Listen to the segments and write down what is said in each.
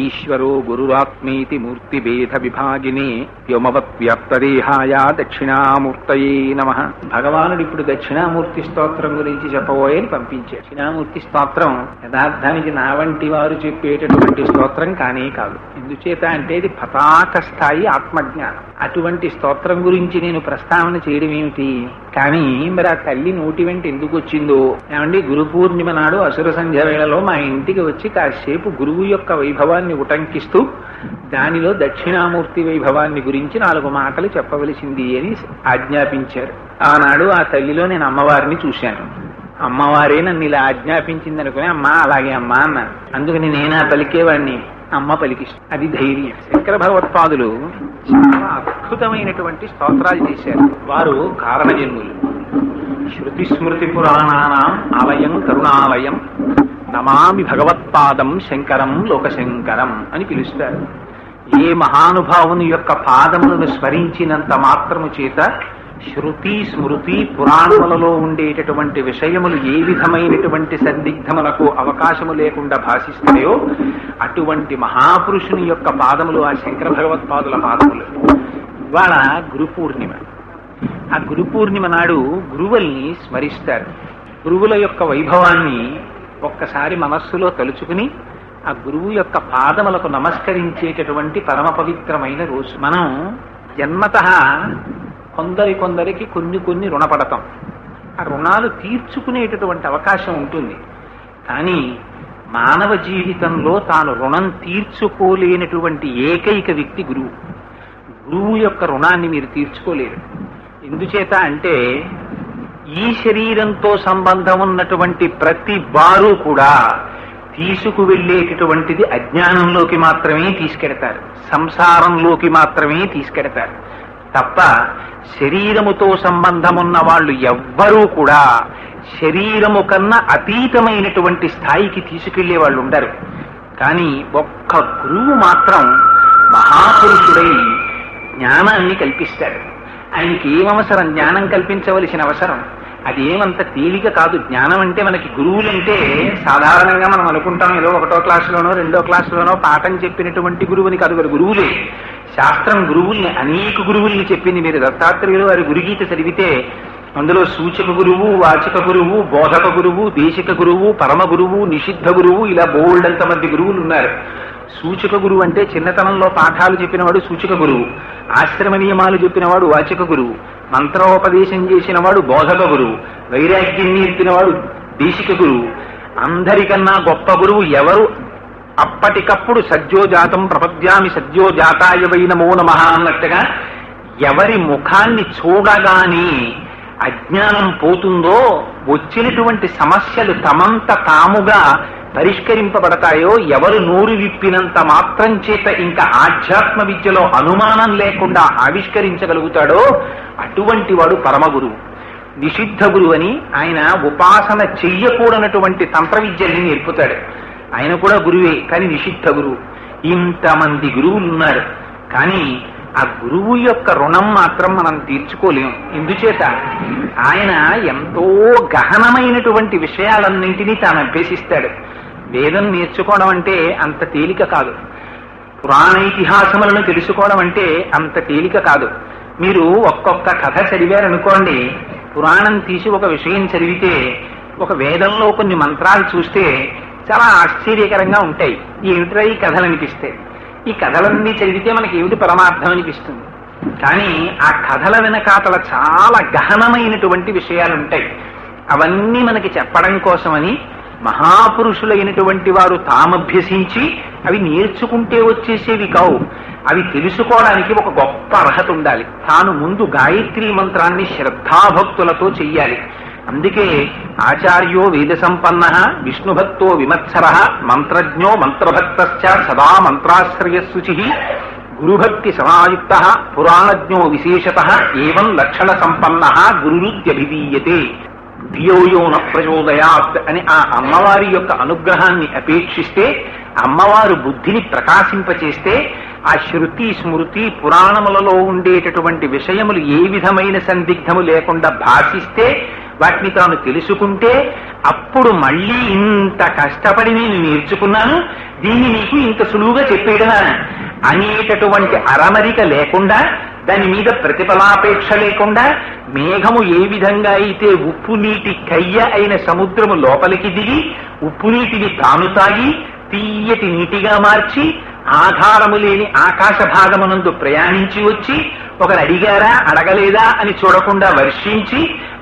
ఈశ్వరో గురురాత్మేతి మూర్తిభేద విభాగినే వ్యోమవత్ వ్యాప్తదేహాయ దక్షిణామూర్తయే నమః. భగవానుడు ఇప్పుడు దక్షిణామూర్తి స్తోత్రం గురించి చెప్పబోయని పంపించాడు. దక్షిణామూర్తి స్తోత్రం యథార్థానికి నా వంటి వారు చెప్పేటటువంటి స్తోత్రం కానే కాదు. ఎందుచేత అంటే ఇది పతాక స్థాయి ఆత్మజ్ఞానం. అటువంటి స్తోత్రం గురించి నేను ప్రస్తావన చేయడం ఏమిటి? కానీ మరి ఆ తల్లి నోటి వెంట ఎందుకు వచ్చిందో ఏమండి, గురు పూర్ణిమ నాడు అసుర సంధ్య వేళలో మా ఇంటికి వచ్చి కాసేపు గురువు యొక్క వైభవాన్ని ఉటంకిస్తూ దానిలో దక్షిణామూర్తి వైభవాన్ని గురించి 4 మాటలు చెప్పవలసింది అని ఆజ్ఞాపించారు. ఆనాడు ఆ తల్లిలో నేను అమ్మవారిని చూశాను. అమ్మవారే నన్ను ఇలా ఆజ్ఞాపించింది అనుకుని అమ్మా అలాగే అమ్మా అన్నాను. అందుకని నేను ఆ పలికేవాడిని, అమ్మ పలికిస్తుంది. అది ధైర్యం. శంకర భగవత్పాదులు చాలా అద్భుతమైనటువంటి స్తోత్రాలు చేశారు. వారు కారణజన్ములు. శృతి స్మృతి పురాణానాం ఆలయం కరుణాలయం నమామి భగవత్పాదం శంకరం లోకశంకరం అని పిలుస్తారు. ఏ మహానుభావుని యొక్క పాదములను స్మరించినంత మాత్రము చేత శృతి స్మృతి పురాణములలో ఉండేటటువంటి విషయములు ఏ విధమైనటువంటి సందిగ్ధములకు అవకాశము లేకుండా భాషిస్తాయో అటువంటి మహాపురుషుని యొక్క పాదములు ఆ శంకర భగవత్పాదుల పాదములు. ఇవాళ గురు పూర్ణిమ. ఆ గురు పూర్ణిమ నాడు గురువుల్ని స్మరిస్తారు. గురువుల యొక్క వైభవాన్ని ఒక్కసారి మనస్సులో తలుచుకుని ఆ గురువు యొక్క పాదములకు నమస్కరించేటటువంటి పరమ పవిత్రమైన రోజు. మనం జన్మతః కొందరికి కొన్ని రుణపడతాం. ఆ రుణాలు తీర్చుకునేటటువంటి అవకాశం ఉంటుంది. కానీ మానవ జీవితంలో తాను రుణం తీర్చుకోలేనటువంటి ఏకైక వ్యక్తి గురువు. గురువు యొక్క రుణాన్ని మీరు తీర్చుకోలేరు. ఎందుచేత అంటే ఈ శరీరంతో సంబంధం ఉన్నటువంటి ప్రతి వారు కూడా తీసుకువెళ్ళేటటువంటిది అజ్ఞానంలోకి మాత్రమే తీసుకెడతారు, సంసారంలోకి మాత్రమే తీసుకెడతారు తప్ప శరీరముతో సంబంధమున్న వాళ్ళు ఎవ్వరూ కూడా శరీరము కన్నా అతీతమైనటువంటి స్థాయికి తీసుకెళ్లే వాళ్ళు ఉండరు. కానీ ఒక్క గురువు మాత్రం మహాపురుషుడై జ్ఞానాన్ని కల్పిస్తాడు. ఆయనకి ఏమవసరం? జ్ఞానం కల్పించవలసిన అవసరం అది ఏమంత తేలిక కాదు. జ్ఞానం అంటే మనకి గురువులంటే సాధారణంగా మనం అనుకుంటాం ఏదో 1వ క్లాసులోనో 2వ క్లాసులోనో పాఠం చెప్పినటువంటి గురువుని కాదు. గురువులే శాస్త్రం గురువుల్ని అనేక గురువుల్ని చెప్పింది. మీరు దత్తాత్రేయులు వారి గురుగీత చదివితే అందులో సూచక గురువు, వాచక గురువు, బోధక గురువు, దేశిక గురువు, పరమ గురువు, నిషిద్ధ గురువు, ఇలా బోల్డంత మంది గురువులు ఉన్నారు. సూచక గురువు అంటే చిన్నతనంలో పాఠాలు చెప్పినవాడు సూచక గురువు, ఆశ్రమ నియమాలు చెప్పినవాడు వాచక గురువు, మంత్రోపదేశం చేసినవాడు బోధక గురువు, వైరాగ్యం నేర్పినవాడు దేశిక గురువు. అందరికన్నా గొప్ప గురువు ఎవరు? అప్పటికప్పుడు సద్యోజాతం ప్రపద్యామి సద్యోజాతాయ వై నమో నమః అన్నట్టుగా ఎవరి ముఖాన్ని చూడగానే అజ్ఞానం పోతుందో, వచ్చినటువంటి సమస్యలు తమంత తాముగా పరిష్కరింపబడతాయో, ఎవరు నోరు విప్పినంత మాత్రం చేత ఇంకా ఆధ్యాత్మ విద్యలో అనుమానం లేకుండా ఆవిష్కరించగలుగుతాడో అటువంటి వాడు పరమ గురువు. నిషిద్ధ గురువు అని ఆయన ఉపాసన చెయ్యకూడనటువంటి తంత్ర విద్యల్ని నేర్పుతాడు. ఆయన కూడా గురువే, కానీ నిషిద్ధ గురువు. ఇంతమంది గురువులు ఉన్నారు. కానీ ఆ గురువు యొక్క రుణం మాత్రం మనం తీర్చుకోలేము. ఎందుచేత ఆయన ఎంతో గహనమైనటువంటి విషయాలన్నింటినీ తాను అభ్యసిస్తాడు. వేదం నేర్చుకోవడం అంటే అంత తేలిక కాదు. పురాణ ఇతిహాసములను తెలుసుకోవడం అంటే అంత తేలిక కాదు. మీరు ఒక్కొక్క కథ చదివారనుకోండి, పురాణం తీసి ఒక విషయం చదివితే ఒక వేదంలో కొన్ని మంత్రాలు చూస్తే చాలా ఆశ్చర్యకరంగా ఉంటాయి. ఏమిట్రా ఈ కథలు అనిపిస్తాయి. ఈ కథలన్నీ చదివితే మనకి ఏమిటి పరమార్థం అనిపిస్తుంది. కానీ ఆ కథల వెనకాతల చాలా గహనమైనటువంటి విషయాలు ఉంటాయి. అవన్నీ మనకి చెప్పడం కోసమని మహాపురుషులైనటువంటి వారు తామభ్యసించి అవి నేర్చుకుంటే వచ్చేసేవి కావు. అవి తెలుసుకోవడానికి ఒక గొప్ప అర్హత ఉండాలి. తాను ముందు గాయత్రీ మంత్రాన్ని శ్రద్ధాభక్తులతో చెయ్యాలి. అందుకే ఆచార్యో వేద సంపన్న విష్ణుభక్తో విమత్సర మంత్రజ్ఞో మంత్రభక్తశ్చ సదా మంత్రాశ్రయశుచి గురుభక్తి సమాయుక్త పురాణజ్ఞో విశేషత ఏవం లక్షణ సంపన్న గురురుద్యభిధీయతే ధియోయోన ప్రచోదయాత్ అని ఆ అమ్మవారి యొక్క అనుగ్రహాన్ని అపేక్షిస్తే, అమ్మవారు బుద్ధిని ప్రకాశింపచేస్తే, ఆ శృతి స్మృతి పురాణములలో ఉండేటటువంటి విషయములు ఏ విధమైన సందిగ్ధము లేకుండా భాషిస్తే వాటిని తాను తెలుసుకుంటే అప్పుడు మళ్ళీ ఇంత కష్టపడి నేను నేర్చుకున్నాను, దీన్ని నీకు ఇంత సులువుగా చెప్పేయడమా అనేటటువంటి అరమరిక లేకుండా, దాని మీద ప్రతిఫలాపేక్ష లేకుండా, మేఘము ఏ విధంగా అయితే ఉప్పు నీటి కయ్య అయిన సముద్రము లోపలికి దిగి ఉప్పు నీటిని తాను తాగి తీయటి నీటిగా మార్చి ఆధారము లేని ఆకాశ భాగమునందు ప్రయాణించి వచ్చి ఒకరు అడిగారా అడగలేదా అని చూడకుండా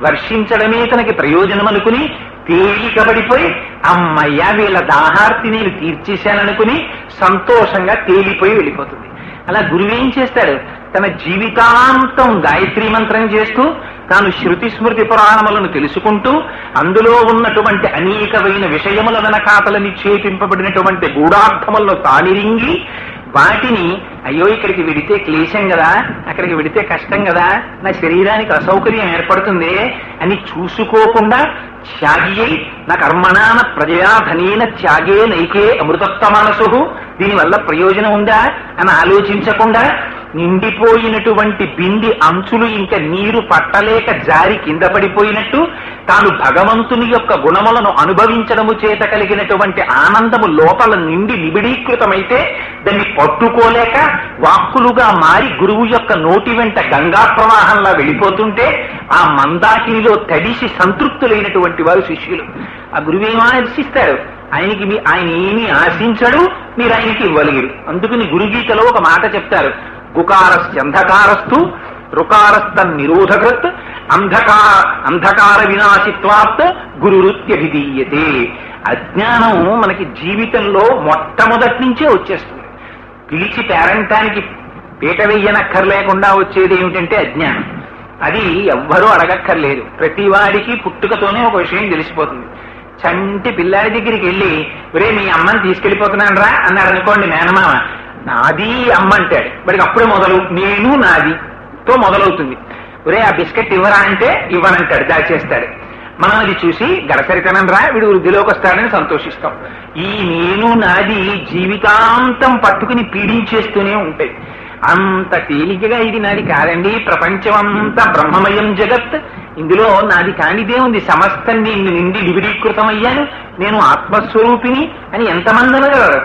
వర్షించడమే తనకి ప్రయోజనం అనుకుని తేలికబడిపోయి అమ్మయ్య వీళ్ళ దాహార్తి నేను తీర్చేశాననుకుని సంతోషంగా తేలిపోయి వెళ్ళిపోతుంది. అలా గురువేం చేస్తాడు, తన జీవితాంతం గాయత్రీ మంత్రం చేస్తూ తాను శృతి స్మృతి పురాణములను తెలుసుకుంటూ అందులో ఉన్నటువంటి అనేకమైన విషయముల వెనకాతల నిక్షేపింపబడినటువంటి గూఢార్థములను తానిరింగి వాటిని అయ్యో ఇక్కడికి వెడితే క్లేశం కదా, అక్కడికి వెడితే కష్టం కదా, నా శరీరానికి అసౌకర్యం ఏర్పడుతుంది అని చూసుకోకుండా త్యాగి అయి నా కర్మణాన ప్రజయా ధనేన త్యాగే నైకే అమృతత్వ మనసు, దీనివల్ల ప్రయోజనం ఉందా అని ఆలోచించకుండా నిండిపోయినటువంటి బింది అంచులు ఇంకా నీరు పట్టలేక జారి కింద పడిపోయినట్టు తాను భగవంతుని యొక్క గుణములను అనుభవించడము చేత కలిగినటువంటి ఆనందము లోపల నిండి నిబిడీకృతమైతే దాన్ని పట్టుకోలేక వాక్కులుగా మారి గురువు యొక్క నోటి వెంట గంగా ప్రవాహంలా వెళ్ళిపోతుంటే ఆ మందాకినిలో తడిసి సంతృప్తులైనటువంటి వారు శిష్యులు. ఆ గురువేమో ఆశిస్తాడు, ఆయన ఏమీ ఆశించడు, మీరు ఆయనకి ఇవ్వలేరు. అందుకని గురుగీతలో ఒక మాట చెప్తారు, గుకారస్యంధకారస్తు రుకారస్త నిరోధకృత్ అంధకార వినాశిత్వాత్ గురురుత్యభిధీయతే. అజ్ఞానం మనకి జీవితంలో మొట్టమొదటి నుంచే వచ్చేస్తుంది. పిలిచి పేరంటానికి పీట వెయ్యనక్కర్లేకుండా వచ్చేది ఏమిటంటే అజ్ఞానం. అది ఎవ్వరూ అడగక్కర్లేదు, ప్రతివాడికి పుట్టుకతోనే ఒక విషయం తెలిసిపోతుంది. చంటి పిల్లాడి దగ్గరికి వెళ్ళి ఒరే మీ అమ్మని తీసుకెళ్లిపోతున్నాను రా అన్నాడు అనుకోండి మేనమామ, నాది అమ్మ అంటాడు. వాడికి అప్పుడే మొదలు నేను నాదితో మొదలవుతుంది. ఒరే ఆ బిస్కెట్ ఇవ్వరా అంటే ఇవ్వనంటాడు, దాచేస్తాడు. మనం అది చూసి గడసరితనం రా వీడు వృద్ధిలోకి వస్తాడని సంతోషిస్తాం. ఈ నేను నాది జీవితాంతం పట్టుకుని పీడించేస్తూనే ఉంటాయి. అంత తేలికగా ఇది నాది కాదండి, ప్రపంచమంతా బ్రహ్మమయం జగత్, ఇందులో నాది కానిదే ఉంది, సమస్తం నిండి వివిధీకృతమయ్యాను, నేను ఆత్మస్వరూపిణి అని ఎంతమంది అనగలరు?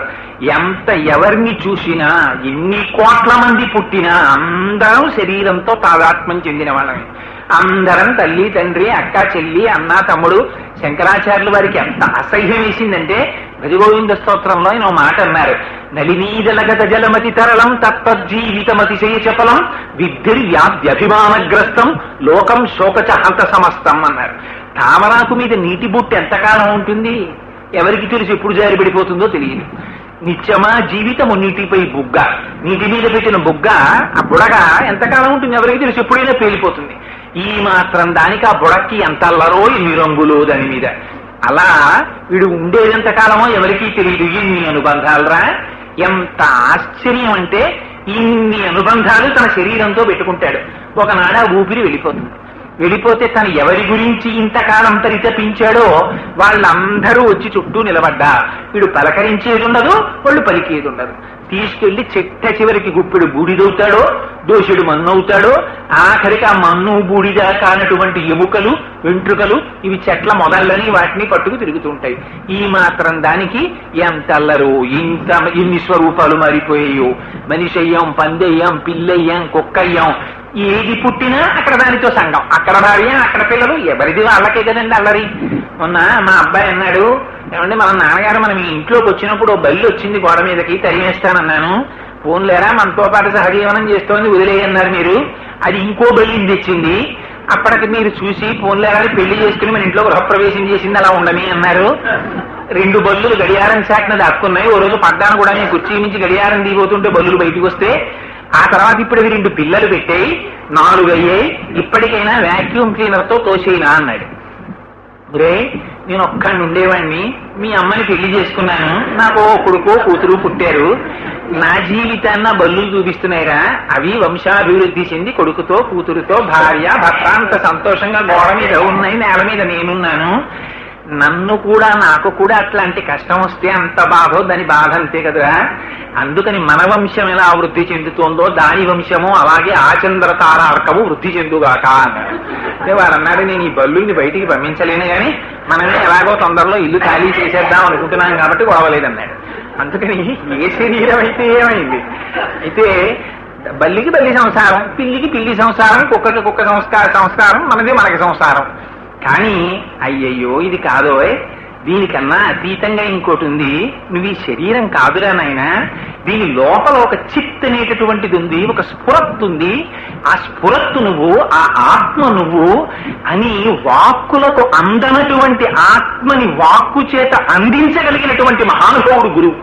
ఎవరిని చూసినా ఎన్ని కోట్ల మంది పుట్టినా అందరం శరీరంతో తాదాత్మ్యం చెందిన వాళ్ళమే. అందరం తల్లి తండ్రి అక్క చెల్లి అన్న తమ్ముడు. శంకరాచార్యుల వారికి ఎంత అసహ్యం వేసిందంటే భజగోవింద స్తోత్రంలో ఆయన మాట అన్నారు, నలినీజలగత జలమతి తరళం తత్వజ్జీవితమతిశయ చపలం విద్ధిర్వ్యాధ్యభిమానగ్రస్తం లోకం శోకచ హంత సమస్తం అన్నారు. తామరాకు మీద నీటి బుట్టు ఎంతకాలం ఉంటుంది? ఎవరికి తెలుసు ఎప్పుడు జారిపడిపోతుందో తెలియదు. నిత్యమా జీవితము నీటిపై బుగ్గ, నీటి మీద పెట్టిన బుగ్గ ఆ బుడగ ఎంతకాలం ఉంటుంది? ఎవరికి తెలుసు, ఎప్పుడైనా పేలిపోతుంది. ఈ మాత్రం దానికి ఆ బుడక్కి ఎంత అల్లరో ఎన్ని రంగులో దాని మీద. అలా వీడు ఉండేదెంతకాలమో ఎవరికీ తెలియదు. ఇన్ని అనుబంధాలరా, ఎంత ఆశ్చర్యం అంటే ఇన్ని అనుబంధాలు తన శరీరంతో పెట్టుకుంటాడు. ఒకనాడు ఆ ఊపిరి వెళ్ళిపోతుంది. వెళ్ళిపోతే తను ఎవరి గురించి ఇంతకాలం పరితపించాడో వాళ్ళందరూ వచ్చి చుట్టూ నిలబడ్డా వీడు పలకరించేది ఉండదు, వాళ్ళు పలికేది ఉండదు. తీసుకెళ్లి చెట్ట చివరికి గుప్పెడు బూడిదవుతాడో దోషుడు మన్నవుతాడో, ఆఖరికి ఆ మన్ను బూడిద కానటువంటి ఎముకలు వెంట్రుకలు ఇవి చెట్ల మొదళ్ళని వాటిని పట్టుకు తిరుగుతూ ఉంటాయి. ఈ మాత్రం దానికి ఎంత అల్లరు, ఎన్ని స్వరూపాలు మారిపోయాయో. మనిషి అయ్యాం, పందెయ్యాం, పిల్లయ్యాం, కుక్కయ్యాం. ఏది పుట్టినా అక్కడ దానితో సంఘం, అక్కడ భార్య అక్కడ పిల్లలు, ఎవరిది వాళ్ళకే కదండి అల్లరి. మొన్న మా అబ్బాయి అన్నాడు, ఏమంటే మన నాన్నగారు మనం ఇంట్లోకి వచ్చినప్పుడు బల్లి వచ్చింది గోడ మీదకి, తరిమేస్తానన్నాను. ఫోన్లేరా మనతో పాటు సహజీవనం చేస్తోంది వదిలేయన్నారు మీరు, అది ఇంకో బల్లిని తెచ్చింది, అప్పటికి మీరు చూసి ఫోన్లేరా పెళ్లి చేసుకుని మన ఇంట్లో గృహప్రవేశం చేసింది, అలా ఉండని అన్నారు. 2 బల్లులు గడియారం చాటున దాక్కున్నాయి. ఓ రోజు పడ్డాను కూడా మీ కుర్చీ నుంచి గడియారం దిగిపోతుంటే బల్లులు బయటకు వస్తే, ఆ తర్వాత ఇప్పుడు 2 పిల్లలు పెట్టాయి, 4 అయ్యాయి, ఇప్పటికైనా వ్యాక్యూమ్ క్లీనర్ తో తోసేయినా అన్నాడు. రే నేను ఒక్కడిని ఉండేవాడిని, మీ అమ్మని పెళ్లి చేసుకున్నాను, నాకు కొడుకో కూతురు పుట్టారు, నా జీవితాన్న బల్లులు చూపిస్తున్నాయిరా, అవి వంశాభివృద్ధి చెంది కొడుకుతో కూతురుతో భార్య భర్త అంత సంతోషంగా గోడ మీద ఉన్నాయి, నేల మీద నేనున్నాను. నాకు కూడా అట్లాంటి కష్టం వస్తే అంత బాధో, దాని బాధ అంతే కదరా. అందుకని మన వంశం ఎలా వృద్ధి చెందుతోందో దాని వంశము అలాగే ఆచంద్ర తారార్కము వృద్ధి చెందుగాక అన్నాడు. అంటే వారు అన్నాడు, నేను ఈ బల్లుల్ని బయటికి పంపించలేను కానీ మనమే ఎలాగో తొందరలో ఇల్లు ఖాళీ చేసేద్దాం అనుకుంటున్నాం కాబట్టి గొడవలేదన్నాడు. అందుకని ఏ శరీరం అయితే ఏమైంది, అయితే బల్లికి బల్లి సంసారం, పిల్లికి పిల్లి సంసారం, కుక్కకి కుక్క సంస్కారం, మనది మనకి సంసారం. కానీ అయ్యయ్యో ఇది కాదోయ్, దీనికన్నా అతీతంగా ఇంకోటి ఉంది. నువ్వు ఈ శరీరం కాదురా నాయనా, దీని లోపల ఒక చిత్ అనేటటువంటిది ఉంది, ఒక స్ఫురత్తు ఉంది. ఆ స్ఫురత్తు నువ్వు, ఆ ఆత్మ నువ్వు అని వాక్కులకు అందనటువంటి ఆత్మని వాక్కు చేత అందించగలిగినటువంటి మహానుభావుడు గురువు.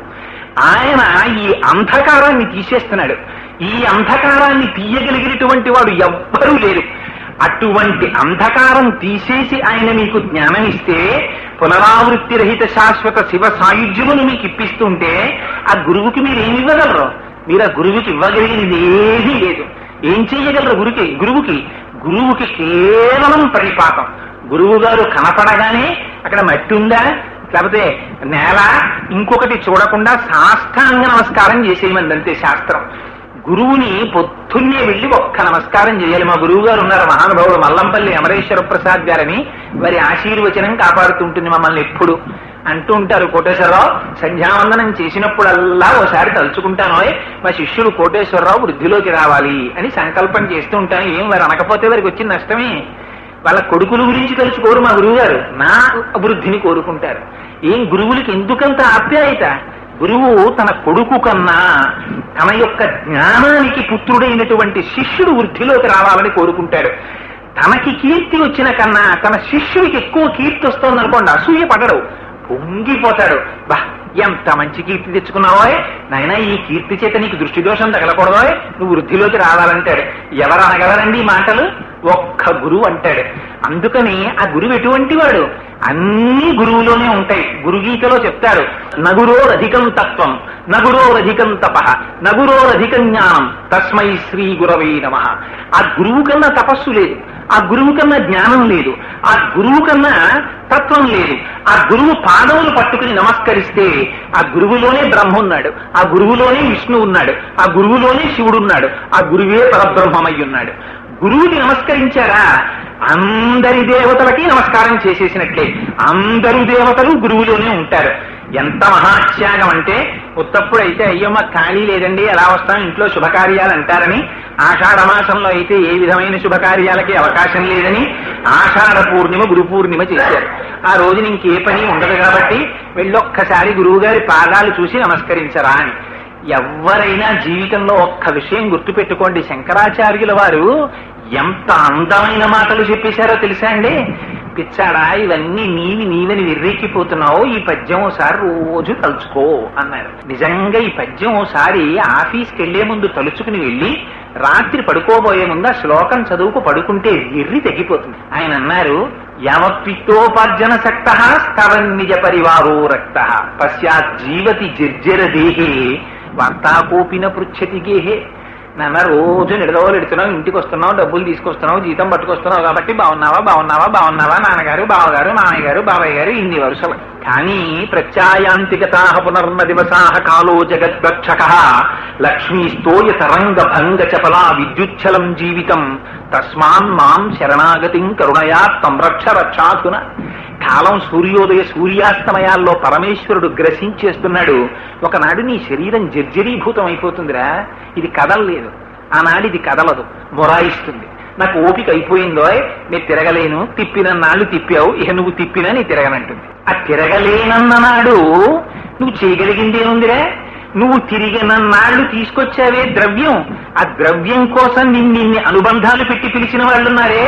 ఆయన ఈ అంధకారాన్ని తీసేస్తున్నాడు. ఈ అంధకారాన్ని తీయగలిగినటువంటి వాడు ఎవ్వరూ లేరు. అటువంటి అంధకారం తీసేసి ఆయన మీకు జ్ఞానం ఇస్తే, పునరావృత్తి రహిత శాశ్వత శివ సాయుధ్యమును మీకు ఇప్పిస్తుంటే ఆ గురువుకి మీరు ఏమి ఇవ్వగలరు? మీరు ఆ గురువుకి ఇవ్వగలిగినది ఏమీ లేదు. ఏం చెయ్యగలరు గురువుకి కేవలం పరిపాతం. గురువు గారు కనపడగానే అక్కడ మట్టి ఉందా, లేకపోతే నేల, ఇంకొకటి చూడకుండా సాష్టాంగ నమస్కారం చేసేయమందంతే శాస్త్రం. గురువుని పొద్దున్నే వెళ్ళి ఒక్క నమస్కారం చేయాలి. మా గురువు గారు ఉన్నారు, మహానుభావుడు మల్లంపల్లి అమరేశ్వర ప్రసాద్ గారని. వారి ఆశీర్వచనం కాపాడుతుంటుంది మమ్మల్ని ఎప్పుడు. అంటూ ఉంటారు, కోటేశ్వరరావు సంధ్యావందనం చేసినప్పుడల్లా ఓసారి తలుచుకుంటానో మా శిష్యుడు కోటేశ్వరరావు వృద్ధిలోకి రావాలి అని సంకల్పం చేస్తూ ఉంటాను. ఏం వారు అనకపోతే వారికి వచ్చిన నష్టమే. వాళ్ళ కొడుకుల గురించి తలుచుకోరు మా గురువు గారు, నా అభివృద్ధిని కోరుకుంటారు. ఏం గురువులకి ఎందుకంత ఆప్యాయత? గురువు తన కొడుకు కన్నా తన యొక్క జ్ఞానానికి పుత్రుడైనటువంటి శిష్యుడు వృద్ధిలోకి రావాలని కోరుకుంటాడు. తనకి కీర్తి వచ్చిన కన్నా తన శిష్యుడికి ఎక్కువ కీర్తి వస్తోంది అనుకోండి, అసూయ పడడు, పొంగిపోతాడు. బా ఎంత మంచి కీర్తి తెచ్చుకున్నావో నాయనా, ఈ కీర్తి చేత నీకు దృష్టి దోషం తగలకూడదో, నువ్వు వృద్ధిలోకి రావాలంటాడు. ఎవరు అనగలరండి ఈ మాటలు? ఒక్క గురువు అంటాడు. అందుకని ఆ గురువు ఎటువంటి వాడు? అన్ని గురువులోనే ఉంటాయి. గురుగీతలో చెప్తారు, నగురోరధికం తత్వం, నగురోరధికం తప, నగురోరధికం జ్ఞానం, తస్మై శ్రీ గురవే నమః. ఆ గురువు కన్నా తపస్సు లేదు, ఆ గురువు కన్నా జ్ఞానం లేదు, ఆ గురువు కన్నా తత్వం లేదు. ఆ గురువు పాదములు పట్టుకుని నమస్కరిస్తే ఆ గురువులోనే బ్రహ్మ ఉన్నాడు, ఆ గురువులోనే విష్ణు ఉన్నాడు, ఆ గురువులోనే శివుడు ఉన్నాడు, ఆ గురువే పరబ్రహ్మమై ఉన్నాడు. గురువుని నమస్కరించారా, అందరి దేవతలకి నమస్కారం చేసేసినట్లే. అందరూ దేవతలు గురువులోనే ఉంటారు. ఎంత మహాత్యాగం అంటే, ఉత్తప్పుడు అయితే అయ్యో మాకు ఖాళీ లేదండి, ఎలా వస్తాం, ఇంట్లో శుభకార్యాలు అంటారని. ఆషాఢ మాసంలో అయితే ఏ విధమైన శుభకార్యాలకి అవకాశం లేదని ఆషాఢ పూర్ణిమ గురు పూర్ణిమ చేశారు. ఆ రోజున ఇంకే పని ఉండదు కాబట్టి వెళ్ళొక్కసారి గురువు గారి పాదాలు చూసి నమస్కరించరా అని. ఎవరైనా జీవితంలో ఒక్క విషయం గుర్తుపెట్టుకోండి, శంకరాచార్యుల వారు ఎంత అందమైన మాటలు చెప్పేశారో తెలుసా అండి? పిచ్చాడా, ఇవన్నీ నీవని విర్రెక్కిపోతున్నావు, ఈ పద్యం ఓసారి రోజు తలుచుకో అన్నారు. నిజంగా ఈ పద్యం ఓసారి ఆఫీస్కి వెళ్లే ముందు తలుచుకుని వెళ్ళి రాత్రి పడుకోబోయే ముందు ఆ శ్లోకం చదువుకు పడుకుంటే విర్రి తగ్గిపోతుంది. ఆయన అన్నారు, యావత్పిత్తోపార్జన సక్త స్తవన్నిజ పరివారో రక్త పశ్చాత్ జీవతి జర్జర దేహే వార్తాకోపిన పృచ్చతి గేహే. నాన్న రోజు నిడదవలెడుతున్నావు, ఇంటికి వస్తున్నావు, డబ్బులు తీసుకొస్తున్నావు, జీతం పట్టుకొస్తున్నావు కాబట్టి బాగున్నావా నాన్నగారు, బావగారు, మామయ్య గారు, బాబాయ్ గారు, ఇన్ని వరుసలు. కానీ ప్రత్యాయాంతికతా పునర్న దివసాహ కాలో జగద్భక్షక లక్ష్మీస్తోయ తరంగ భంగ చపలా విద్యుచ్చలం జీవితం తస్మాన్ మాం శరణాగతిం కరుణయా తం రక్ష రక్షాధున. కాలం సూర్యోదయ సూర్యాస్తమయాల్లో పరమేశ్వరుడు గ్రసించేస్తున్నాడు. ఒకనాడు నీ శరీరం జర్జరీభూతం అయిపోతుందిరా, ఇది కదలలేదు. ఆనాడు ఇది కదలదు, మొరాయిస్తుంది. నాకు ఓపిక అయిపోయిందో, నేను తిరగలేను, తిప్పినన్నాళ్ళు తిప్పావు, ఇక నువ్వు తిప్పినా నీ తిరగనంటుంది. ఆ తిరగలేనన్ననాడు నువ్వు చేయగలిగిందేముందిరా? నువ్వు తిరిగినన్నాళ్ళు తీసుకొచ్చావే ద్రవ్యం, ఆ ద్రవ్యం కోసం నిన్ని అనుబంధాలు పెట్టి పిలిచిన వాళ్ళున్నారే,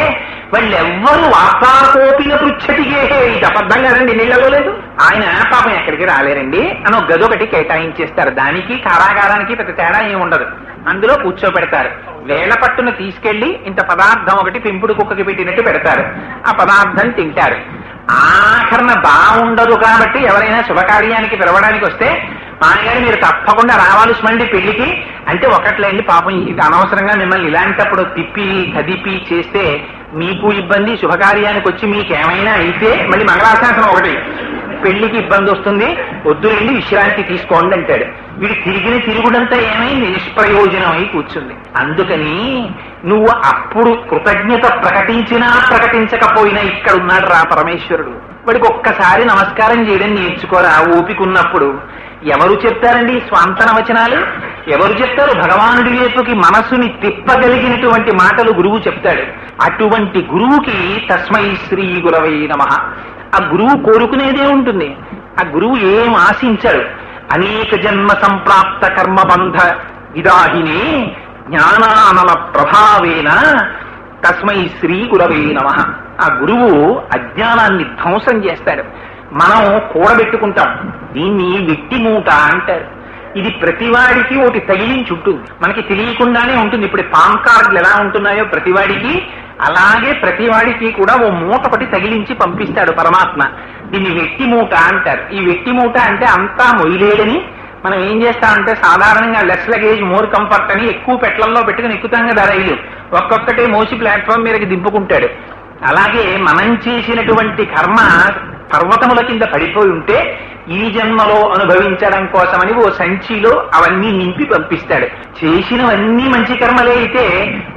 వాళ్ళెవ్వరూ వార్తాకోపిన పృచ్చతిగే. ఇది అబద్ధం కాదండి, నీళ్ళలో లేదు. ఆయన పాపం ఎక్కడికి రాలేరండి అని ఒక గది ఒకటి కేటాయించేస్తారు. దానికి కారాగారానికి పెద్ద తేడా ఏమి ఉండదు. అందులో కూర్చోబెడతారు. వేళ పట్టున తీసుకెళ్లి ఇంత పదార్థం ఒకటి పెంపుడు కుక్కకి పెట్టినట్టు పెడతారు. ఆ పదార్థం తింటారు. ఆఖరణ బాగుండదు కాబట్టి ఎవరైనా శుభకార్యానికి పిలవడానికి వస్తే, మామగారు మీరు తప్పకుండా రావాలి స్మండి పెళ్లికి అంటే, ఒకట్లేండి పాపం ఇది అనవసరంగా మిమ్మల్ని ఇలాంటప్పుడు తిప్పి కదిపి చేస్తే మీకు ఇబ్బంది, శుభకార్యానికి వచ్చి మీకేమైనా అయితే మళ్ళీ మంగళాశాసనం ఒకటి పెళ్లికి ఇబ్బంది వస్తుంది, వద్దులేండి విశ్రాంతి తీసుకోండి అంటాడు. వీడు తిరుగుడంతా ఏమైంది? నిష్ప్రయోజనమై కూర్చుంది. అందుకని నువ్వు అప్పుడు కృతజ్ఞత ప్రకటించినా ప్రకటించకపోయినా ఇక్కడ ఉన్నాడు రా పరమేశ్వరుడు. వాడికి ఒక్కసారి నమస్కారం చేయడం నేర్చుకోరా ఓపిక ఉన్నప్పుడు. ఎవరు చెప్తారండి స్వాంతన వచనాలు? ఎవరు చెప్తారు? భగవానుడి వైపుకి మనస్సుని తిప్పగలిగినటువంటి మాటలు గురువు చెప్తాడు. అటువంటి గురువుకి తస్మై శ్రీ గురవై నమః. ఆ గురువు కోరుకునేదే ఉంటుంది. ఆ గురువు ఏం ఆశించాడు? అనేక జన్మ సంప్రాప్త కర్మబంధ విదాహినే జ్ఞానానల ప్రభావేన తస్మై శ్రీ గురవే నమః. ఆ గురువు అజ్ఞానాన్ని ధ్వంసం చేస్తాడు. మనం కూడబెట్టుకుంటాం. దీన్ని వెట్టి మూట అంటారు. ఇది ప్రతివాడికి ఒకటి తగిలించి ఉంటుంది, మనకి తెలియకుండానే ఉంటుంది. ఇప్పుడు పాన్ కార్డులు ఎలా ఉంటున్నాయో ప్రతివాడికి, అలాగే ప్రతివాడికి కూడా ఓ మూట ఒకటి తగిలించి పంపిస్తాడు పరమాత్మ. దీన్ని వెట్టి మూట అంటారు. ఈ వెట్టి మూట అంటే అంతా మొయ్యలేడని మనం ఏం చేస్తామంటే సాధారణంగా లెస్ లగేజ్ మోర్ కంఫర్ట్ అని ఎక్కువ పెట్లల్లో పెట్టుకుని ఎక్కుతాం కదా రైలు. ఒక్కొక్కటే మోసి ప్లాట్ఫామ్ మీదకి దింపుకుంటాడు. అలాగే మనం చేసినటువంటి కర్మ పర్వతముల కింద పడిపోయి ఉంటే ఈ జన్మలో అనుభవించడం కోసమని ఓ సంచిలో అవన్నీ నింపి పంపిస్తాడు. చేసినవన్నీ మంచి కర్మలే అయితే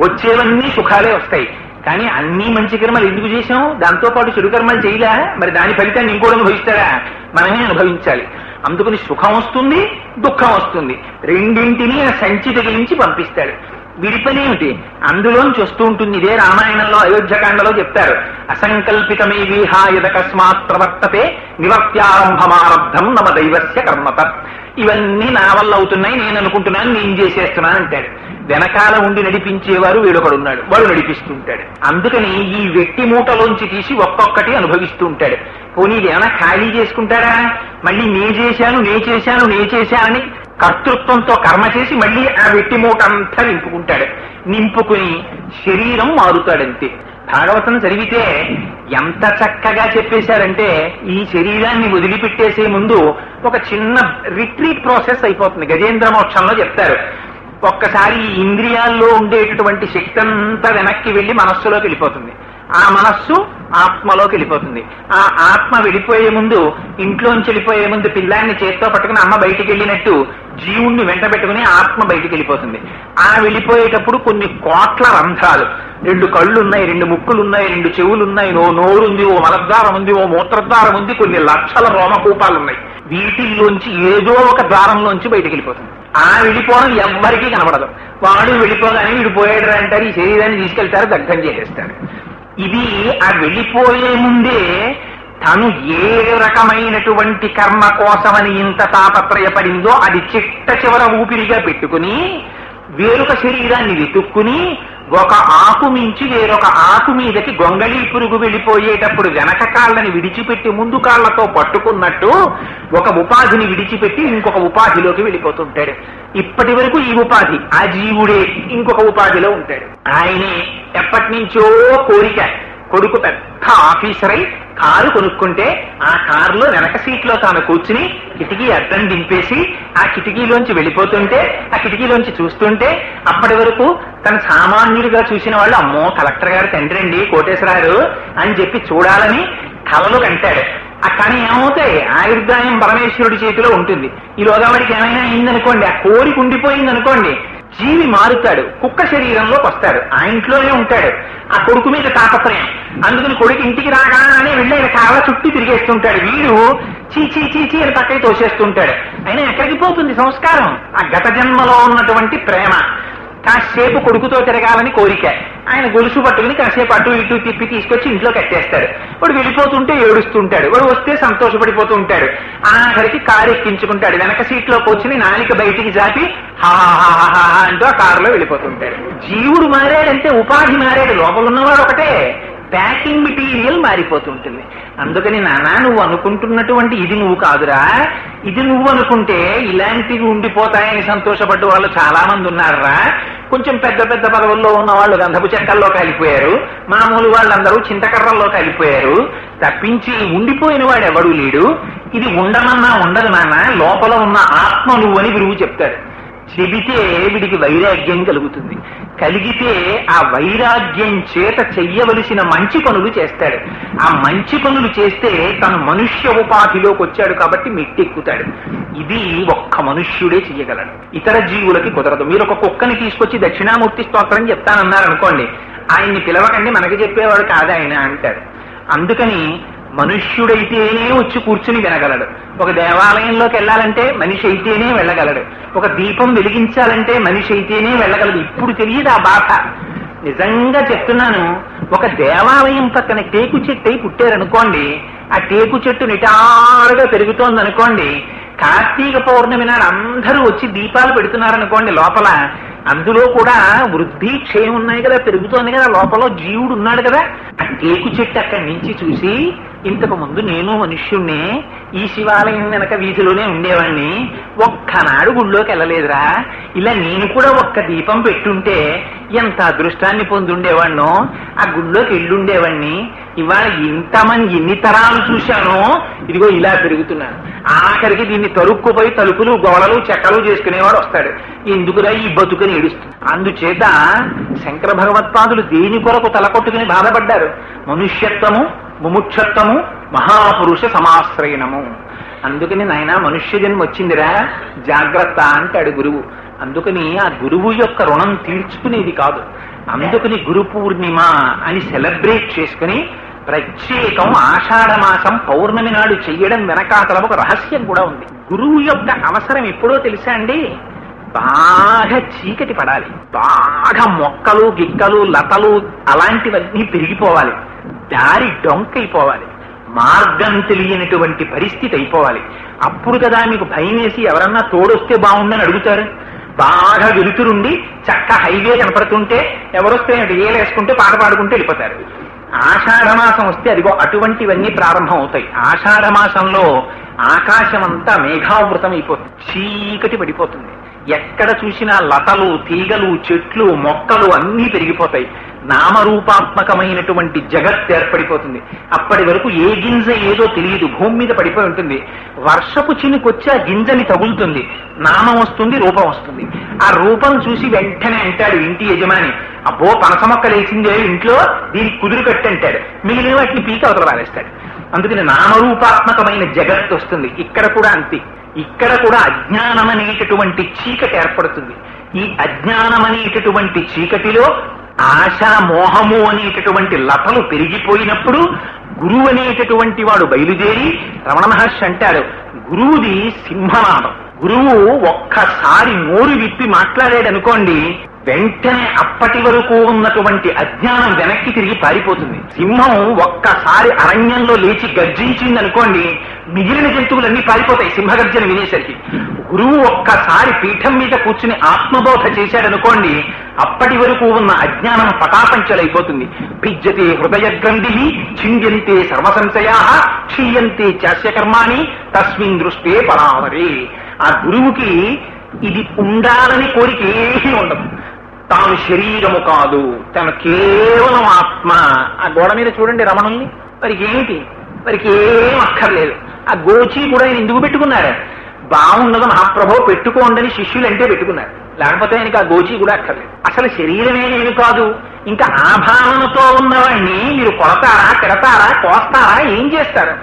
వచ్చేవన్నీ సుఖాలే వస్తాయి. కానీ అన్ని మంచి కర్మలు ఎందుకు చేసాం? దాంతో పాటు చెడు కర్మలు చేయలే, మరి దాని ఫలితాన్ని ఇంకోటి అనుభవిస్తాడా? మనమే అనుభవించాలి. అందుకని సుఖం వస్తుంది, దుఃఖం వస్తుంది, రెండింటినీ సంచి తగిలించి పంపిస్తాడు. విడిపనేమిటి? అందులోంచి వస్తూ ఉంటుంది. ఇదే రామాయణంలో అయోధ్యకాండలో చెప్తారు. అసంకల్పితమే విహాయదకస్మాత్ ప్రవర్తతే నివర్త్యారంభమారబ్ధం నమ దైవస్య కర్మత. ఇవన్నీ నా వల్ల అవుతున్నాయి, నేను అనుకుంటున్నాను, నేను చేసేస్తున్నాను అంటాడు. వెనకాల ఉండి నడిపించేవారు వీడొకడున్నాడు, వాడు నడిపిస్తుంటాడు. అందుకని ఈ వెట్టి మూటలోంచి తీసి ఒక్కొక్కటి అనుభవిస్తూ ఉంటాడు. పోనీ ఏమైనా ఖాళీ చేసుకుంటాడా? మళ్ళీ నే చేశానని కర్తృత్వంతో కర్మ చేసి మళ్ళీ ఆ వెట్టి మూట అంతా నింపుకుంటాడు. నింపుకుని శరీరం మారుతాడంతే. భాగవతం చదివితే ఎంత చక్కగా చెప్పేశారంటే ఈ శరీరాన్ని వదిలిపెట్టేసే ముందు ఒక చిన్న రిట్రీట్ ప్రాసెస్ అయిపోతుంది. గజేంద్ర మోక్షంలో చెప్తారు. ఒక్కసారి ఈ ఇంద్రియాల్లో ఉండేటటువంటి శక్తి అంతా వెనక్కి వెళ్లి మనస్సులోకి వెళ్ళిపోతుంది. ఆ మనస్సు ఆత్మలోకి వెళ్ళిపోతుంది. ఆ ఆత్మ వెళ్ళిపోయే ముందు, ఇంట్లోంచి వెళ్ళిపోయే ముందు పిల్లాన్ని చేత్తో పట్టుకుని అమ్మ బయటికి వెళ్ళినట్టు జీవుణ్ణి వెంట పెట్టుకుని ఆత్మ బయటికి వెళ్ళిపోతుంది. ఆ వెళ్ళిపోయేటప్పుడు కొన్ని కోట్ల రంధ్రాలు, 2 కళ్ళు ఉన్నాయి, 2 ముక్కులు ఉన్నాయి, 2 చెవులు ఉన్నాయి, ఓ నోరుంది, ఓ మలద్వారం ఉంది, ఓ మూత్రద్వారం ఉంది, కొన్ని లక్షల రోమకూపాలు ఉన్నాయి. వీటిల్లోంచి ఏదో ఒక ద్వారంలోంచి బయటికి వెళ్ళిపోతుంది. ఆ వెళ్ళిపోవడం ఎవ్వరికీ కనబడదు. వాడు వెళ్ళిపోగానే వీడు పోయాడు అంటారు. ఈ శరీరాన్ని తీసుకెళ్తారు, దగ్ధం చేసేస్తాడు. ఇది ఆ వెళ్ళిపోయే ముందే తను ఏ రకమైనటువంటి కర్మ కోసమని ఇంత తాపత్రయపడిందో అది చిట్ట చివర ఊపిరిగా పెట్టుకుని వేరొక శరీరాన్ని వెతుక్కుని ఒక ఆకు మించి వేరొక ఆకు మీదకి గొంగళీ పురుగు వెళ్ళిపోయేటప్పుడు వెనక కాళ్ళని విడిచిపెట్టి ముందు కాళ్లతో పట్టుకున్నట్టు ఒక ఉపాధిని విడిచిపెట్టి ఇంకొక ఉపాధిలోకి వెళ్ళిపోతుంటాడు. ఇప్పటి వరకు ఈ ఉపాధి ఆ జీవుడే ఇంకొక ఉపాధిలో ఉంటాడు. ఆయనే ఎప్పటి నుంచో కోరిక, కొడుకు పెద్ద ఆఫీసర్ అయి కారు కొనుక్కుంటే ఆ కారులో వెనక సీట్లో తాను కూర్చుని కిటికీ అద్దం దింపేసి ఆ కిటికీలోంచి వెళ్ళిపోతుంటే ఆ కిటికీలోంచి చూస్తుంటే అప్పటి వరకు తను సామాన్యుడిగా చూసిన వాళ్ళు అమ్మో కలెక్టర్ గారు తండ్రి అండి కోటేశ్వరారు అని చెప్పి చూడాలని కలలు కంటాడు. కానీ ఏమవుతాయి? ఆయుర్దాయం పరమేశ్వరుడి చేతిలో ఉంటుంది. ఈలోగా వాడికి ఏమైనా అయిందనుకోండి, ఆ కోరిక ఉండిపోయిందనుకోండి, జీవి మారుతాడు, కుక్క శరీరంలోకి వస్తాడు, ఆ ఇంట్లోనే ఉంటాడు. ఆ కొడుకు మీద తాపత్రయం. అందుకని కొడుకు ఇంటికి రాగానే వెళ్ళి ఆయన కాళ్ళ చుట్టూ తిరిగేస్తుంటాడు. వీడు చీచీ చీచీ అని పక్కకి తోసేస్తుంటాడు. అయినా ఎక్కడికి పోతుంది సంస్కారం? ఆ గత జన్మలో ఉన్నటువంటి ప్రేమ. కాసేపు కొడుకుతో తిరగాలని కోరిక, ఆయన గొలుసు పట్టుకుని కాసేపు అటు ఇటు తిప్పి తీసుకొచ్చి ఇంట్లో కట్టేస్తాడు. వాడు వెళ్ళిపోతుంటే ఏడుస్తుంటాడు, వాడు వస్తే సంతోషపడిపోతూ ఉంటాడు. ఆఖరికి కారు ఎక్కించుకుంటాడు, వెనక సీట్లో కూర్చుని నాలిక బయటికి జాపి హాహాహా అంటూ ఆ కారులో వెళ్ళిపోతుంటాడు. జీవుడు మారాడంటే ఉపాధి మారాడు, లోపల ఉన్నవాడు ఒకటే, ప్యాకింగ్ మెటీరియల్ మారిపోతుంటుంది. అందుకని నాన్న నువ్వు అనుకుంటున్నటువంటి ఇది నువ్వు కాదురా, ఇది నువ్వు అనుకుంటే ఇలాంటివి ఉండిపోతాయని సంతోషపడ్డ వాళ్ళు చాలా మంది ఉన్నారా. కొంచెం పెద్ద పెద్ద పదవుల్లో ఉన్న వాళ్ళు గంధపు చెక్కల్లో కాలిపోయారు, మామూలు వాళ్ళందరూ చింతకర్రల్లో కాలిపోయారు. తప్పించి ఉండిపోయిన వాడు ఎవడూ లేడు. ఇది ఉండమన్నా ఉండదు నాన్న, లోపల ఉన్న ఆత్మ నువ్వు అని గురువు చెప్తాడు. చెబితే వీడికి వైరాగ్యం కలుగుతుంది. కలిగితే ఆ వైరాగ్యం చేత చెయ్యవలసిన మంచి పనులు చేస్తాడు. ఆ మంచి పనులు చేస్తే తను మనుష్య ఉపాధిలోకి వచ్చాడు కాబట్టి మెట్టెక్కుతాడు. ఇది ఒక్క మనుష్యుడే చెయ్యగలడు, ఇతర జీవులకి కుదరదు. మీరు ఒక కుక్కని తీసుకొచ్చి దక్షిణామూర్తి స్తోత్రం చెప్తానన్నారనుకోండి, ఆయన్ని పిలవకండి, మనకి చెప్పేవాడు కాదు ఆయన అంటారు. అందుకని మనుష్యుడైతేనే వచ్చి కూర్చుని వినగలడు. ఒక దేవాలయంలోకి వెళ్ళాలంటే మనిషి అయితేనే వెళ్ళగలడు. ఒక దీపం వెలిగించాలంటే మనిషి అయితేనే వెళ్ళగలడు. ఇప్పుడు తెలియదు ఆ బాధ. నిజంగా చెప్తున్నాను, ఒక దేవాలయం పక్కన టేకు చెట్టు అయి పుట్టారనుకోండి, ఆ టేకు చెట్టు నిటారుగా పెరుగుతోందనుకోండి, కార్తీక పౌర్ణమి నాడు అందరూ వచ్చి దీపాలు పెడుతున్నారనుకోండి లోపల, అందులో కూడా వృద్ధి క్షయం ఉన్నాయి కదా, పెరుగుతోంది కదా, లోపల జీవుడు ఉన్నాడు కదా. ఆ టేకు చెట్టు అక్కడి నుంచి చూసి, ఇంతకు ముందు నేను మనుష్యుణ్ణే, ఈ శివాలయం వెనక వీధిలోనే ఉండేవాణ్ణి, ఒక్కనాడు గుళ్ళోకి వెళ్ళలేదురా, ఇలా నేను కూడా ఒక్క దీపం పెట్టుంటే ఎంత అదృష్టాన్ని పొందుండేవాణ్ణో, ఆ గుళ్ళోకి వెళ్ళుండేవాణ్ణి, ఇవాళ ఇంతమంది ఎన్ని తరాలు చూశానో, ఇదిగో ఇలా పెరుగుతున్నాను. ఆఖరికి దీన్ని తరుక్కుపోయి తలుపులు గోడలు చెక్కలు చేసుకునేవాడు వస్తాడు, ఎందుకురా ఈ బతుకుని ఏడుస్తుంది. అందుచేత శంకర భగవత్పాదులు దేని కొరకు తలకొట్టుకుని బాధపడ్డారు? మనుష్యత్వము, ముముక్షత్వము, మహాపురుష సమాశ్రయణము. అందుకని నాయన మనుష్య జన్మ వచ్చిందిరా, జాగ్రత్త అంటాడు గురువు. అందుకని ఆ గురువు యొక్క రుణం తీర్చుకునేది కాదు. అందుకని గురు పూర్ణిమ అని సెలబ్రేట్ చేసుకుని ప్రత్యేకం ఆషాఢమాసం పౌర్ణమి నాడు చెయ్యడం వెనకాతల ఒక రహస్యం కూడా ఉంది. గురువు యొక్క అవసరం ఎప్పుడో తెలుసా అండి? బాగా చీకటి పడాలి, బాగా మొక్కలు గిక్కలు లతలు అలాంటివన్నీ పెరిగిపోవాలి, దారి డొంకైపోవాలి, మార్గం తెలియనటువంటి పరిస్థితి అయిపోవాలి. అప్పుడు కదా మీకు భయం వేసి ఎవరన్నా తోడొస్తే బాగుండని అడుగుతారు. బాగా వెలుతురుండి చక్క హైవే కనపడుతుంటే ఎవరొస్తే ఏలేసుకుంటే పాట పాడుకుంటే వెళ్ళిపోతారు. ఆషాఢమాసం వస్తే అదిగో అటువంటివన్నీ ప్రారంభం అవుతాయి. ఆషాఢమాసంలో ఆకాశం అంతా మేఘావృతం అయిపోతుంది, చీకటి పడిపోతుంది. ఎక్కడ చూసినా లతలు తీగలు చెట్లు మొక్కలు అన్నీ పెరిగిపోతాయి. నామరూపాత్మకమైనటువంటి జగత్ ఏర్పడిపోతుంది. అప్పటి వరకు ఏ గింజ ఏదో తెలియదు, భూమి మీద పడిపోయి ఉంటుంది. వర్షపు చినుకొచ్చి ఆ గింజని తగులుతుంది, నామం వస్తుంది, రూపం వస్తుంది. ఆ రూపం చూసి వెంటనే అంటాడు ఇంటి యజమాని, అబ్బో పనస మొక్క లేచిందే ఇంట్లో, దీనికి కుదురు కట్టి అంటాడు. మిగిలిన వాటిని పీక అవతల పారేస్తాడు. అందుకని నామరూపాత్మకమైన జగత్ వస్తుంది. ఇక్కడ కూడా అంతే. ఇక్కడ కూడా అజ్ఞానం అనేటటువంటి చీకటి ఏర్పడుతుంది. ఈ అజ్ఞానం అనేటటువంటి చీకటిలో ఆశ మోహము అనేటటువంటి లతలు పెరిగిపోయినప్పుడు గురువు అనేటటువంటి వాడు బయలుదేరి, రమణ మహర్షి అంటాడు, గురువుది సింహనాదం. గురువు ఒక్కసారి నోరు విప్పి మాట్లాడాడు అనుకోండి, వెంటనే అప్పటి వరకు ఉన్నటువంటి అజ్ఞానం వెనక్కి తిరిగి పారిపోతుంది. సింహం ఒక్కసారి అరణ్యంలో లేచి గర్జించింది అనుకోండి, మిగిలిన జంతువులన్నీ పారిపోతాయి సింహగర్జన వినేసరికి. గురువు ఒక్కసారి పీఠం మీద కూర్చుని ఆత్మబోధ చేశాడనుకోండి, అప్పటి వరకు ఉన్న అజ్ఞానం పటాపంచలైపోతుంది. భిజ్యతే హృదయ గ్రంథి, ఛింద్యంతే సర్వసంశయా, క్షీయంతే చాస్యకర్మాణి, తస్మిన్ దృష్టే పరావరే. ఆ గురువుకి ఇది ఉండాలని కోరిక ఏమీ ఉండదు. తాను శరీరము కాదు, తను కేవలం ఆత్మ. ఆ గోడ మీద చూడండి రమణుల్ని, వారికి ఏమిటి, వారికి ఏం అక్కర్లేదు. ఆ గోచి కూడా ఆయన ఎందుకు పెట్టుకున్నారు? బాగున్నది మహాప్రభో పెట్టుకోండి శిష్యులు అంటే పెట్టుకున్నారు, లేకపోతే ఆయనకి ఆ గోచి కూడా అక్కర్లేదు. అసలు శరీరమే నేను కాదు. ఇంకా ఆ భావనతో ఉన్నవాడిని మీరు కొడతారా, తిడతారా, కోస్తారా, ఏం చేస్తారు?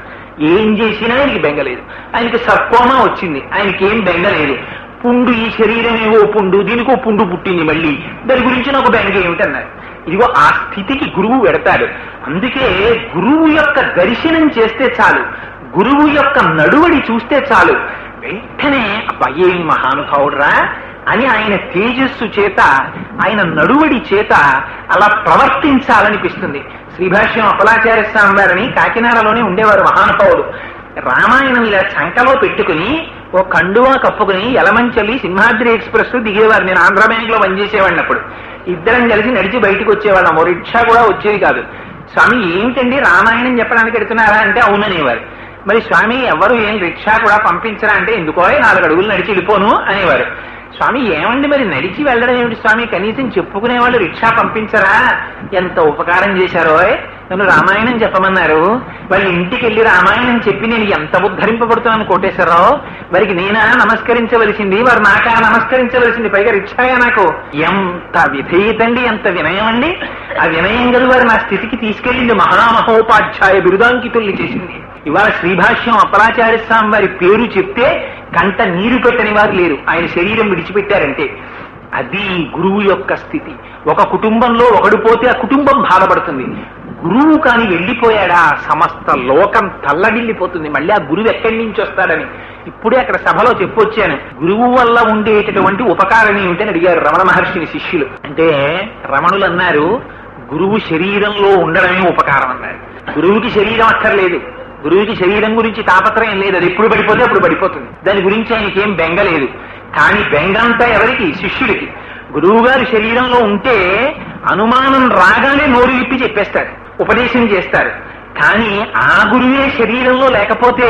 ఏం చేసినా ఆయనకి బెంగలేదు. ఆయనకి సర్కోమా వచ్చింది, ఆయనకి ఏం బెంగలేదు. పుండు, ఈ శరీరమేవో పుండు, దీనికో పుండు పుట్టింది, మళ్ళీ దాని గురించి నాకు బెంగ ఏమిటన్నారు. ఇదిగో ఆ స్థితికి గురువు వెడతాడు. అందుకే గురువు యొక్క దర్శనం చేస్తే చాలు, గురువు యొక్క నడువడి చూస్తే చాలు, వెంటనే అబ్బాయి మహానుభావుడురా అని ఆయన తేజస్సు చేత, ఆయన నడువడి చేత అలా ప్రవర్తించాలనిపిస్తుంది. శ్రీభాష్యం అప్పలాచార్య స్వామి వారిని కాకినాడలోనే ఉండేవారు మహానుభావుడు. రామాయణం ఇలా చంకలో పెట్టుకుని ఓ కండువా కప్పుకుని యలమంచలి సింహాద్రి ఎక్స్ప్రెస్ దిగేవారు. నేను ఆంధ్ర బ్యాంక్ లో పనిచేసేవాడిని. అప్పుడు ఇద్దరం కలిసి నడిచి బయటకు వచ్చేవాళ్ళం. ఓ రిక్షా కూడా వచ్చేది కాదు. స్వామి ఏమిటండి రామాయణం చెప్పడానికి ఎడుతున్నారా అంటే అవుననేవారు. మరి స్వామి ఎవరు ఏం రిక్షా కూడా పంపించరా అంటే ఎందుకో 4 అడుగులు నడిచి వెళ్ళిపోను అనేవారు. స్వామి ఏమండి మరి నడిచి వెళ్ళడం ఏమిటి స్వామి, కనీసం చెప్పుకునే వాళ్ళు రిక్షా పంపించరా, ఎంత ఉపకారం చేశారో, నన్ను రామాయణం చెప్పమన్నారు, వాళ్ళ ఇంటికి వెళ్ళి రామాయణం చెప్పి నేను ఎంత ఉద్ధరింపబడుతున్నాను కోటేశ్వరరావు, వారికి నేనా నమస్కరించవలసింది, వారు నాకా నమస్కరించవలసింది, పైగా రిక్షాయా నాకు. ఎంత విధేయతండి, ఎంత వినయం అండి. ఆ వినయం గది వారు నా స్థితికి తీసుకెళ్లింది, మహామహోపాధ్యాయ బిరుదాంకితుల్ని చేసింది. ఇవాళ శ్రీభాష్యం అప్పలాచార్య స్వామి వారి పేరు చెప్తే కంట నీరు పెట్టని వారు లేరు, ఆయన శరీరం విడిచిపెట్టారంటే. అది గురువు యొక్క స్థితి. ఒక కుటుంబంలో ఒకడు పోతే ఆ కుటుంబం బాధపడుతుంది. గురువు కాని వెళ్ళిపోయాడా సమస్త లోకం తల్లడిల్లిపోతుంది. మళ్ళీ ఆ గురువు ఎక్కడి నుంచి వస్తాడని ఇప్పుడే అక్కడ సభలో చెప్పొచ్చాను. గురువు వల్ల ఉండేటటువంటి ఉపకారం ఏమిటని అడిగారు రమణ మహర్షిని శిష్యులు. అంటే రమణులు అన్నారు, గురువు శరీరంలో ఉండడమే ఉపకారం అన్నారు. గురువుకి శరీరం అక్కర్లేదు, గురువుకి శరీరం గురించి తాపత్రయం లేదు, అది ఎప్పుడు పడిపోతే అప్పుడు పడిపోతుంది, దాని గురించి ఆయనకేం బెంగ లేదు. కానీ బెంగంతా ఎవరికి? శిష్యుడికి. గురువు గారు శరీరంలో ఉంటే అనుమానం రాగానే నోరు విప్పి చెప్పేస్తారు, ఉపదేశం చేస్తారు. కానీ ఆ గురువే శరీరంలో లేకపోతే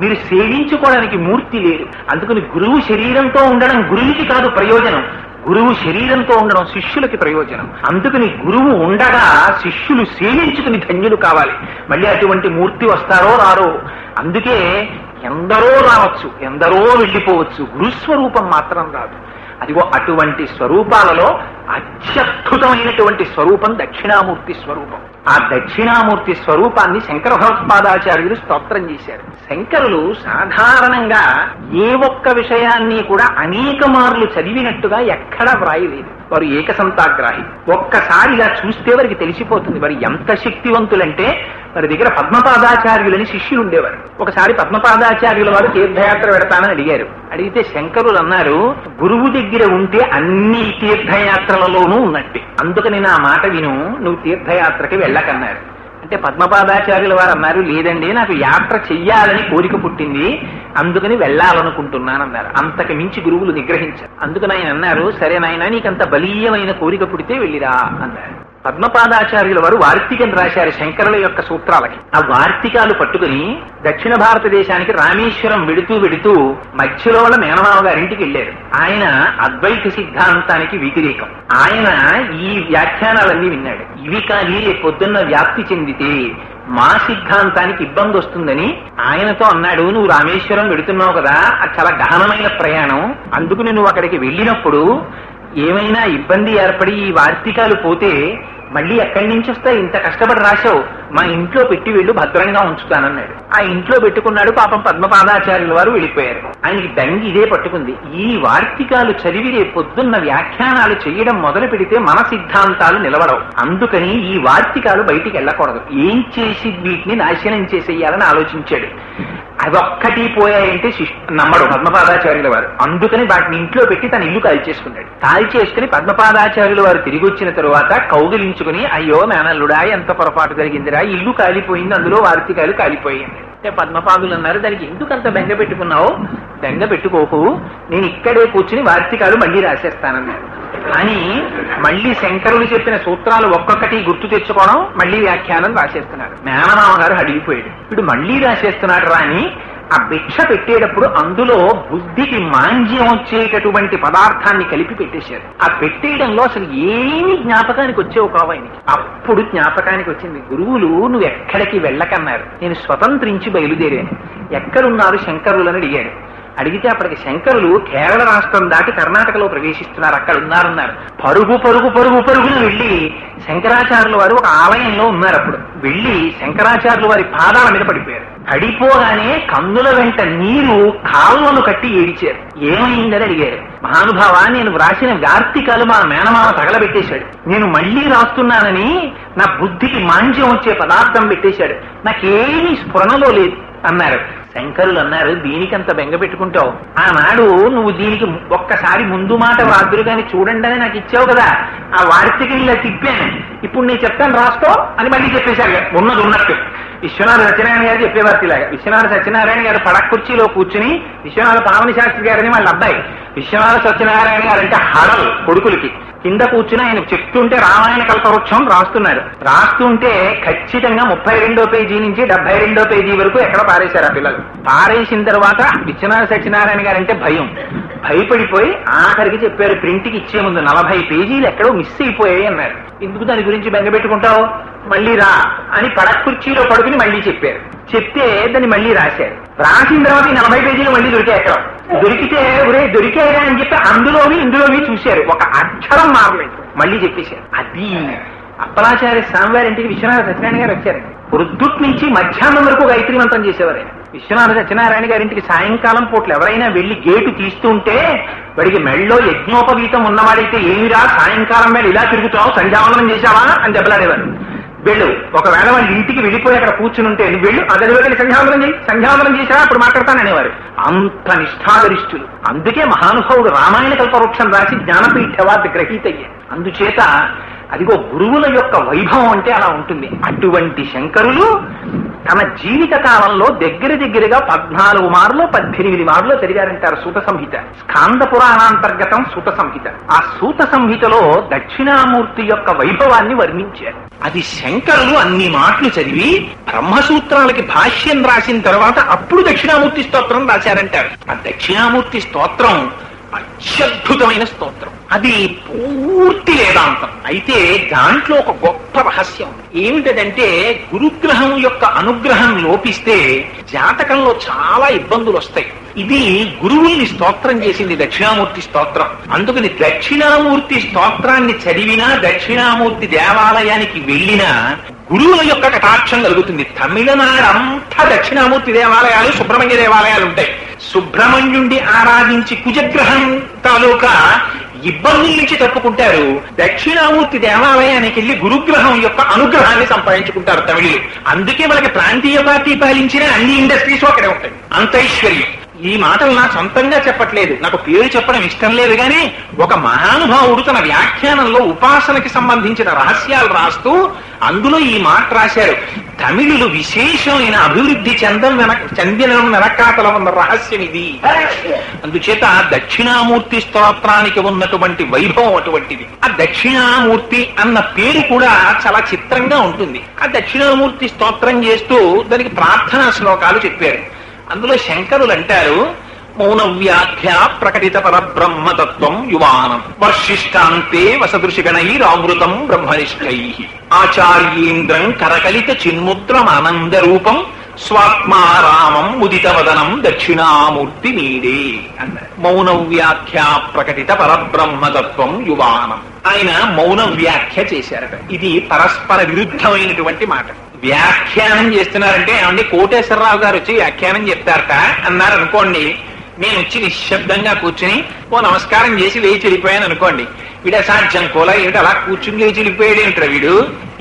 మీరు సేవించుకోవడానికి మూర్తి లేదు. అందుకని గురువు శరీరంతో ఉండడం గురువుకి కాదు ప్రయోజనం, గురువు శరీరంతో ఉండడం శిష్యులకి ప్రయోజనం. అందుకని గురువు ఉండగా శిష్యులు సేవించుకుని ధన్యులు కావాలి. మళ్ళీ అటువంటి మూర్తి వస్తారో రారో. అందుకే ఎందరో రావచ్చు, ఎందరో వెళ్ళిపోవచ్చు, గురుస్వరూపం మాత్రం రాదు. అదిగో అటువంటి స్వరూపాలలో అత్యద్భుతమైనటువంటి స్వరూపం దక్షిణామూర్తి స్వరూపం. ఆ దక్షిణామూర్తి స్వరూపాన్ని శంకర భగవత్పాదాచార్యులు స్తోత్రం చేశారు. శంకరులు సాధారణంగా ఏ ఒక్క విషయాన్ని కూడా అనేక మార్లు చదివినట్టుగా ఎక్కడా వ్రాయలేదు. వారు ఏకసంతాగ్రాహి. ఒక్కసారిగా చూస్తే వారికి తెలిసిపోతుంది వారు ఎంత శక్తివంతులంటే. వారి దగ్గర పద్మపాదాచార్యులని శిష్యులు ఉండేవారు. ఒకసారి పద్మపాదాచార్యుల వారు తీర్థయాత్ర పెడతానని అడిగారు. అడిగితే శంకరులు అన్నారు, గురువు దగ్గర ఉంటే అన్ని తీర్థయాత్రలలోనూ ఉన్నట్టే, అందుకని నా మాట విను, నువ్వు తీర్థయాత్రకి వెళ్ళకన్నారు. అంటే పద్మపాదాచార్యుల వారు అన్నారు, లేదండి నాకు యాత్ర చెయ్యాలని కోరిక పుట్టింది, అందుకని వెళ్ళాలనుకుంటున్నానన్నారు. అంతకు మించి గురువులు నిగ్రహించారు. అందుకని ఆయన అన్నారు, సరే నాయన నీకంత బలీయమైన కోరిక పుడితే వెళ్ళిరా అన్నారు. పద్మపాదాచార్యుల వారు వార్తికం రాశారు శంకరుల యొక్క సూత్రాలకి. ఆ వార్తికాలు పట్టుకుని దక్షిణ భారతదేశానికి రామేశ్వరం వెడుతూ మధ్యలో వాళ్ళ మేనమామ గారింటికి వెళ్ళారు. ఆయన అద్వైత సిద్ధాంతానికి వ్యతిరేకం. ఆయన ఈ వ్యాఖ్యానాలన్నీ విన్నాడు. ఇవి కానీ పొద్దున్న వ్యాప్తి చెందితే మా సిద్ధాంతానికి ఇబ్బంది వస్తుందని ఆయనతో అన్నాడు, నువ్వు రామేశ్వరం వెడుతున్నావు కదా, అది చాలా గహనమైన ప్రయాణం, అందుకు నువ్వు అక్కడికి వెళ్ళినప్పుడు ఏమైనా ఇబ్బంది ఏర్పడి ఈ వార్తికాలు పోతే మళ్ళీ ఎక్కడి నుంచి వస్తాయి, ఇంత కష్టపడి రాశావు, మా ఇంట్లో పెట్టి వెళ్ళు, భద్రంగా ఉంచుతానన్నాడు. ఆ ఇంట్లో పెట్టుకున్నాడు. పాపం పద్మపాదాచార్యుల వారు వెళ్ళిపోయారు. ఆయనకి దంగి ఇదే పట్టుకుంది. ఈ వార్తికాలు చదివి పొద్దున్న వ్యాఖ్యానాలు చేయడం మొదలు పెడితే మన సిద్ధాంతాలు నిలబడవు, అందుకని ఈ వార్తికాలు బయటికి వెళ్ళకూడదు, ఏం చేసి వీటిని నాశనం చేసేయాలని ఆలోచించాడు. అదొక్కటి పోయాయంటే నమ్మడు పద్మపాదాచార్యుల వారు. అందుకని వాటిని ఇంట్లో పెట్టి తన ఇల్లు కాల్చేసుకున్నాడు. కాల్చేసుకుని పద్మపాదాచార్యుల వారు తిరిగి వచ్చిన తరువాత కౌగిలించుకుని, అయ్యో మేనల్లుడా ఎంత పొరపాటు జరిగిందిరా, ఇల్లు కాలిపోయింది, అందులో వార్తికాలు కాలిపోయింది అంటే పద్మపాదులు అన్నారు, దానికి ఎందుకంత బెంగ పెట్టుకున్నావు, బెంగ పెట్టుకోకు, నేను ఇక్కడే కూర్చుని వార్తికాలు మళ్ళీ రాసేస్తానన్నారు. కానీ మళ్ళీ శంకరులు చెప్పిన సూత్రాలు ఒక్కొక్కటి గుర్తు తెచ్చుకోవడం, మళ్ళీ వ్యాఖ్యానం రాసేస్తున్నారు. మేనమామ గారు అడిగిపోయాడు, ఇప్పుడు మళ్ళీ రాసేస్తున్నాడు రాని. ఆ భిక్ష పెట్టేటప్పుడు అందులో బుద్ధికి మాంజ్యం వచ్చేటటువంటి పదార్థాన్ని కలిపి పెట్టేశారు. ఆ పెట్టేయడంలో అసలు ఏమీ జ్ఞాపకానికి వచ్చేవి కావు ఆయనకి. అప్పుడు జ్ఞాపకానికి వచ్చింది, గురువులు నువ్వు ఎక్కడికి వెళ్ళకన్నారు, నేను స్వతంత్రించి బయలుదేరాను, ఎక్కడున్నారు శంకరులని అడిగాడు. అడిగితే అప్పటికి శంకరులు కేరళ రాష్ట్రం దాటి కర్ణాటకలో ప్రవేశిస్తున్నారు, అక్కడ ఉన్నారన్నారు. పరుగున వెళ్ళి శంకరాచార్యుల వారు ఒక ఆలయంలో ఉన్నారు. అప్పుడు వెళ్ళి శంకరాచార్యుల వారి పాదాల మీద పడిపోయారు. పడిపోగానే కన్నుల వెంట నీరు కాళ్ళను కట్టి ఏడిచారు. ఏమైందని అడిగారు. మహానుభావ, నేను వ్రాసిన వార్తికాలు మా మేనమామ తగలబెట్టేశాడు, నేను మళ్లీ రాస్తున్నానని నా బుద్ధికి మాంజ్యం వచ్చే పదార్థం పెట్టేశాడు, నాకేమీ స్ఫురణలో లేదు అన్నారు. శంకరులు అన్నారు, దీనికంత బెంగ పెట్టుకుంటావు, ఆనాడు నువ్వు దీనికి ఒక్కసారి ముందు మాట వ్రాదురు కానీ చూడండి అని నాకు ఇచ్చావు కదా, ఆ వార్తికి ఇలా తిప్పాను, ఇప్పుడు నేను చెప్తాను రాసుకో అని మళ్ళీ చెప్పేశారు. ఉన్నది ఉన్నట్టు విశ్వనాథ సత్యనారాయణ గారు చెప్పేవారు ఇలాగా. విశ్వనాథ సత్యనారాయణ గారు పడక కుర్చీలో కూర్చుని, విశ్వనాథ పావని శాస్త్రి గారని వాళ్ళ అబ్బాయి, విశ్వనాథ సత్యనారాయణ గారు అంటే హడలు కొడుకులకి, కింద కూర్చుని ఆయన చెప్తుంటే రామాయణ కల్పవృక్షం రాస్తున్నారు. రాస్తుంటే ఖచ్చితంగా 32వ పేజీ నుంచి 72వ పేజీ వరకు ఎక్కడ పారేశారు ఆ పిల్లలు. పారేసిన తర్వాత విశ్వనాథ సత్యనారాయణ గారంటే భయపడిపోయి ఆఖరికి చెప్పారు, ప్రింట్కి ఇచ్చే ముందు 40 పేజీలు ఎక్కడో మిస్ అయిపోయాయి అన్నారు. ఎందుకు దాని గురించి బెంగపెట్టుకుంటావు, మళ్ళీ రా అని కుర్చీలో పడుకుని మళ్ళీ చెప్పారు. చెప్తే దాన్ని మళ్ళీ రాశారు. రాసిన తర్వాత ఈ 40 పేజీలు మళ్ళీ దొరికాయి. ఎక్కడ దొరికితే దొరికాయా అని చెప్పి అందులోని ఇందులోని చూశారు, ఒక అక్షరం మారలేదు, మళ్ళీ చెప్పేశారు. అది అప్పలాచార్య స్వామివారింటికి విశ్వనాథ సత్యనారాయణ గారు వచ్చారండి. పొద్దుట్ నుంచి మధ్యాహ్నం వరకు గాయత్రి మంత్రం చేసేవారు. విశ్వనాథ సత్యనారాయణ గారింటికి సాయంకాలం పూట్లు ఎవరైనా వెళ్లి గేటు తీస్తుంటే వాడికి మెళ్ళలో యజ్ఞోపవీతం ఉన్నవాడైతే ఏమిరా సాయంకాలం వేళ ఇలా తిరుగుతావు, సంధ్యావందనం చేశావా అని దెబ్బలాడేవారు. వెళ్ళు, ఒకవేళ వాళ్ళ ఇంటికి వెళ్ళిపోయి అక్కడ కూర్చుని ఉంటే నువ్వు వెళ్ళు, అదే వెళ్ళి సంధ్యావందనం చేశావా అప్పుడు మాట్లాడతాననేవారు. అంత నిష్ఠాగరిష్ఠులు. అందుకే మహానుభావుడు రామాయణ కల్పవృక్షం రాసి జ్ఞానపీఠ అవార్డు గ్రహీత అయ్యారు. అందుచేత అదిగో గురువుల యొక్క వైభవం అంటే అలా ఉంటుంది. అటువంటి శంకరులు తన జీవిత కాలంలో దగ్గరగా 14 మార్లు 18 మార్లు చదివారంటారు సూత సంహిత. స్కాంద పురాణాంతర్గతం సూత సంహిత. ఆ సూత సంహితలో దక్షిణామూర్తి యొక్క వైభవాన్ని వర్ణించారు. అది శంకరులు అన్ని మాటలు చదివి బ్రహ్మసూత్రాలకి భాష్యం రాసిన తర్వాత అప్పుడు దక్షిణామూర్తి స్తోత్రం రాశారంటారు. ఆ దక్షిణామూర్తి స్తోత్రం అత్యద్భుతమైన స్తోత్రం. అది పూర్తి వేదాంతం. అయితే దాంట్లో ఒక గొప్ప రహస్యం ఏమిటంటే గురుగ్రహం యొక్క అనుగ్రహం లోపిస్తే జాతకంలో చాలా ఇబ్బందులు వస్తాయి. ఇది గురువుల్ని స్తోత్రం చేసింది దక్షిణామూర్తి స్తోత్రం. అందుకని దక్షిణామూర్తి స్తోత్రాన్ని చదివినా దక్షిణామూర్తి దేవాలయానికి వెళ్ళినా గురువుల యొక్క కటాక్షం కలుగుతుంది. తమిళనాడు అంతా దక్షిణామూర్తి దేవాలయాలు, సుబ్రహ్మణ్య దేవాలయాలు ఉంటాయి. సుబ్రహ్మణ్యుండి ఆరాధించి కుజగ్రహం తాలూకా ఇబ్బందుల నుంచి తప్పుకుంటారు. దక్షిణామూర్తి దేవాలయానికి వెళ్లి గురుగ్రహం యొక్క అనుగ్రహాన్ని సంపాదించుకుంటారు తమిళులు. అందుకే మనకి ప్రాంతీయ పార్టీ పాలించిన అన్ని ఇండస్ట్రీస్ అక్కడే ఉంటాయి. అంత ఐశ్వర్యం. ఈ మాటలు నా సొంతంగా చెప్పట్లేదు, నాకు పేరు చెప్పడం ఇష్టం లేదు. కానీ ఒక మహానుభావుడు తన వ్యాఖ్యానంలో ఉపాసనకి సంబంధించిన రహస్యాలు రాస్తూ అందులో ఈ మాట రాశారు. తమిళులు విశేషమైన అభివృద్ధి చెందిన వెనకాతల ఉన్న రహస్యం ఇది. అందుచేత దక్షిణామూర్తి స్తోత్రానికి ఉన్నటువంటి వైభవం అటువంటిది. ఆ దక్షిణామూర్తి అన్న పేరు కూడా చాలా చిత్రంగా ఉంటుంది. ఆ దక్షిణామూర్తి స్తోత్రం చేస్తూ దానికి ప్రార్థనా శ్లోకాలు చెప్పారు. అందులో శంకరులు అంటారు, మౌన వ్యాఖ్య ప్రకటిత పరబ్రహ్మతత్వం యువానం వర్షిష్టాంతే వసదృశిగణైరామృతం బ్రహ్మనిష్టై ఆచార్యేంద్రం కరకలిత చిన్ముద్రమానంద రూపం స్వాత్మారామం ముదితవదనం దక్షిణామూర్తి నీడే అన్నారు. మౌన వ్యాఖ్య ప్రకటిత పరబ్రహ్మతత్వం యువానం. ఆయన మౌన వ్యాఖ్య చేశారట. ఇది పరస్పర విరుద్ధమైనటువంటి మాట. వ్యాఖ్యానం చేస్తున్నారంటే ఏమండి కోటేశ్వరరావు గారు వచ్చి వ్యాఖ్యానం చెప్తారట అన్నారు అనుకోండి, నేను వచ్చి నిశ్శబ్దంగా కూర్చుని ఓ నమస్కారం చేసి లేచి వెళ్ళిపోయాను అనుకోండి, వీడు అసాధ్యం కోలా ఏమిటి అలా కూర్చుని లేచి వెళ్ళిపోయాడు ఏమిట్రా వీడు,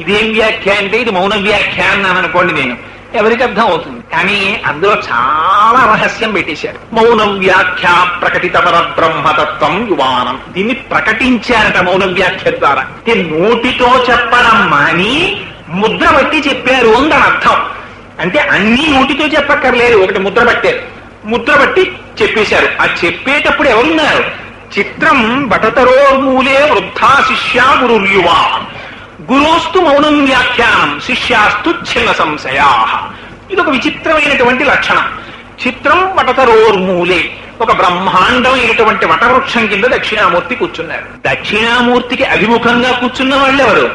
ఇదేం వ్యాఖ్య అంటే ఇది మౌన వ్యాఖ్య అన్నాను అనుకోండి, నేను ఎవరికి అర్థం అవుతుంది. కానీ అందులో చాలా రహస్యం పెట్టేశారు. మౌన వ్యాఖ్య ప్రకటిత పరబ్రహ్మతత్వం యువానం. దీన్ని ప్రకటించారట మౌన వ్యాఖ్య ద్వారా. నోటితో చెప్పడం మాని ముద్ర బట్టి చెప్పారు అని దాని అర్థం. అంటే అన్ని నోటితో చెప్పక్కర్లేదు, ఒకటి ముద్ర పట్టారు, ముద్ర బట్టి చెప్పేశారు. ఆ చెప్పేటప్పుడు ఎవరున్నారు? చిత్రం బటతరోర్మూలే వృద్ధా శిష్యా గురుర్యువా గురోస్తు మౌనం వ్యాఖ్యానం శిష్యాస్తు చిన్న సంశయా. ఇది ఒక విచిత్రమైనటువంటి లక్షణం. చిత్రం వటతరోర్మూలే, ఒక బ్రహ్మాండమైనటువంటి వటవృక్షం కింద దక్షిణామూర్తి కూర్చున్నారు. దక్షిణామూర్తికి అభిముఖంగా కూర్చున్న వాళ్ళు ఎవరు?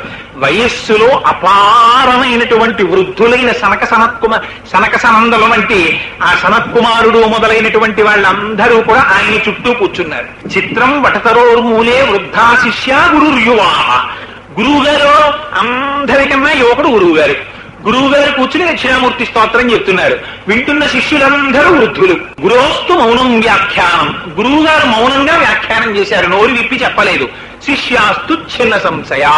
వయస్సులో అపారమైనటువంటి వృద్ధులైన సనక సనందల వంటి ఆ సనత్కుమారుడు మొదలైనటువంటి వాళ్ళందరూ కూడా ఆయన చుట్టూ కూర్చున్నారు. చిత్రం వటతరోర్మూలే వృద్ధా శిష్యా గురుర్యువా. గురువు గారు అందరికన్నా యువకుడు గురువు గారు. గురువు గారు కూర్చుని దక్షిణామూర్తి స్తోత్రం చెప్తున్నారు. వింటున్న శిష్యులందరూ వృద్ధులు. గురోస్తు మౌనం వ్యాఖ్యానం. గురువు గారు మౌనంగా వ్యాఖ్యానం చేశారు, నోరు విప్పి చెప్పలేదు. శిష్యాస్తు చిన్న సంశయా.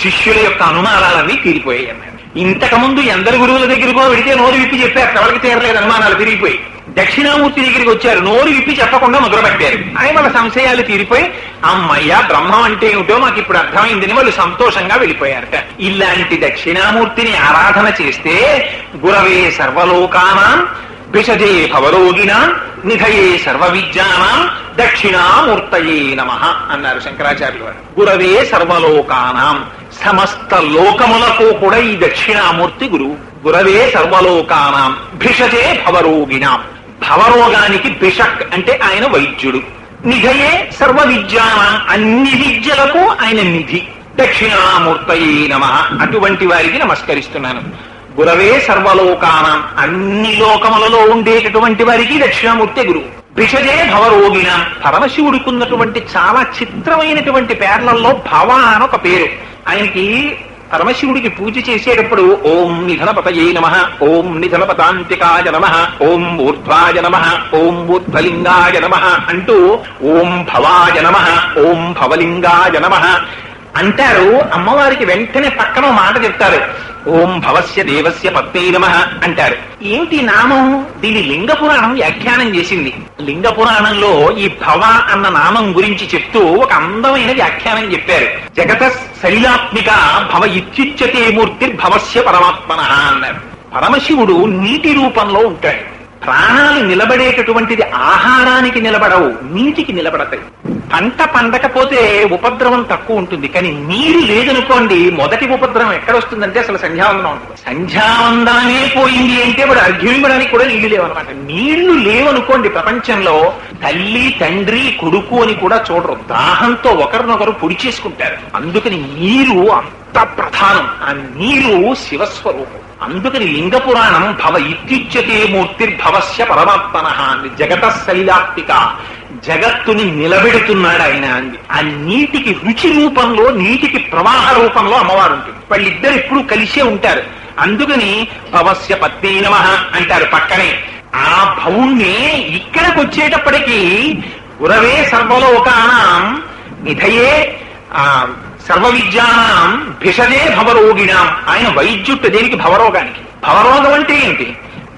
శిష్యుల యొక్క అనుమానాలన్నీ తీరిపోయాయి అన్నారు. ఇంతకుముందు ఎందరు గురువుల దగ్గరకో వెడితే నోరు విప్పి చెప్పారు, ఎవరికి తీరలేదు, అనుమానాలు తిరిగిపోయి. దక్షిణామూర్తి దగ్గరికి వచ్చారు, నోరు విప్పి చెప్పకుండా మొదలుపెట్టారు. ఆయన వాళ్ళ సంశయాలు తీరిపోయి అమ్మయ్య బ్రహ్మం అంటే ఏమిటో మాకు ఇప్పుడు అర్థమైందని వాళ్ళు సంతోషంగా వెళ్ళిపోయారట. ఇలాంటి దక్షిణామూర్తిని ఆరాధన చేస్తే గురవే సర్వలోకానాం భిషజే భవరోగిణాం నిధయే సర్వ విద్యానాం దక్షిణామూర్తయే నమః అన్నారు శంకరాచార్యులు వారు. గురవే సర్వలోకానాం, సమస్త లోకములకు కూడా ఈ దక్షిణామూర్తి గురువు. గురవే సర్వలోకానాం భిషజే భవరోగిణాం, భవరోగానికి భిషక్ అంటే ఆయన వైద్యుడు. నిధయే సర్వ విద్యానాం, అన్ని విద్యలకు ఆయన నిధి. దక్షిణామూర్తయే నమః, అటువంటి వారికి నమస్కరిస్తున్నాను. గురవే సర్వలోకానాం, అన్ని లోకములలో ఉండేటటువంటి వారికి దక్షిణామూర్తి గురువు. భిషజే భవరోగిణ, పరమశివుడికున్నటువంటి చాలా చిత్రమైనటువంటి పేర్లలో భవ అని ఒక పేరు. ఆయనకి పరమశివుడికి పూజ చేసేటప్పుడు ఓం నిధనపతయే నమః, ఓం నిధనపతాంతికాయ నమః, ఓం ఊర్ధ్వాయ నమః, ఓం ఊర్ధ్వలింగాయ నమః అంటూ ఓం భవాయ నమః, ఓం భవలింగాయ నమః అంటారు. అమ్మవారికి వెంటనే పక్కన మాట చెప్తారు, ఓం భవస్య దేవస్య పత్నే నమః అంటారు. ఏమిటి నామం? దీని లింగ పురాణం వ్యాఖ్యానం చేసింది. లింగ పురాణంలో ఈ భవ అన్న నామం గురించి చెప్తూ ఒక అందమైన వ్యాఖ్యానం చెప్పారు. జగత శైలాత్మిక భవ ఇత్యుచ్యతే మూర్తిర్భవస్య పరమాత్మనః అన్నారు. పరమశివుడు నీటి రూపంలో ఉంటాడు. ప్రాణాలు నిలబడేటటువంటిది ఆహారానికి నిలబడవు, నీటికి నిలబడతాయి. పంట పండకపోతే ఉపద్రవం తక్కువ ఉంటుంది, కానీ నీరు లేదనుకోండి మొదటి ఉపద్రవం ఎక్కడొస్తుందంటే అసలు సంధ్యావందనం ఉంటుంది. సంధ్యావందనమే పోయింది అంటే వాడు అర్ఘ్యం ఇవ్వడానికి కూడా నీళ్లు లేవన్నమాట. నీళ్లు లేవనుకోండి ప్రపంచంలో తల్లి తండ్రి కొడుకు అని కూడా చూడరు, దాహంతో ఒకరినొకరు పొడి చేసుకుంటారు. అందుకని నీరు అంత ప్రధానం. ఆ నీరు శివస్వరూపం. అందుకని లింగ పురాణం భవ ఇత్యుచ్యతే మూర్తిర్భవస్య పరమాత్మనః అంది. జగత శైలాత్మిక, జగత్తుని నిలబెడుతున్నాడు ఆయన అంది. ఆ నీటికి రుచి రూపంలో, నీటికి ప్రవాహ రూపంలో అమ్మవారు ఉంటుంది. వాళ్ళిద్దరు ఎప్పుడు కలిసే ఉంటారు. అందుకని భవస్య పత్నే నమః అంటారు పక్కనే. ఆ భవుణ్ణి ఇక్కడికి వచ్చేటప్పటికీ గురవే సర్వలోకానాం నిధయే సర్వ విద్యానాం భిషజే భవరోగిణాం, ఆయన వైద్యుట్టు దేనికి? భవరోగానికి. భవరోగం అంటే ఏంటి?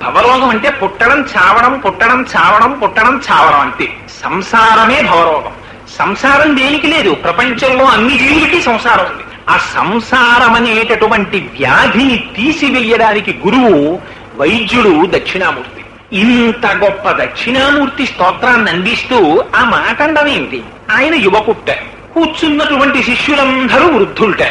భవరోగం అంటే పుట్టడం చావడం, పుట్టడం చావడం, పుట్టడం చావడం అంతే. సంసారమే భవరోగం. సంసారం దేనికి లేదు? ప్రపంచంలో అన్ని జీవులకి సంసారం ఉంది. ఆ సంసారం అనేటటువంటి వ్యాధిని తీసివేయడానికి గురువు వైద్యుడు దక్షిణామూర్తి. ఇంత గొప్ప దక్షిణామూర్తి స్తోత్రాన్ని అందిస్తూ ఆ మాట అనడం ఏంటి? ఆయన యువకుట్ట, కూర్చున్నటువంటి శిష్యులందరూ వృద్ధులుట.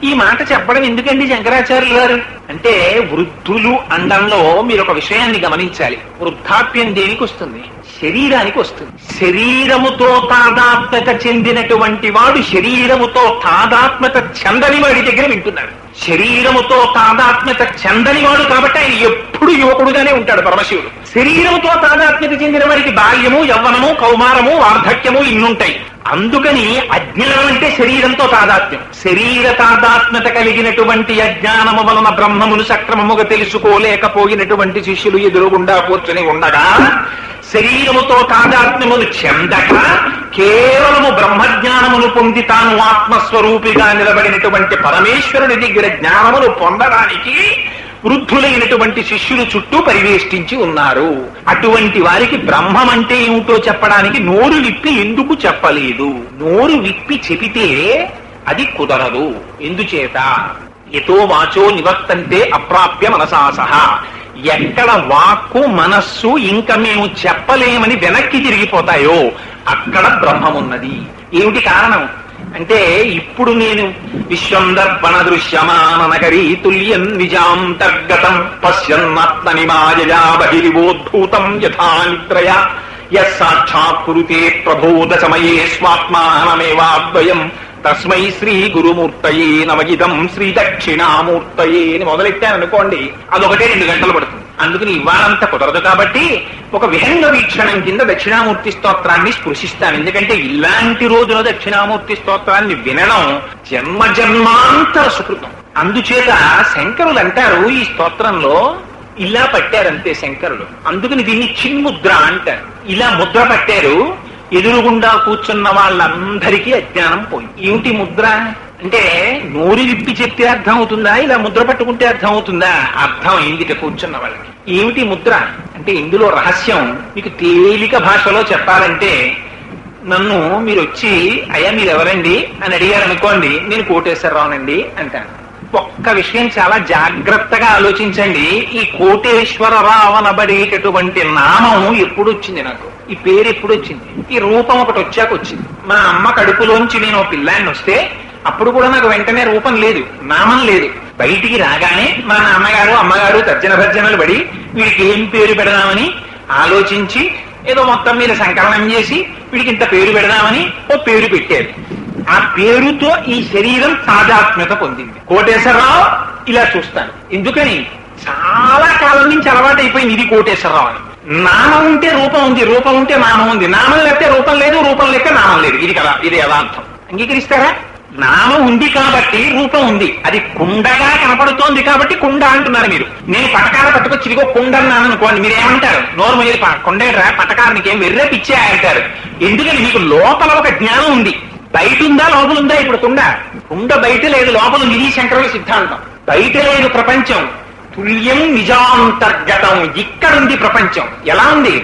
ఈ మాట చెప్పడం ఎందుకండి శంకరాచార్యులు గారు అంటే, వృద్ధులు అండంలో మీరు ఒక విషయాన్ని గమనించాలి. వృద్ధాప్యం దేనికి వస్తుంది? శరీరానికి వస్తుంది. శరీరముతో తాదాత్మ్యత చెందినటువంటి వాడు శరీరముతో తాదాత్మ్యత చెందని వాడి దగ్గర వింటున్నాడు. శరీరముతో తాదాత్మ్యత చెందని వాడు కాబట్టి ఆయన ఎప్పుడు యువకుడుగానే ఉంటాడు పరమశివుడు. శరీరముతో తాదాత్మ్యత చెందిన వారికి బాల్యము, యవ్వనము, కౌమారము, వార్ధక్యము ఇన్నుంటాయి. అందుకని అజ్ఞానం అంటే శరీరంతో తాదాత్మ్యం. శరీర తాదాత్మ్యత కలిగినటువంటి అజ్ఞానము వలన బ్రహ్మమును సక్రమముగా తెలుసుకోలేకపోయినటువంటి శిష్యులు ఎదురుగుండా కూర్చొని ఉండగా, శరీరముతో తాదాత్మ్యమును చెందక కేవలము బ్రహ్మజ్ఞానమును పొంది తాను ఆత్మస్వరూపిగా నిలబడినటువంటి పరమేశ్వరుని దగ్గర జ్ఞానమును పొందడానికి వృద్ధులైనటువంటి శిష్యులు చుట్టూ పరివేష్టించి ఉన్నారు. అటువంటి వారికి బ్రహ్మం అంటే ఏమిటో చెప్పడానికి నోరు విప్పి ఎందుకు చెప్పలేదు? నోరు విప్పి చెబితే అది కుదరదు. ఎందుచేత? యతో వాచో నివర్తంతే అప్రాప్య మనసా సహా. ఎక్కడ వాక్కు మనస్సు ఇంకా మేము చెప్పలేమని వెనక్కి తిరిగిపోతాయో అక్కడ బ్రహ్మమున్నది. ఏమిటి కారణం అంటే, ఇప్పుడు నేను విశ్వందర్పణ దృశ్యమాననగరీ తుల్యం నిజాంతర్గతం పశ్యన్నాత్మని మాయయా బహిరివోద్భూతం యథా నిద్రయా యస్సాక్షాత్ కురుతే ప్రబోధ సమయే స్వాత్మానమేవాద్వయం తస్మై శ్రీ గురుమూర్తయే నమగిదం శ్రీ దక్షిణామూర్తయే అని మొదలెట్టాననుకోండి, అదొకటే 2 గంటలు పడుతుంది. అందుకని ఇవాళంతా కుదరదు కాబట్టి ఒక విహంగ వీక్షణం కింద దక్షిణామూర్తి స్తోత్రాన్ని స్పృశిస్తాను. ఎందుకంటే ఇలాంటి రోజున దక్షిణామూర్తి స్తోత్రాన్ని వినడం జన్మ జన్మాంతర సుకృతం. అందుచేత శంకరులు అంటారు, ఈ స్తోత్రంలో ఇలా పట్టారంతే శంకరులు. అందుకని దీన్ని చిన్ముద్ర అంటారు. ఇలా ముద్ర పట్టారు. ఎదురుగుండా కూర్చున్న వాళ్ళందరికీ అజ్ఞానం పోయింది. ఏమిటి ముద్ర అంటే, నోరు విప్పి చెప్తే అర్థం అవుతుందా? ఇలా ముద్ర పట్టుకుంటే అర్థం అవుతుందా? అర్థం అయిందిట కూర్చున్న వాళ్ళకి. ఏమిటి ముద్ర అంటే, ఇందులో రహస్యం మీకు తేలిక భాషలో చెప్పాలంటే, నన్ను మీరు వచ్చి అయ్యా మీరెవరండి అని అడిగారనుకోండి, నేను కోటేశ్వరరావునండి అంటాను. ఒక్క విషయం చాలా జాగ్రత్తగా ఆలోచించండి. ఈ కోటేశ్వరరావు అనబడేటటువంటి నామం ఎప్పుడు వచ్చింది నాకు? ఈ పేరు ఎప్పుడు వచ్చింది? ఈ రూపం ఒకటి వచ్చాక వచ్చింది. మా అమ్మ కడుపులోంచి నేను పిల్లాన్ని వస్తే అప్పుడు కూడా నాకు వెంటనే రూపం లేదు, నామం లేదు. బయటికి రాగానే మా నాన్నగారు అమ్మగారు తర్జన భర్జనలు పడి వీడికి ఏం పేరు పెడదామని ఆలోచించి ఏదో మొత్తం మీద సంకలనం చేసి వీడికి ఇంత పేరు పెడదామని ఓ పేరు పెట్టారు. ఆ పేరుతో ఈ శరీరం తాదాత్మ్యత పొందింది. కోటేశ్వరరావు ఇలా చూస్తాను. ఎందుకని? చాలా కాలం నుంచి అలవాటు అయిపోయింది ఇది కోటేశ్వరరావు అని. నామం ఉంటే రూపం ఉంది, రూపం ఉంటే నామం ఉంది, నామం లేకపోతే రూపం లేదు, రూపం లేక నామం లేదు. ఇది కదా, ఇది యథార్థం. అంగీకరిస్తారా? నామం ఉంది కాబట్టి రూపం ఉంది. అది కుండగా కనపడుతోంది కాబట్టి కుండ అంటున్నారు మీరు. నేను పటకార పట్టుకొచ్చి ఇదిగో కుండ అన్నాను అనుకోండి, మీరు ఏమంటారు? నోరు మీద కొండేట్రా పటకారానికి ఏం వెర్రే పిచ్చే అంటారు. ఎందుకని? మీకు లోపల ఒక జ్ఞానం ఉంది. బయట ఉందా లోపల ఉందా? ఇప్పుడు కుండ కుండ బయట లేదు, లోపల ఉంది. ఇది శంకరుల సిద్ధాంతం. బయట లేదు ప్రపంచం, తుల్యం నిజాంతర్గతం. ఇక్కడుంది ప్రపంచం. ఎలా ఉంది?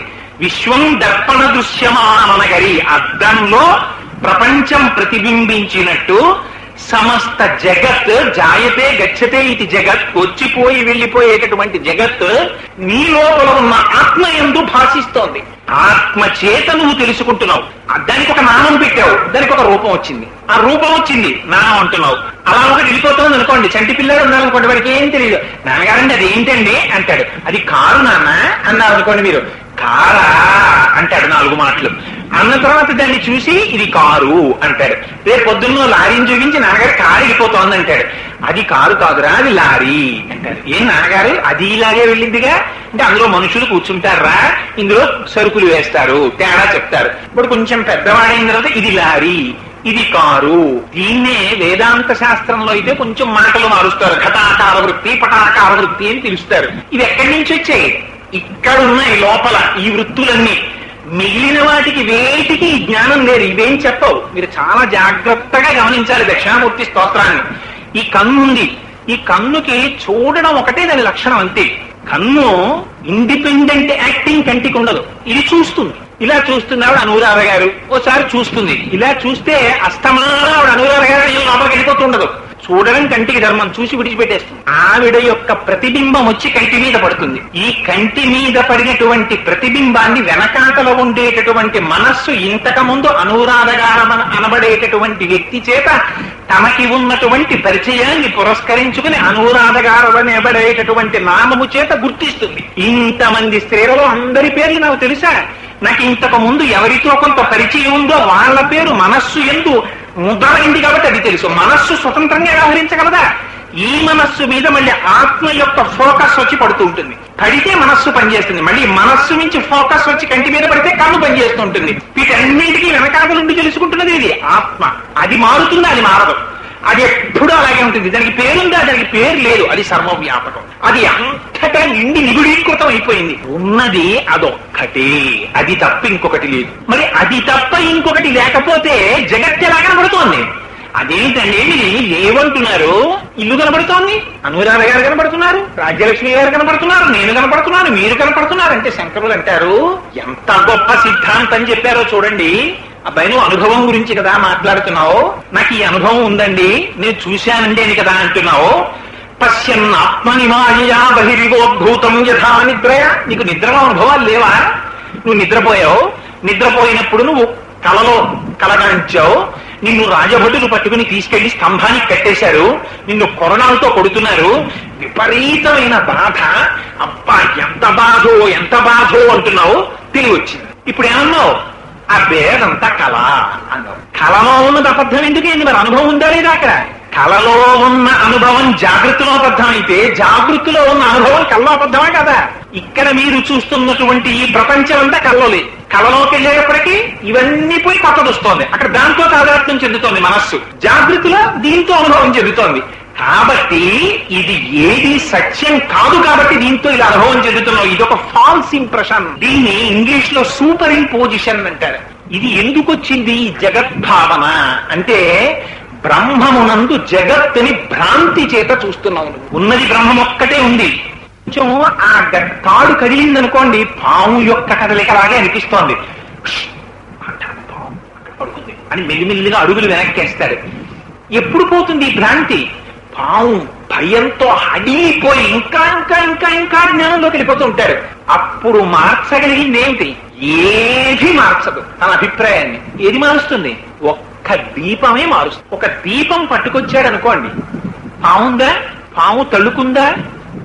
విశ్వం దర్పణ దృశ్యమానగరి. అద్దంలో ప్రపంచం ప్రతిబింబించినట్టు సమస్త జగత్ జాయతే గచ్చతే ఇది జగత్, వచ్చిపోయి వెళ్ళిపోయేటటువంటి జగత్ నీ లోపల ఉన్న ఆత్మయందు భాషిస్తోంది. ఆత్మ చేత నువ్వు తెలుసుకుంటున్నావు. దానికి ఒక నామం పెట్టావు, దానికి ఒక రూపం వచ్చింది. ఆ రూపం వచ్చింది, నామం అంటున్నావు. అలా ఒకటి వెళ్ళిపోతుంది అనుకోండి. చంటి పిల్లలు ఉన్నారనుకోండి, వాడికి ఏం తెలియదు. నాన్నగారండి అది ఏంటండి అంటాడు. అది కారు నాన్న అన్నారు అనుకోండి, మీరు కారా అంటాడు 4 మాటలు. అన్న తర్వాత దాన్ని చూసి ఇది కారు అంటాడు. రేపు పొద్దున్న లారీని చూపించి నాన్నగారు కారు వెళ్ళిపోతోంది అంటాడు. అది కారు కాదురా, అది లారీ అంటారు. ఏం నాన్నగారు అది ఇలాగే వెళ్ళిందిగా అంటే అందులో మనుషులు కూర్చుంటారా, ఇందులో సరుకులు వేస్తారు, తేడా చెప్తారు. ఇప్పుడు కొంచెం పెద్దవాడైన తర్వాత ఇది లారీ, ఇది కారు. దీన్నే వేదాంత శాస్త్రంలో అయితే కొంచెం మాటలు మారుస్తారు. ఘటాకార వృత్తి, పటాకార వృత్తి అని పిలుస్తారు. ఇవి ఎక్కడి నుంచి వచ్చాయి? ఇక్కడ ఉన్నాయి లోపల ఈ వృత్తులన్నీ. మిగిలిన వాటికి వేటికి జ్ఞానం లేదు. ఇవేం చెప్పవు. మీరు చాలా జాగ్రత్తగా గమనించాలి దక్షిణామూర్తి స్తోత్రాన్ని. ఈ కన్ను ఉంది. ఈ కన్నుకి చూడడం ఒకటే దాని లక్షణం అంతే. కన్ను ఇండిపెండెంట్ యాక్టింగ్ కంటికి ఉండదు. ఇది చూస్తుంది. ఇలా చూస్తున్నాడు అనురాధ గారు, ఓసారి చూస్తుంది. ఇలా చూస్తే అస్తమానం ఆవిడ అనురాధ గారు లోపలికి వెళ్ళిపోతుండదు. చూడడం కంటికి ధర్మం, చూసి విడిచిపెట్టేస్తుంది. ఆవిడ యొక్క ప్రతిబింబం వచ్చి కంటి మీద పడుతుంది. ఈ కంటి మీద పడినటువంటి ప్రతిబింబాన్ని వెనకాతలో ఉండేటటువంటి మనస్సు ఇంతకు ముందు అనురాధగారం అనబడేటటువంటి వ్యక్తి చేత తమకి ఉన్నటువంటి పరిచయాన్ని పురస్కరించుకుని అనురాధగారం అనబడేటటువంటి నామము చేత గుర్తిస్తుంది. ఇంతమంది స్త్రీలలో అందరి పేర్లు నాకు తెలుసా? నాకు ఇంతకు ముందు ఎవరితో కొంత పరిచయం ఉందో వాళ్ళ పేరు మనస్సు ఎందు ముద్రమైంది కాబట్టి అది తెలుసు. మనస్సు స్వతంత్రంగా వ్యవహరించగలదా? ఈ మనస్సు మీద మళ్ళీ ఆత్మ యొక్క ఫోకస్ వచ్చి పడుతూ ఉంటుంది. పడితే మనస్సు పనిచేస్తుంది. మళ్ళీ మనస్సు నుంచి ఫోకస్ వచ్చి కంటి మీద పడితే కన్ను పనిచేస్తుంటుంది. వీటన్నిటికీ వెనకాల నుండి తెలుసుకుంటున్నది ఇది ఆత్మ. అది మారుతుందా? అది మారదు. అది ఎప్పుడూ అలాగే ఉంటుంది. దానికి పేరుందా? దానికి పేరు లేదు. అది సర్వవ్యాపకం. అది అంతటా నిండి నిగుడీకృతం అయిపోయింది. ఉన్నది అదొక్కటే. అది తప్ప ఇంకొకటి లేదు. మరి అది తప్ప ఇంకొకటి లేకపోతే జగత్ ఎలా కనబడుతోంది? అదేంటండి మీరు ఏమంటున్నారు? ఇల్లు కనబడుతోంది, అనురాధ గారు కనబడుతున్నారు, రాజ్యలక్ష్మి గారు కనబడుతున్నారు, నేను కనబడుతున్నాను, మీరు కనబడుతున్నారు అంటే శంకరులు అంటారు ఎంత గొప్ప సిద్ధాంతం చెప్పారో చూడండి. అబ్బాయి నువ్వు అనుభవం గురించి కదా మాట్లాడుతున్నావు. నాకు ఈ అనుభవం ఉందండి, నేను చూశానండి అని కదా అంటున్నావు. పశ్యన్ ఆత్మనిమాయా బహిరివోద్భూతం యథా నిద్రయ. నీకు నిద్రలో అనుభవాలు లేవా? నువ్వు నిద్రపోయావు. నిద్రపోయినప్పుడు నువ్వు కలలో కలగంచావు. నిన్ను రాజభటులు పట్టుకుని తీసుకెళ్లి స్తంభానికి కట్టేశారు. నిన్ను కొరణాలతో కొడుతున్నారు. విపరీతమైన బాధ. అబ్బా ఎంత బాధో ఎంత బాధో అంటున్నావు. తెలివి వచ్చింది. ఇప్పుడు ఏమన్నావు? ఆ భేదంతా కళ అన్నావు. కళలో ఉన్నది అబద్ధం ఎందుకైంది? మరి అనుభవం ఉందా లేదా? అక్కడ కళలో ఉన్న అనుభవం జాగృతిలో అబద్ధం అయితే జాగృతిలో ఉన్న అనుభవం కళ్ళలో అబద్ధమా కదా? ఇక్కడ మీరు చూస్తున్నటువంటి ఈ ప్రపంచం అంతా కళ్ళలో లేదు. కళలోకి వెళ్ళేటప్పటికీ ఇవన్నీ పోయి కొత్తది వస్తోంది. అక్కడ దాంతో తాదాత్మ్యం చెందుతోంది మనస్సు. జాగృతిలో దీంతో అనుభవం చెందుతోంది. కాబట్టి ఇది ఏది సత్యం కాదు కాబట్టి దీంతో ఇలా అనుభవం చెందుతున్నావు. ఇది ఒక ఫాల్స్ ఇంప్రెషన్. దీన్ని ఇంగ్లీష్ లో సూపర్ ఇంపోజిషన్ అంటారు. ఇది ఎందుకు వచ్చింది? జగద్భావన అంటే బ్రహ్మమునందు జగత్తుని భ్రాంతి చేత చూస్తున్నావు. ఉన్నది బ్రహ్మం ఒక్కటే ఉంది. కొంచెం ఆ తాడు కదిలిందనుకోండి, పాము యొక్క కదలికలాగే అనిపిస్తోంది. పడుకుంది అని మెల్లిమెల్లిగా అడుగులు వెనక్కేస్తాడు. ఎప్పుడు పోతుంది ఈ భ్రాంతి? పాము భయంతో అడిగిపోయి ఇంకా ఇంకా ఇంకా ఇంకా జ్ఞానంలోకి వెళ్ళిపోతూ ఉంటాడు. అప్పుడు మార్చగలిగింది ఏమిటి? ఏది మార్చదు తన అభిప్రాయాన్ని. ఏది మారుస్తుంది? ఒక్క దీపమే మారుస్తుంది. ఒక దీపం పట్టుకొచ్చాడు అనుకోండి, పావుందా? పాము తళుకుందా?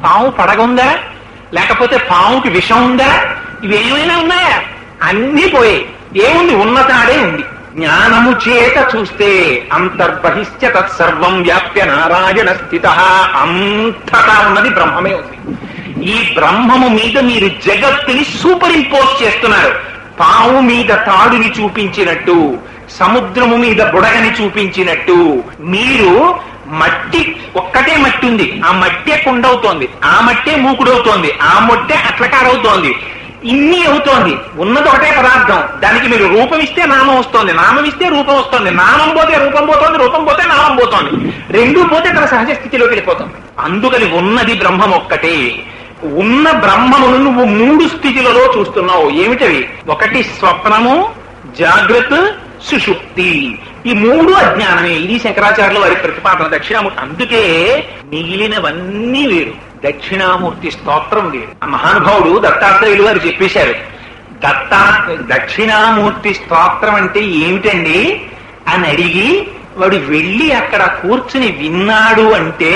పాము పడగుందా? లేకపోతే పాముకి విషం ఉందా? ఇవేమైనా ఉన్నాయా? అన్నీ పోయాయి. ఏముంది? ఉన్నతాడే ఉంది. జ్ఞానము చేత చూస్తే అంతర్బహిష్ట తత్సర్వం వ్యాప్య నారాయణ స్థిత, అంతటా ఉన్నది బ్రహ్మమే ఉంది. ఈ బ్రహ్మము మీద మీరు జగత్తుని సూపర్ ఇంపోజ్ చేస్తున్నారు. పావు మీద తాడుని చూపించినట్టు, సముద్రము మీద బుడగని చూపించినట్టు మీరు మట్టి, ఒక్కటే మట్టి ఉంది, ఆ మట్టే కుండవుతోంది, ఆ మట్టే మూకుడవుతోంది, ఆ మొట్టే అట్లకారవుతోంది, ఇన్ని అవుతోంది. ఉన్నది ఒకటే పదార్థం, దానికి మీరు రూపం ఇస్తే నామం వస్తోంది, నామం ఇస్తే రూపం వస్తోంది, నామం పోతే రూపం పోతోంది, రూపం పోతే నామం పోతోంది, రెండూ పోతే తన సహజ స్థితిలోకి వెళ్ళిపోతుంది. అందుకని ఉన్నది బ్రహ్మం ఒక్కటే. ఉన్న బ్రహ్మమును నువ్వు 3 స్థితిలలో చూస్తున్నావు. ఏమిటవి? ఒకటి స్వప్నము, జాగ్రత్త, సుషుప్తి. ఈ 3 అజ్ఞానమే. ఇది శంకరాచార్యుల వారి ప్రతిపాదన. దక్షిణామూర్తి. అందుకే మిగిలినవన్నీ వేరు, దక్షిణామూర్తి స్తోత్రం వేరు. ఆ మహానుభావుడు దత్తాత్రేయులు వారు చెప్పేశారు, దక్షిణామూర్తి స్తోత్రం అంటే ఏమిటండి అని అడిగి వాడు వెళ్ళి అక్కడ కూర్చుని విన్నాడు అంటే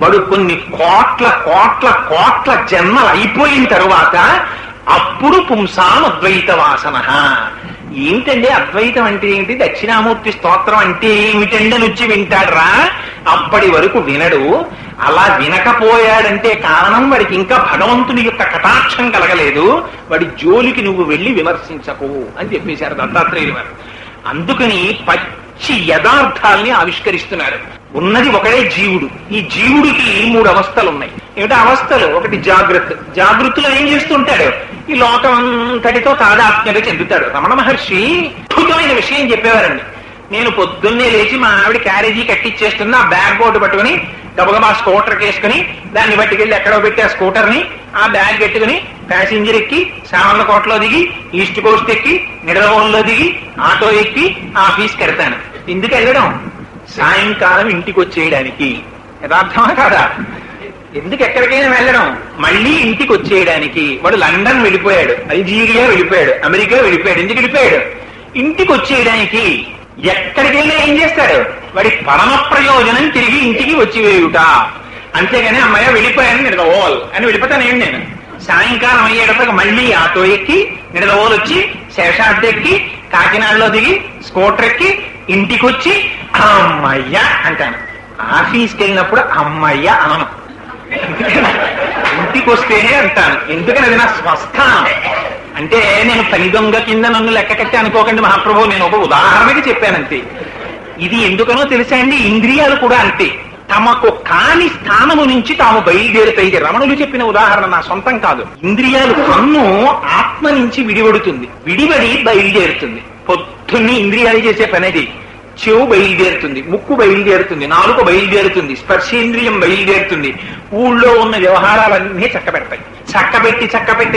వాడు కొన్ని కోట్ల కోట్ల కోట్ల జన్మలు అయిపోయిన తరువాత అప్పుడు పుంసాం అద్వైత వాసన. ఏమిటండి అద్వైతం అంటే ఏమిటి, దక్షిణామూర్తి స్తోత్రం అంటే ఏమిటండి అని వచ్చి వింటాడ్రా. అప్పటి వరకు వినడు. అలా వినకపోయాడంటే కారణం వాడికి ఇంకా భగవంతుని యొక్క కటాక్షం కలగలేదు. వాడి జోలికి నువ్వు వెళ్ళి విమర్శించకు అని చెప్పేశారు దత్తాత్రేయులు వారు. అందుకని పచ్చి యథార్థాల్ని ఆవిష్కరిస్తున్నారు. ఉన్నది ఒకడే జీవుడు. ఈ జీవుడికి 3 అవస్థలు ఉన్నాయి. ఏమిటో అవస్థలు? ఒకటి జాగ్రత్త. జాగృతిలో ఏం చేస్తుంటాడు? ఈ లోకం అంతటితో తాదాత్మ్యత చెందుతాడు. రమణ మహర్షి అద్భుతమైన విషయం చెప్పేవారండి. నేను పొద్దున్నే లేచి మా ఆవిడ క్యారేజీ కట్టిచ్చేస్తున్నా, బ్యాగ్ బోర్డు పట్టుకుని గబగబా స్కూటర్ కేసుకుని దాన్ని పట్టుకెళ్ళి ఎక్కడో పెట్టి ఆ స్కూటర్ ని ఆ బ్యాగ్ పెట్టుకుని ప్యాసింజర్ ఎక్కి సామర్లకోటలో దిగి ఈస్ట్ కోస్ట్ ఎక్కి నిడదవోలులో దిగి ఆటో ఎక్కి ఆఫీస్కి వెళ్తాను. ఎందుకు వెళ్ళడం? సాయంకాలం ఇంటికి వచ్చేయడానికి. యథార్థమా కాదా? ఎందుకు ఎక్కడికైనా వెళ్ళడం? మళ్ళీ ఇంటికి వచ్చేయడానికి. వాడు లండన్ వెళ్ళిపోయాడు, అల్జీరియా వెళ్ళిపోయాడు, అమెరికా వెళ్ళిపోయాడు. ఎందుకు వెళ్ళిపోయాడు? ఇంటికి వచ్చేయడానికి. ఎక్కడికైనా ఏం చేస్తాడు? వాడి పరమ ప్రయోజనం తిరిగి ఇంటికి వచ్చి వేయుట. అంతేగాని అమ్మాయి వెళ్ళిపోయాను నిడదవోల్ అని వెళ్ళిపోతానేంటి నేను. సాయంకాలం అయ్యేటప్పటికి మళ్ళీ ఆటో ఎక్కి నిడదవోలు వచ్చి శేషాద్రి ఎక్కి కాకినాడలో దిగి స్కూటర్ ఎక్కి ఇంటికి వచ్చి అమ్మయ్య అంటాను. ఆఫీస్కి వెళ్ళినప్పుడు అమ్మయ్య అనను, ఇంటికి వస్తేనే అంటాను. ఎందుకని అది నా స్వస్థానం. అంటే నేను పని దొంగ కింద నన్ను లెక్క కట్టి అనుకోకండి మహాప్రభు, నేను ఒక ఉదాహరణకి చెప్పానంతే. ఇది ఎందుకనో తెలుసా అండి, ఇంద్రియాలు కూడా అంతే. తమకు కాని స్థానము నుంచి తాము బయలుదేరుతాయి. ఇది రమణులు చెప్పిన ఉదాహరణ, నా సొంతం కాదు. ఇంద్రియాలు, కన్ను ఆత్మ నుంచి విడివడుతుంది, విడివడి బయలుదేరుతుంది. పొద్దున్నే ఇంద్రియాలు చేసే పనేది. చెవు బయలుదేరుతుంది, ముక్కు బయలుదేరుతుంది, నాలుక బయలుదేరుతుంది, స్పర్శేంద్రియం బయలుదేరుతుంది. ఊళ్ళో ఉన్న వ్యవహారాలన్నీ చక్కబెడతాయి.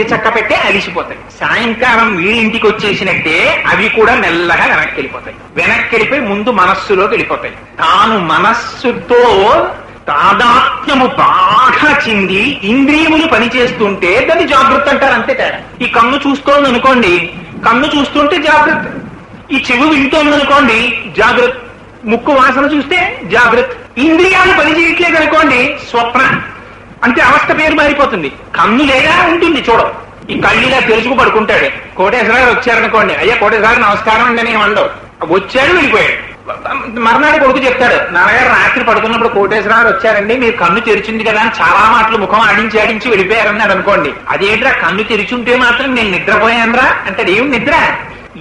చక్కబెట్టి అలిసిపోతాయి. సాయంకాలం వీడింటికి వచ్చేసినట్టే అవి కూడా మెల్లగా వెనక్కి వెళ్ళిపోతాయి. వెనక్కి వెళ్ళిపోయి ముందు మనస్సులోకి వెళ్ళిపోతాయి. తాను మనస్సుతో తాదాత్మ్యము బాగా చెంది ఇంద్రియములు పనిచేస్తుంటే దాన్ని జాగృతి అంటారు. అంతే తేడా. ఈ కన్ను చూస్తోంది అనుకోండి, కన్ను చూస్తుంటే జాగ్రత్త. ఈ చెవి వింటోందనుకోండి జాగ్రత్త. ముక్కు వాసన చూస్తే జాగ్రత్త. ఇంద్రియాలు పనిచేయట్లేదు అనుకోండి స్వప్న. అంటే అవస్థ పేరు మారిపోతుంది. కన్ను లేదా ఉంటుంది చూడవు. ఈ కళ్ళులా తెలుసుకు పడుకుంటాడు. కోటేశ్వరరావు వచ్చారనుకోండి, అయ్యా కోటేశ్వరరావు నమస్కారం అండి అని ఉండవు. వచ్చాడు వెళ్ళిపోయాడు. మర్నాడు కొడుకు చెప్తాడు, నాన్నగారు రాత్రి పడుకున్నప్పుడు కోటేశ్వరరావు వచ్చారండి, మీరు కన్ను తెరిచింది కదా అని చాలా మాటలు ముఖం ఆడించి వెళ్ళిపోయారన్నాడు అనుకోండి. అదేంట్రా కన్ను తెరిచుంటే మాత్రం నేను నిద్రపోయానరా అంటాడు. ఏం నిద్ర?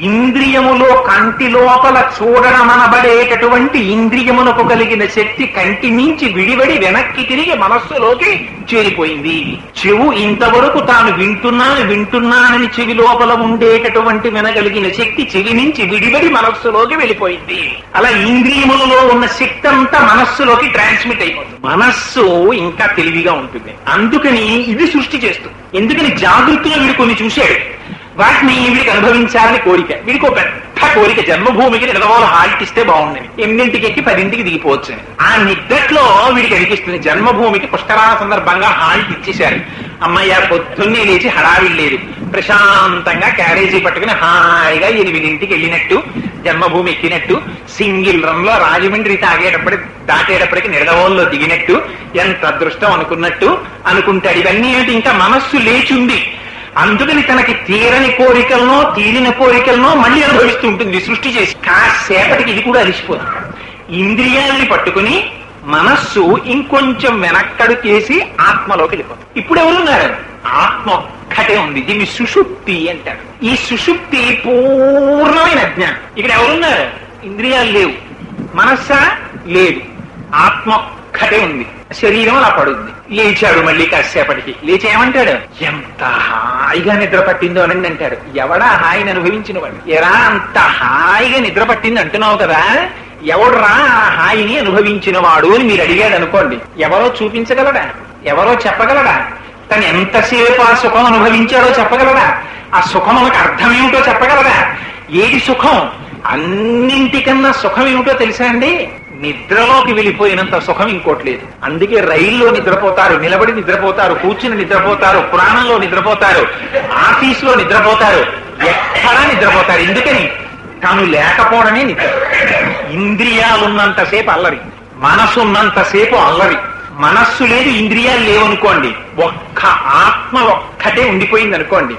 ఇంద్రియములో కంటి లోపల చూడడమనబడేటటువంటి ఇంద్రియమునకు కలిగిన శక్తి కంటి నుంచి విడివడి వెనక్కి తిరిగి మనస్సులోకి చేరిపోయింది. చెవు ఇంతవరకు తాను వింటున్నానని చెవి లోపల ఉండేటటువంటి వినగలిగిన శక్తి చెవి నుంచి విడివడి మనస్సులోకి వెళ్ళిపోయింది. అలా ఇంద్రియములలో ఉన్న శక్తి అంతా మనస్సులోకి ట్రాన్స్మిట్ అయిపోతుంది. మనస్సు ఇంకా తెలివిగా ఉంటుంది. అందుకని ఇది సృష్టి చేస్తుంది. ఎందుకని జాగృతిలో వీడు కొన్ని చూశాడు. వాటిని వీడికి అనుభవించాలని కోరిక, వీడికి ఒక పెద్ద కోరిక, జన్మభూమికి నిడదవోలు హాల్ట్ ఇస్తే బాగుండని, 8ంటికి ఎక్కి 10ంటికి దిగిపోవచ్చు. ఆ నిద్దట్లో వీడికి అనిపిస్తుంది జన్మభూమికి పుష్కరాల సందర్భంగా హాల్ట్ ఇచ్చేశారు, అమ్మయ్య పొద్దున్నే లేచి హడావిడి లేదు, ప్రశాంతంగా క్యారేజీ పట్టుకుని హాయిగా 8ంటికి వెళ్ళినట్టు, జన్మభూమి ఎక్కినట్టు, సింగిల్ రన్ లో రాజమండ్రి దాటేటప్పటికి నిడదవోల్లో దిగినట్టు, ఎంత అదృష్టం అనుకున్నట్టు అనుకుంటాడు. ఇవన్నీ ఏంటి, ఇంకా మనస్సు లేచుంది. అందుకని తనకి తీరని కోరికలనో తీరిన కోరికలనో మళ్ళీ అనుభవిస్తూ ఉంటుంది సృష్టి చేసి. కాసేపటికి ఇది కూడా అలిసిపోతుంది. ఇంద్రియాల్ని పట్టుకుని మనస్సు ఇంకొంచెం వెనక్కడు చేసి ఆత్మలోకి వెళ్ళిపోతుంది. ఇప్పుడు ఎవరున్నారు? ఆత్మ ఒక్కటే ఉంది. దీన్ని సుషుప్తి అంటారు. ఈ సుషుప్తి పూర్ణమైన అజ్ఞానం. ఇక్కడ ఎవరున్నారు? ఇంద్రియాలు లేవు, మనస్సా లేదు, ఆత్మ ఒక్కటే ఉంది. శరీరం అలా పడుద్ది. లేచాడు మళ్ళీ కాసేపటికి. లేచి ఏమంటాడు? ఎంత హాయిగా నిద్ర పట్టిందో అని అంటాడు. ఎవడా హాయిని అనుభవించిన వాడు? ఎరా అంత హాయిగా నిద్ర పట్టింది అంటున్నావు కదా, ఎవడురా ఆ హాయిని అనుభవించిన వాడు అని మీరు అడిగాడు అనుకోండి, ఎవరో చూపించగలడా? ఎవరో చెప్పగలడా? తను ఎంతసేపు ఆ సుఖం అనుభవించాడో చెప్పగలడా? ఆ సుఖములకు అర్థం ఏమిటో చెప్పగలరా? ఏది సుఖం? అన్నింటికన్నా సుఖం ఏమిటో తెలుసా అండి? నిద్రలోకి వెళ్ళిపోయినంత సుఖం ఇంకోటి లేదు. అందుకే రైల్లో నిద్రపోతారు, నిలబడి నిద్రపోతారు, కూర్చుని నిద్రపోతారు, పురాణంలో నిద్రపోతారు, ఆఫీసులో నిద్రపోతారు, ఎక్కడా నిద్రపోతారు. ఎందుకని? తాను లేకపోవడమే నిద్ర. ఇంద్రియాలున్నంతసేపు అల్లరి, మనసు ఉన్నంతసేపు అల్లరి. మనస్సు లేదు, ఇంద్రియాలు లేవనుకోండి, ఒక్క ఆత్మ ఒక్కటే ఉండిపోయింది అనుకోండి,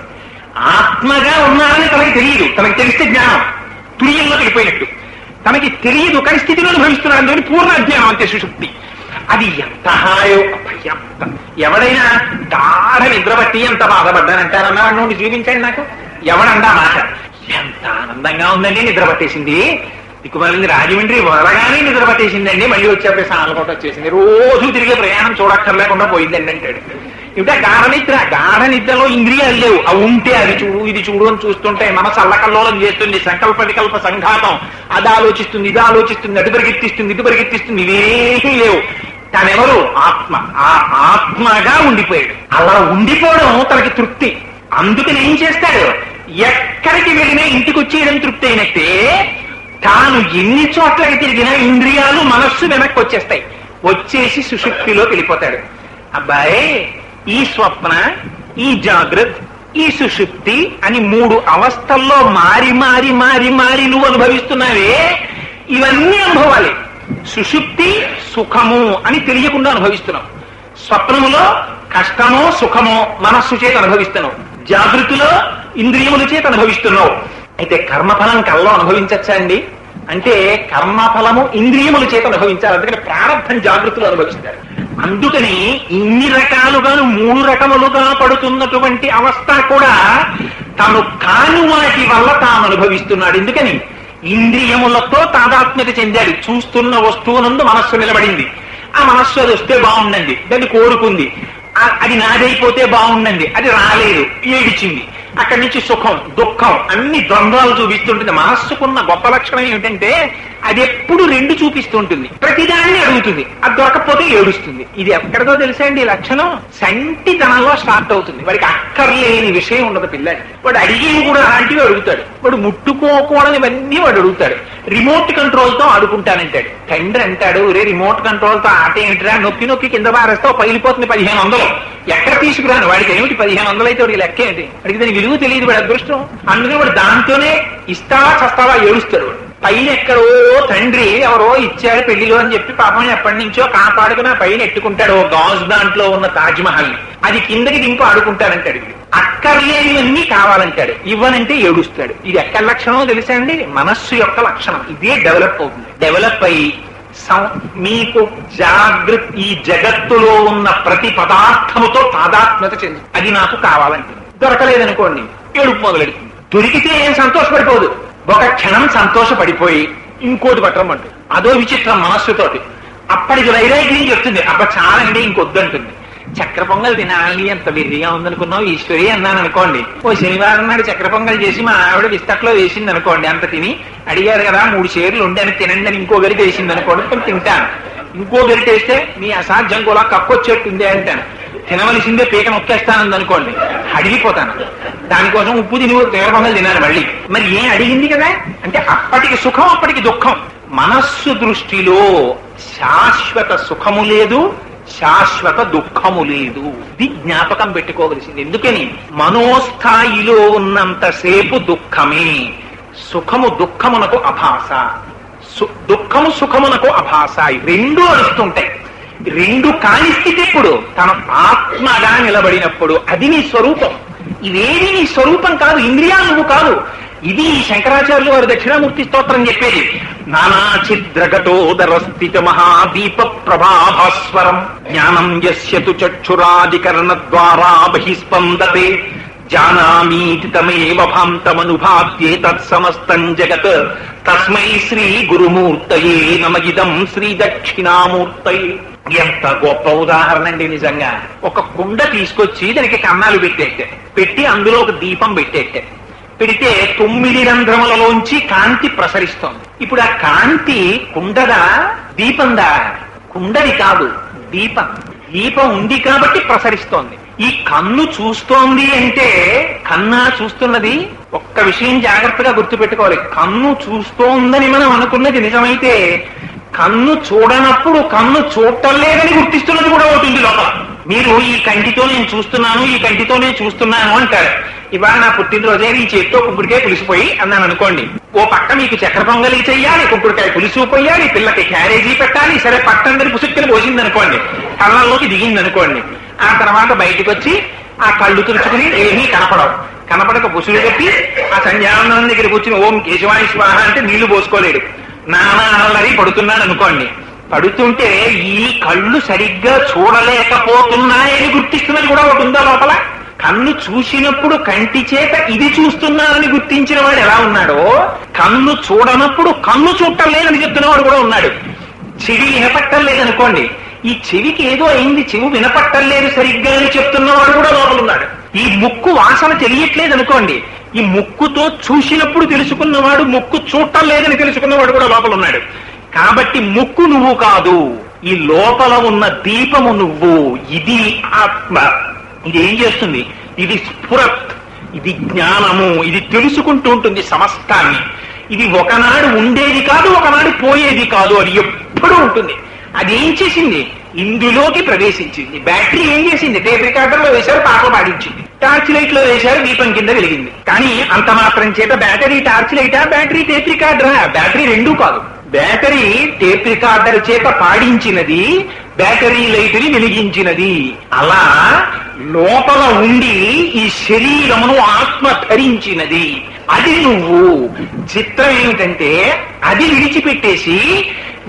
ఆత్మగా ఉన్నారని తనకి తెలియదు. తనకి తెలిస్తే జ్ఞానం తుర్యంలో వెళ్ళిపోయినట్టు. తనకి తెలియదు కానీ స్థితిలో అనుభవిస్తున్నాడు అందుకని పూర్ణ అజ్ఞానం, అంతే సుషుప్తి. అది ఎంత హాయో. ఎవడైనా గాఢ నిద్రపట్టి ఎంత బాధపడ్డానంటారన్నా నుండి చూపించండి నాకు. ఎవడండా మాట? ఎంత ఆనందంగా ఉందండి, నిద్ర పట్టేసింది. దిక్కుమల్లి రాజమండ్రి వదలగానే నిద్ర పట్టేసిందండి, మళ్ళీ వచ్చేప్పుడు సాలకోట వచ్చేసింది, రోజు తిరిగే ప్రయాణం చూడక్కర్లేకుండా పోయిందండి అంటాడు. ఇంకా గాఢ నిద్ర. గాఢ నిద్రలో ఇంద్రియాలు లేవు. అవి ఉంటే అది చూడు ఇది చూడు అని చూస్తుంటే మనసు అల్లకల్లోలం చేస్తుంది, సంకల్ప వికల్ప సంఘాతం, అది ఆలోచిస్తుంది, ఇది ఆలోచిస్తుంది, అటు పరిగెత్తిస్తుంది, ఇటు పరిగెత్తిస్తుంది, ఇవేమీ లేవు. తనెవరు? ఆత్మ. ఆ ఆత్మగా ఉండిపోయాడు. అలా ఉండిపోవడం తనకి తృప్తి. అందుకని ఏం చేస్తాడు? ఎక్కడికి వెళ్ళినా ఇంటికి వచ్చేయడం తృప్తి అయినట్టే, తాను ఎన్ని చోట్లకి తిరిగినా ఇంద్రియాలు మనస్సు వెనక్కి వచ్చేస్తాయి. వచ్చేసి సుషుప్తిలోకి వెళ్ళిపోతాడు. అబ్బాయి, ఈ స్వప్న, ఈ జాగ్రత్త, ఈ సుషుప్తి అని 3 అవస్థల్లో మారి మారి మారి మారి నువ్వు అనుభవిస్తున్నావే, ఇవన్నీ అనుభవాలే. సుషుప్తి సుఖము అని తెలియకుండా అనుభవిస్తున్నావు. స్వప్నములో కష్టమో సుఖమో మనస్సు చేత అనుభవిస్తున్నావు. జాగృతిలో ఇంద్రియముల చేత అనుభవిస్తున్నావు. అయితే కర్మఫలం కల్లో అనుభవించచ్చా అండి అంటే, కర్మఫలము ఇంద్రియముల చేత అనుభవించాలి. అందుకని ప్రారంభం జాగృతిలో అనుభవిస్తారు. అందుకని ఇన్ని రకాలుగాను 3 రకములుగా పడుతున్నటువంటి అవస్థ కూడా తాను కాని వాటి వల్ల తాను అనుభవిస్తున్నాడు. ఎందుకని? ఇంద్రియములతో తాదాత్మ్యత చెందాడు. చూస్తున్న వస్తువునందు మనస్సు నిలబడింది. ఆ మనస్సు అది వస్తే బాగుండండి, దాన్ని కోరుకుంది. అది నాదైపోతే బాగుండండి, అది రాలేదు, ఏడిచింది. అక్కడి నుంచి సుఖం దుఃఖం అన్ని ద్వంద్వాలు చూపిస్తుంటుంది. మనస్సుకున్న గొప్ప లక్షణం ఏమిటంటే అది ఎప్పుడు 2 చూపిస్తుంటుంది. ప్రతిదాన్ని అడుగుతుంది, అది దొరకపోతే ఏడుస్తుంది. ఇది ఎక్కడిదో తెలుసా అండి? లక్షణం సంటితనంలో స్టార్ట్ అవుతుంది. వాడికి అక్కర్లేని విషయం ఉండదు పిల్లాడి. వాడు అడిగేవి కూడా అలాంటివి అడుగుతాడు. వాడు ముట్టుకోకూడనివన్నీ వాడు అడుగుతాడు. రిమోట్ కంట్రోల్ తో ఆడుకుంటానంటాడు. తండ్రి అంటాడు, రే రిమోట్ కంట్రోల్ తో ఆట ఏమిటిరా, నొక్కి నొక్కి కింద పారేస్తావు, పగిలిపోతుంది 1500. ఎక్కడ తీసుకురాను? వాడికి ఏమిటి 1500 అయితే వాడికి లెక్క ఏంటి? వాడికి దాని విలువ తెలియదు, వాడి అదృష్టం. అందుకని వాడు దాంతోనే ఇస్తావా చస్తావా ఏడుస్తాడు. పైన ఎక్కడో తండ్రి ఎవరో ఇచ్చాడు పెళ్లిలో అని చెప్పి పాపం ఎప్పటి నుంచో కాపాడుకుని పైన ఎట్టుకుంటాడు. ఓ గాజు దాంట్లో ఉన్న తాజ్మహల్ అది కిందకి దింపు ఆడుకుంటానంటాడు. అక్కర్లేనివన్నీ కావాలంటాడు, ఇవ్వనంటే ఏడుస్తాడు. ఇది ఎక్కడ లక్షణమో తెలుసా అండి? మనస్సు యొక్క లక్షణం. ఇదే డెవలప్ అవుతుంది. డెవలప్ అయ్యి మీకు జాగృత్ ఈ జగత్తులో ఉన్న ప్రతి పదార్థముతో తాదాత్మ్యత చెంది అది నాకు కావాలంటే, దొరకలేదనుకోండి ఏడుపు మొదలెడుతుంది. దొరికితే ఏం సంతోషపడిపోదు, ఒక క్షణం సంతోషపడిపోయి ఇంకోటి పట్టమంటుంది. అదో విచిత్రం మనస్సుతోటి. అప్పటికి వైరాగ్యం చెప్తుంది, అబ్బా చాలండి ఇంకొద్దంటుంది. చక్కెర పొంగల్ తినాలి ఎంత వెర్రిగా ఉందనుకున్నావు ఈశ్వరి అన్నాను అనుకోండి. ఓ శనివారం నాడు చక్కెర పొంగల్ చేసి మా ఆవిడ విస్తట్లో వేసింది అనుకోండి. అంత తిని అడిగారు కదా 3 షేర్లు ఉండి అని తినండి అని ఇంకో గరిట వేసింది అనుకోండి, కొంచెం తింటాను. ఇంకో గరిట వేస్తే మీ అసాధ్యం కూడా కక్కొచ్చేట్టుంది అంటాను. తినవలసిందే పీక నొక్కేస్తానంది అనుకోండి, అడిగిపోతాను. దానికోసం ఉప్పు తిని తేగ పొంగలు తినాలి మళ్ళీ. మరి ఏం అడిగింది కదా అంటే అప్పటికి సుఖం అప్పటికి దుఃఖం. మనస్సు దృష్టిలో శాశ్వత సుఖము లేదు, శాశ్వత దుఃఖము లేదు. ఇది జ్ఞాపకం పెట్టుకోవలసింది. ఎందుకని మనోస్థాయిలో ఉన్నంతసేపు దుఃఖమే, సుఖము దుఃఖమునకు అభాస, దుఃఖము సుఖమునకు అభాస. రెండు అరుస్తుంటాయి. రెండు కాని స్థితి ఎప్పుడు తన ఆత్మగా నిలబడినప్పుడు అది నీ స్వరూపం. ఇవేది నీ స్వరూపం కాదు, ఇంద్రియాలు నువ్వు కాదు. ఇది శంకరాచార్యులు వారు దక్షిణామూర్తి స్తోత్రం చెప్పేది. నానా చిద్రగటోదర స్థిత మహాదీప ప్రభాభాస్వరం జ్ఞానం యస్యతు చక్షురాదికరణ ద్వారా బహిస్పందతే జానామీతి తమేవ భాంతమనుభావ్యే తత్సమస్తం జగత్ తస్మై శ్రీ గురుమూర్తయే నమగిదం శ్రీ దక్షిణామూర్తయే. ఎంత గొప్ప ఉదాహరణ అండి నిజంగా. ఒక కుండ తీసుకొచ్చి దానికి కన్నాలు పెట్టి అందులో ఒక దీపం పెడితే 9 రంధ్రములలోంచి కాంతి ప్రసరిస్తోంది. ఇప్పుడు ఆ కాంతి కుండదా దీపందా? కుండది కాదు, దీపం. దీపం ఉంది కాబట్టి ప్రసరిస్తోంది. ఈ కన్ను చూస్తోంది అంటే కన్నా చూస్తున్నది. ఒక్క విషయం జాగ్రత్తగా గుర్తుపెట్టుకోవాలి. కన్ను చూస్తోందని మనం అనుకున్నది నిజమైతే కన్ను చూడనప్పుడు కన్ను చూడటం లేదని గుర్తిస్తున్నది కూడా ఉంటుంది లోపల. మీరు ఈ కంటితో నేను చూస్తున్నాను, ఈ కంటితో నేను చూస్తున్నాను అంటారు. ఇవాళ నా పుట్టినరోజే ఈ చేతితో కుంకుడికాయ పులిసిపోయి అన్నాను అనుకోండి. ఓ పక్క మీకు చక్కెర పొంగలి చెయ్యాలి, కుంకుడికాయ పులుసు పోయాలి, పిల్లకి క్యారేజీ పెట్టాలి. సరే పట్టందరి పుసుక్కని పోసింది అనుకోండి, కళ్ళల్లోకి దిగింది అనుకోండి. ఆ తర్వాత బయటకు వచ్చి ఆ కళ్ళు తుడుచుకుని ఏమీ కనపడక పుసులు కట్టి ఆ సంధ్యానందం దగ్గరికి వచ్చి ఓం కేశవాయ స్వాహ అంటే నీళ్లు పోసుకోలేడు. నానా అల్లరి పడుతున్నాడు అనుకోండి. పడుతుంటే ఈ కళ్ళు సరిగ్గా చూడలేకపోతున్నాయని గుర్తిస్తున్నది కూడా ఒకటి ఉందా లోపల. కన్ను చూసినప్పుడు కంటి చేత ఇది చూస్తున్నానని గుర్తించిన వాడు ఎలా ఉన్నాడో, కన్ను చూడనప్పుడు కన్ను చూడటం లేదని చెప్తున్నవాడు కూడా ఉన్నాడు. చెవి వినపట్టం లేదనుకోండి, ఈ చెవికి ఏదో అయింది, చెవి వినపట్టం లేదు సరిగ్గా అని చెప్తున్నవాడు కూడా లోపల ఉన్నాడు. ఈ ముక్కు వాసన తెలియట్లేదు అనుకోండి, ఈ ముక్కుతో చూసినప్పుడు తెలుసుకున్నవాడు ముక్కు చూడటం లేదని తెలుసుకున్నవాడు కూడా లోపల ఉన్నాడు. కాబట్టి ముక్కు నువ్వు కాదు, ఈ లోపల ఉన్న దీపము నువ్వు. ఇది ఆత్మ. ఇది ఏం చేస్తుంది? ఇది స్ఫురత్, ఇది జ్ఞానము. ఇది తెలుసుకుంటూ ఉంటుంది సమస్తాన్ని. ఇది ఒకనాడు ఉండేది కాదు, ఒకనాడు పోయేది కాదు, అది ఎప్పుడూ ఉంటుంది. అది ఏం చేసింది? ఇందులోకి ప్రవేశించింది. బ్యాటరీ ఏం చేసింది? టేప్ రికార్డర్ లో వేశారు, పాటలు పాడించింది. టార్చ్ లైట్ లో వేశారు, దీపం కింద వెలిగింది. కానీ అంత మాత్రం చేత బ్యాటరీ టార్చ్ లైటా, బ్యాటరీ టేప్ రికార్డరా? బ్యాటరీ రెండూ కాదు. బ్యాటరీ టేప్ రికార్డర్ చేత పాడించినది, బ్యాటరీ లైట్ని వెలిగించినది. అలా లోపల ఉండి ఈ శరీరమును ఆత్మ ధరించినది. అది నువ్వు. చిత్రం ఏమిటంటే అది విడిచిపెట్టేసి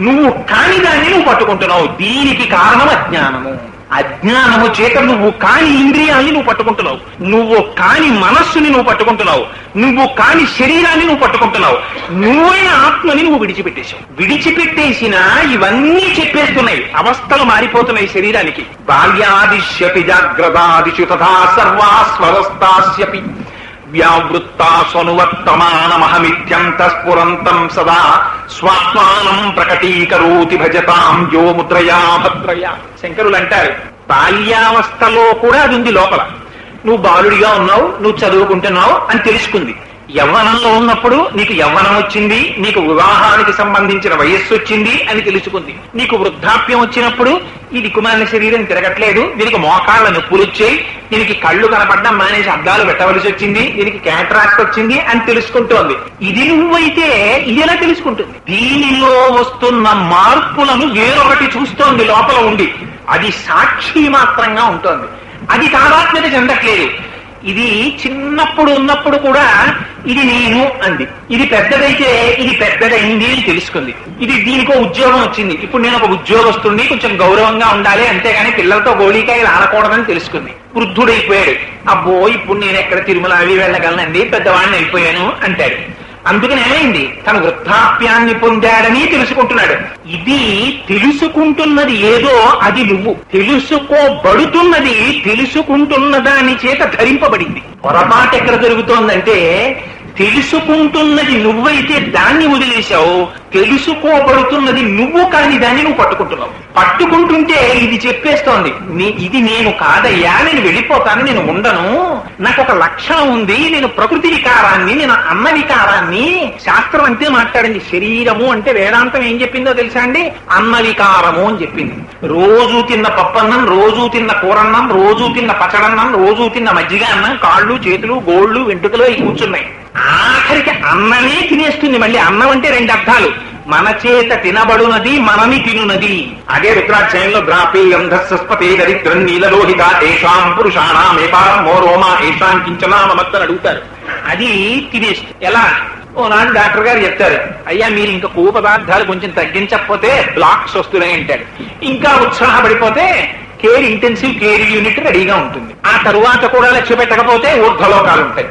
నువ్వు కాని దాన్ని నువ్వు పట్టుకుంటున్నావు. దీనికి కారణం అజ్ఞానము. అజ్ఞానము చేత నువ్వు కాని ఇంద్రియాన్ని నువ్వు పట్టుకుంటున్నావు, నువ్వు కాని మనస్సుని నువ్వు పట్టుకుంటున్నావు, నువ్వు కాని శరీరాన్ని నువ్వు పట్టుకుంటున్నావు. నువ్వైన ఆత్మని నువ్వు విడిచిపెట్టేశావు. విడిచిపెట్టేసినా ఇవన్నీ చెప్పేస్తున్నాయి, అవస్థలు మారిపోతున్నాయి శరీరానికి. బాల్యాదిశ్యపి జాగ్రత్తాదిషు తథా సర్వాస్వరస్తాస్యపి వ్యావృత్తాస్వనువర్తమానమహమిత్యంత స్ఫురంతం సదా స్వాత్మానం ప్రకటీకరోతి భజతాం యో ముద్రయా భద్రయా. శంకరులు అంటారు, బాల్యావస్థలో కూడా అది ఉంది లోపల. నువ్వు బాలుడిగా ఉన్నావు, నువ్వు చదువుకుంటున్నావు అని తెలుసుకుంది. యవ్వనంలో ఉన్నప్పుడు నీకు యవ్వనం వచ్చింది, నీకు వివాహానికి సంబంధించిన వయస్సు వచ్చింది అని తెలుసుకుంది. నీకు వృద్ధాప్యం వచ్చినప్పుడు ఈ దిక్కుమాలిన శరీరం తిరగట్లేదు, దీనికి మోకాళ్ళ నొప్పులు వచ్చాయి, దీనికి కళ్ళు కనపడడం మానేసి అద్దాలు పెట్టవలసి వచ్చింది, దీనికి క్యాటరాక్ట్ వచ్చింది అని తెలుసుకుంటోంది. ఇది నువ్వైతే ఇది ఎలా తెలుసుకుంటుంది? దీనిలో వస్తున్న మార్పులను వేరొకటి చూస్తోంది లోపల ఉండి. అది సాక్షి మాత్రంగా ఉంటుంది, అది తాదాత్మ్యత చెందట్లేదు. ఇది చిన్నప్పుడు ఉన్నప్పుడు కూడా ఇది నేను అంది, ఇది పెద్దదైతే ఇది పెద్దదైంది అని తెలుసుకుంది. ఇది దీనికో ఉద్యోగం వచ్చింది, ఇప్పుడు నేను ఒక ఉద్యోగస్తుడిని, కొంచెం గౌరవంగా ఉండాలి, అంతేగాని పిల్లలతో గోళీకాయలు ఆడకూడదని తెలుసుకుంది. వృద్ధుడైపోయాడు, అబ్బో ఇప్పుడు నేను ఎక్కడ తిరుమల అవి వెళ్ళగలనండి, పెద్దవాడిని అయిపోయాను అంటాడు. అందుకని ఏమైంది? తన వృద్ధాప్యాన్ని పొందాడని తెలుసుకుంటున్నాడు. ఇది తెలుసుకుంటున్నది ఏదో అది నువ్వు. తెలుసుకోబడుతున్నది తెలుసుకుంటున్న దాని చేత ధరింపబడింది. పొరపాటు ఎక్కడ జరుగుతోందంటే తెలుసుకుంటున్నది నువ్వైతే దాన్ని వదిలేశావు, తెలుసుకోబడుతున్నది నువ్వు కాని దాన్ని నువ్వు పట్టుకుంటున్నావు. పట్టుకుంటుంటే ఇది చెప్పేస్తోంది, ఇది నేను కాదయ్యా, నేను వెళ్ళిపోతాను, నేను ఉండను, నాకు ఒక లక్షణం ఉంది, నేను ప్రకృతి వికారాన్ని, నేను అన్న వికారాన్ని. శాస్త్రం అంతే మాట్లాడింది. శరీరము అంటే వేదాంతం ఏం చెప్పిందో తెలుసా అండి? అన్న వికారము అని చెప్పింది. రోజు తిన్న పప్పన్నం, రోజు తిన్న కూరన్నం, రోజు తిన్న పచ్చడన్నం, రోజు తిన్న మజ్జిగ అన్నం, కాళ్ళు చేతులు గోళ్లు వెంట్రుకలు అవి కూర్చున్నాయి. ఆఖరికి అన్నమే తినేస్తుంది. మళ్ళీ అన్నం అంటే రెండు అర్థాలు, మన చేత తినబడునది, మనని తినునది. అదే రుద్రాధ్యాయంలో గ్రాపే అంధస్పతే దరిద్రం నీలలోహిత ఏషాం పురుషాణామేపారం మోరోమా ఏషాం కించనా మమత్తని అడుగుతారు. అది తినేస్తుంది. ఎలా? ఓనాడు డాక్టర్ గారు చెప్తారు, అయ్యా మీరు ఇంకా కొవ్వు పదార్థాలు కొంచెం తగ్గించకపోతే బ్లాక్స్ వస్తున్నాయి అంటాడు. ఇంకా ఉత్సాహపడిపోతే కేర్ ఇంటెన్సివ్ కేర్ యూనిట్ రెడీగా ఉంటుంది. ఆ తరువాత కూడా లక్ష్య పెట్టకపోతే ఊర్ధ్వలోకాలు ఉంటాయి.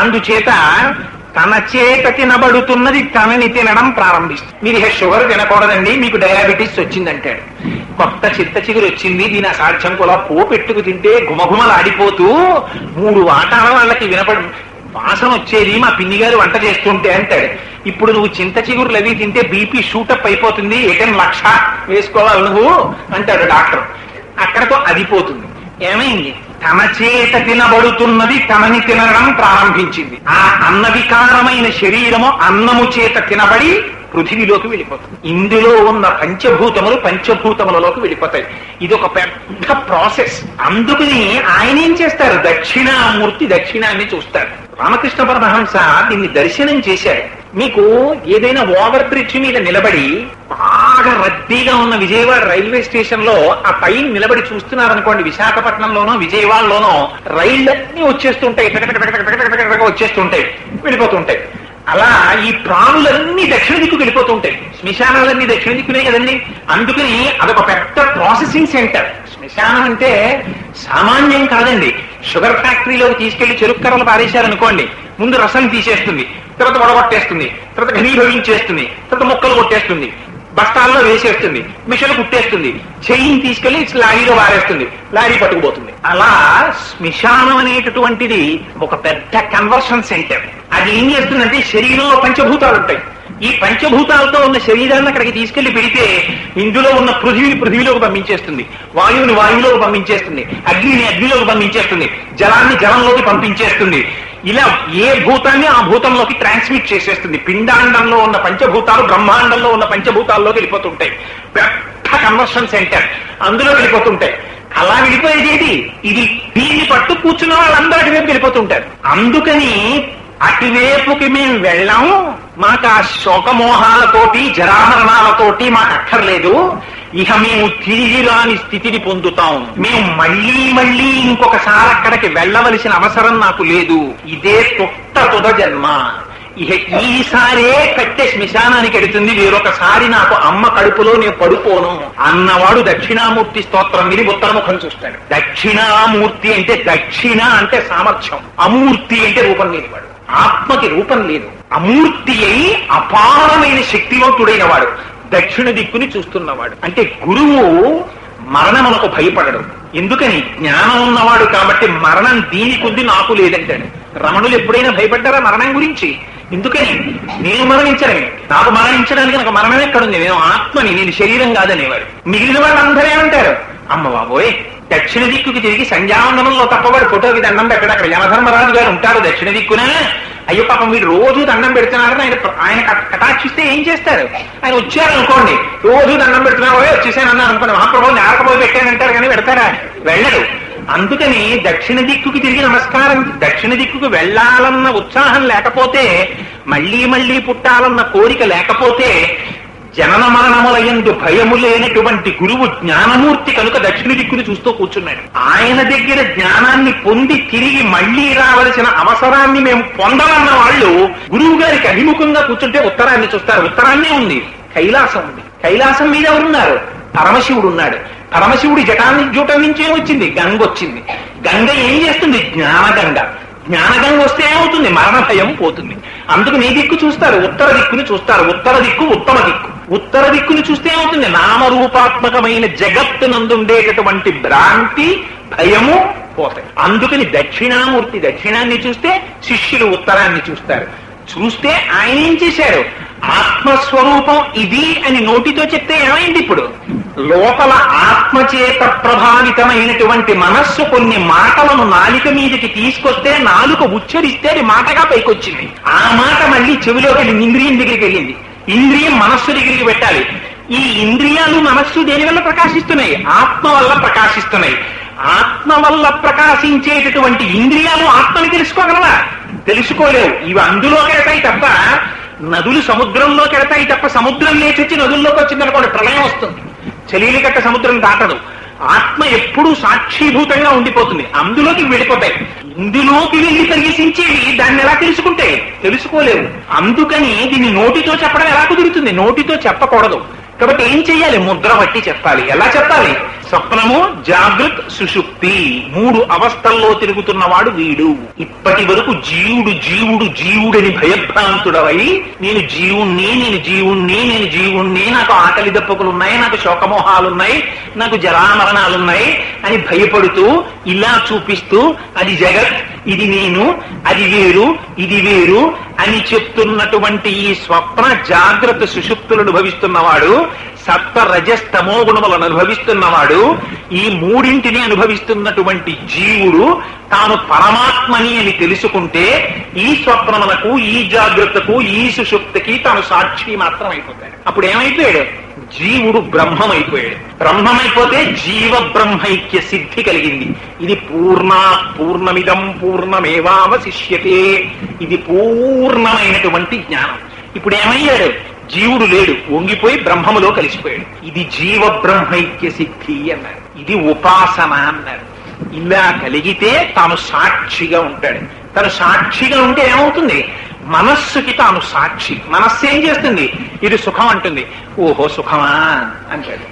అందుచేత తన చేత తినబడుతున్నది తనని తినడం ప్రారంభిస్తుంది. మీరు షుగర్ తినకూడదండి, మీకు డయాబెటీస్ వచ్చిందంటాడు. కొత్త చిత్త చిగురు వచ్చింది, దీని అసాధ్యం కూడా పోపెట్టుకు తింటే గుమగుమలాడిపోతూ 3 వాటాల వాళ్ళకి వినపడి వాసన వచ్చేది మా పిన్ని గారు వంట చేస్తుంటే అంటాడు. ఇప్పుడు నువ్వు చింత చిగురులు అవి తింటే బీపీ షూటప్ అయిపోతుంది, 1,00,000 వేసుకోవాలి నువ్వు అంటాడు డాక్టర్. అక్కడతో అది పోతుంది. ఏమైంది? తన చేత తినబడుతున్నది తనని తినడం ప్రారంభించింది. ఆ అన్న వికారమైన శరీరము అన్నము చేత తినబడి పృథివీలోకి వెళ్ళిపోతుంది. ఇందులో ఉన్న పంచభూతములు పంచభూతములలోకి వెళ్ళిపోతాయి. ఇది ఒక పెద్ద ప్రాసెస్. అందుకని ఆయన ఏం చేస్తారు? దక్షిణామూర్తి దక్షిణాన్ని చూస్తారు. రామకృష్ణ పరమహంస దీన్ని దర్శనం చేశాడు. మీకు ఏదైనా ఓవర్ బ్రిడ్జ్ మీద నిలబడి బాగా రద్దీగా ఉన్న విజయవాడ రైల్వే స్టేషన్ లో ఆ పైన నిలబడి చూస్తున్నారనుకోండి, విశాఖపట్నంలోనో విజయవాడలోనో రైళ్లన్నీ వచ్చేస్తుంటాయి, వచ్చేస్తుంటాయి, వెళ్ళిపోతుంటాయి. అలా ఈ ప్రాణులన్నీ దక్షిణ దిక్కు వెళ్ళిపోతుంటాయి. శ్మశానాలన్నీ దక్షిణ దిక్కునే కదండి. అందుకని అదొక పెద్ద ప్రాసెసింగ్ సెంటర్. శ్మశానం అంటే సామాన్యం కాదండి. షుగర్ ఫ్యాక్టరీలోకి తీసుకెళ్లి చెరుకు కర్రలు పారేశారనుకోండి, ముందు రసం తీసేస్తుంది, తర్వాత వడగొట్టేస్తుంది, తర్వాత ఘనీభవించేస్తుంది, తర్వాత ముక్కలు కొట్టేస్తుంది, బస్తాల్లో వేసేస్తుంది, మిషన్లు కుట్టేస్తుంది, చెయ్యిని తీసుకెళ్లి లారీలో వారేస్తుంది, లారీ పట్టుకుపోతుంది. అలా శ్మశానం అనేటటువంటిది ఒక పెద్ద కన్వర్షన్ సెంటర్. అది ఏం చేస్తుందంటే శరీరంలో పంచభూతాలు ఉంటాయి. ఈ పంచభూతాలతో ఉన్న శరీరాన్ని అక్కడికి తీసుకెళ్లి పెడితే ఇందులో ఉన్న పృథివిని పృథివిలోకి పంపించేస్తుంది, వాయువుని వాయువులోకి పంపించేస్తుంది, అగ్నిని అగ్నిలోకి పంపించేస్తుంది, జలాన్ని జలంలోకి పంపించేస్తుంది. ఇలా ఏ భూతాన్ని ఆ భూతంలోకి ట్రాన్స్మిట్ చేసేస్తుంది. పిండాండంలో ఉన్న పంచభూతాలు బ్రహ్మాండంలో ఉన్న పంచభూతాల్లోకి వెళ్ళిపోతుంటాయి. పెద్ద కన్వర్షన్ సెంటర్, అందులో వెళ్ళిపోతుంటాయి. అలా వెళ్ళిపోయేది ఇది. దీన్ని పట్టు కూర్చున్న వాళ్ళందరూ అటువైపు వెళ్ళిపోతుంటారు. అందుకని అటువైపుకి మేము వెళ్ళాము, మాకు ఆ శోకమోహాలతోటి జరామరణాలతోటి మాకు అక్కర్లేదు. ఇక మేము తిరిగి రాని స్థితిని పొందుతాం. మేము మళ్ళీ మళ్ళీ ఇంకొకసారి అక్కడికి వెళ్ళవలసిన అవసరం నాకు లేదు. ఇదే తుద జన్మ. ఇక ఈసారే కట్టే శ్మశానానికి వెడుతుంది, వేరొకసారి నాకు అమ్మ కడుపులో నేను పడుకోను అన్నవాడు దక్షిణామూర్తి స్తోత్రం విని ఉత్తరముఖం చూస్తాడు. దక్షిణామూర్తి అంటే దక్షిణ అంటే సామర్థ్యం, అమూర్తి అంటే రూపం లేనివాడు. ఆత్మకి రూపం లేదు, అమూర్తి అయి అపారమైన శక్తివంతుడైన వాడు, దక్షిణ దిక్కుని చూస్తున్నవాడు. అంటే గురువు మరణమునకు భయపడడు. ఎందుకని? జ్ఞానం ఉన్నవాడు కాబట్టి. మరణం దీనికుంది నాకు లేదంటాడు. రమణులు ఎప్పుడైనా భయపడ్డారా మరణం గురించి? ఎందుకని? నేను మరణించడమే, నాకు మరణించడానికి నాకు మరణం ఎక్కడుంది, నేను ఆత్మని, నేను శరీరం కాదనేవాడు. మిగిలిన వాళ్ళందరూ ఏమంటారు? అమ్మ బాబోయ్, దక్షిణ దిక్కుకి తిరిగి సంధ్యావందనంలో తప్పవాడు ఫోటోకి దండం పెట్టాడు. అక్కడ యమధర్మరాజు గారు ఉంటారు దక్షిణ దిక్కున. అయ్యో పాపం వీడు రోజు దండం పెడుతున్నారని ఆయన కటాక్షిస్తే ఏం చేస్తారు? ఆయన వచ్చారనుకోండి, రోజు దండం పెడుతున్నారు, వచ్చేసాను అన్నారు అనుకోండి, మహాప్రభుని ఆరకపోయి పెట్టానంటారు కానీ పెడతారా? వెళ్ళడు. అందుకని దక్షిణ దిక్కుకి తిరిగి నమస్కారం, దక్షిణ దిక్కుకు వెళ్లాలన్న ఉత్సాహం లేకపోతే, మళ్లీ మళ్లీ పుట్టాలన్న కోరిక లేకపోతే, జనన మరణములయందు భయము లేనటువంటి గురువు జ్ఞానమూర్తి కనుక దక్షిణ దిక్కుని చూస్తూ కూర్చున్నాడు. ఆయన దగ్గర జ్ఞానాన్ని పొంది తిరిగి మళ్లీ రావలసిన అవసరాన్ని మేము పొందాలన్న వాళ్ళు గురువు గారికి అభిముఖంగా కూర్చుంటే ఉత్తరాన్ని చూస్తారు. ఉత్తరాన్నే ఉంది, కైలాసం ఉంది. కైలాసం మీద ఎవరున్నారు? పరమశివుడు ఉన్నాడు. పరమశివుడి జూటం నుంచి ఏమొచ్చింది? గంగ వచ్చింది. గంగ ఏం చేస్తుంది? జ్ఞానగంగ. జ్ఞానగంగ వస్తే ఏమవుతుంది? మరణ భయం పోతుంది. అందుకు నీ దిక్కు చూస్తారు, ఉత్తర దిక్కుని చూస్తారు. ఉత్తర దిక్కు ఉత్తమ దిక్కు. ఉత్తర దిక్కుని చూస్తే ఏమవుతుంది? నామరూపాత్మకమైన జగత్తునందుండేటటువంటి భ్రాంతి, భయము పోతాయి. అందుకని దక్షిణామూర్తి దక్షిణాన్ని చూస్తే శిష్యులు ఉత్తరాన్ని చూస్తారు. చూస్తే ఆయన ఏం చేశారు? ఆత్మస్వరూపం ఇది అని నోటితో చెప్తే ఏమైంది? ఇప్పుడు లోపల ఆత్మచేత ప్రభావితమైనటువంటి మనస్సు కొన్ని మాటలను నాలిక మీదకి తీసుకొస్తే నాలుక ఉచ్చరిస్తే అది మాటగా పైకొచ్చింది. ఆ మాట మళ్ళీ చెవిలోకి వెళ్ళి ఇంద్రియం దగ్గరికి వెళ్ళింది. ఇంద్రియం మనస్సు దగ్గరికి పెట్టాలి. ఈ ఇంద్రియాలు మనస్సు దేని వల్ల ప్రకాశిస్తున్నాయి? ఆత్మ వల్ల ప్రకాశిస్తున్నాయి. ఆత్మ వల్ల ప్రకాశించేటటువంటి ఇంద్రియాలు ఆత్మని తెలుసుకోగలవా? తెలుసుకోలేవు. ఇవి అందులో కెడతాయి తప్ప, నదులు సముద్రంలో కెడతాయి తప్ప, సముద్రం లేచి వచ్చి నదుల్లోకి వచ్చిందనుకోండి ప్రళయం వస్తుంది. చలీలి కట్ట సముద్రం దాటదు. ఆత్మ ఎప్పుడూ సాక్షిభూతంగా ఉండిపోతుంది. అందులోకి వెళ్ళిపోతాయి. ఇందులోకి వెళ్ళి ప్రవేశించేవి దాన్ని ఎలా తెలుసుకుంటే తెలుసుకోలేవు. అందుకని దీన్ని నోటితో చెప్పడం ఎలా కుదురుతుంది? నోటితో చెప్పకూడదు. కాబట్టి ఏం చెయ్యాలి? ముద్ర బట్టి చెప్పాలి. ఎలా చెప్పాలి? స్వప్నము, జాగృత్, సుషుప్తి 3 అవస్థల్లో తిరుగుతున్నవాడు వీడు. ఇప్పటి వరకు జీవుడు జీవుడు జీవుడని భయభ్రాంతుడవై నేను జీవుణ్ణి నేను జీవుణ్ణి నేను జీవుణ్ణి, నాకు ఆకలి దప్పకులున్నాయి, నాకు శోకమోహాలున్నాయి, నాకు జరామరణాలున్నాయి అని భయపడుతూ ఇలా చూపిస్తూ అది జగత్, ఇది నేను, అది వేరు, ఇది వేరు అని చెప్తున్నటువంటి ఈ స్వప్న జాగ్రత్త సుషుప్తులను అనుభవిస్తున్నవాడు, సప్త రజస్తమో గుణములను అనుభవిస్తున్నవాడు, ఈ 3 అనుభవిస్తున్నటువంటి జీవుడు తాను పరమాత్మని అని తెలుసుకుంటే ఈ స్వప్నమునకు, ఈ జాగ్రత్తకు, ఈ సుషుప్తికి తాను సాక్షి మాత్రం అయిపోతాడు. అప్పుడు ఏమైపోయాడు? జీవుడు బ్రహ్మమైపోయాడు. బ్రహ్మమైపోతే జీవ బ్రహ్మైక్య సిద్ధి కలిగింది. ఇది పూర్ణమిదం పూర్ణమేవావశిష్యతే. ఇది పూర్ణమైనటువంటి జ్ఞానం. ఇప్పుడు ఏమయ్యాడు? జీవుడు లేడు, వంగిపోయి బ్రహ్మములో కలిసిపోయాడు. ఇది జీవ బ్రహ్మైక్య సిద్ధి అన్నారు. ఇది ఉపాసన అన్నారు. ఇలా కలిగితే తాను సాక్షిగా ఉంటాడు. తను సాక్షిగా ఉంటే ఏమవుతుంది? మనస్సుకి తాను సాక్షి. మనస్సు ఏం చేస్తుంది? ఇది సుఖం అంటుంది, ఓహో సుఖమా అంటాడు.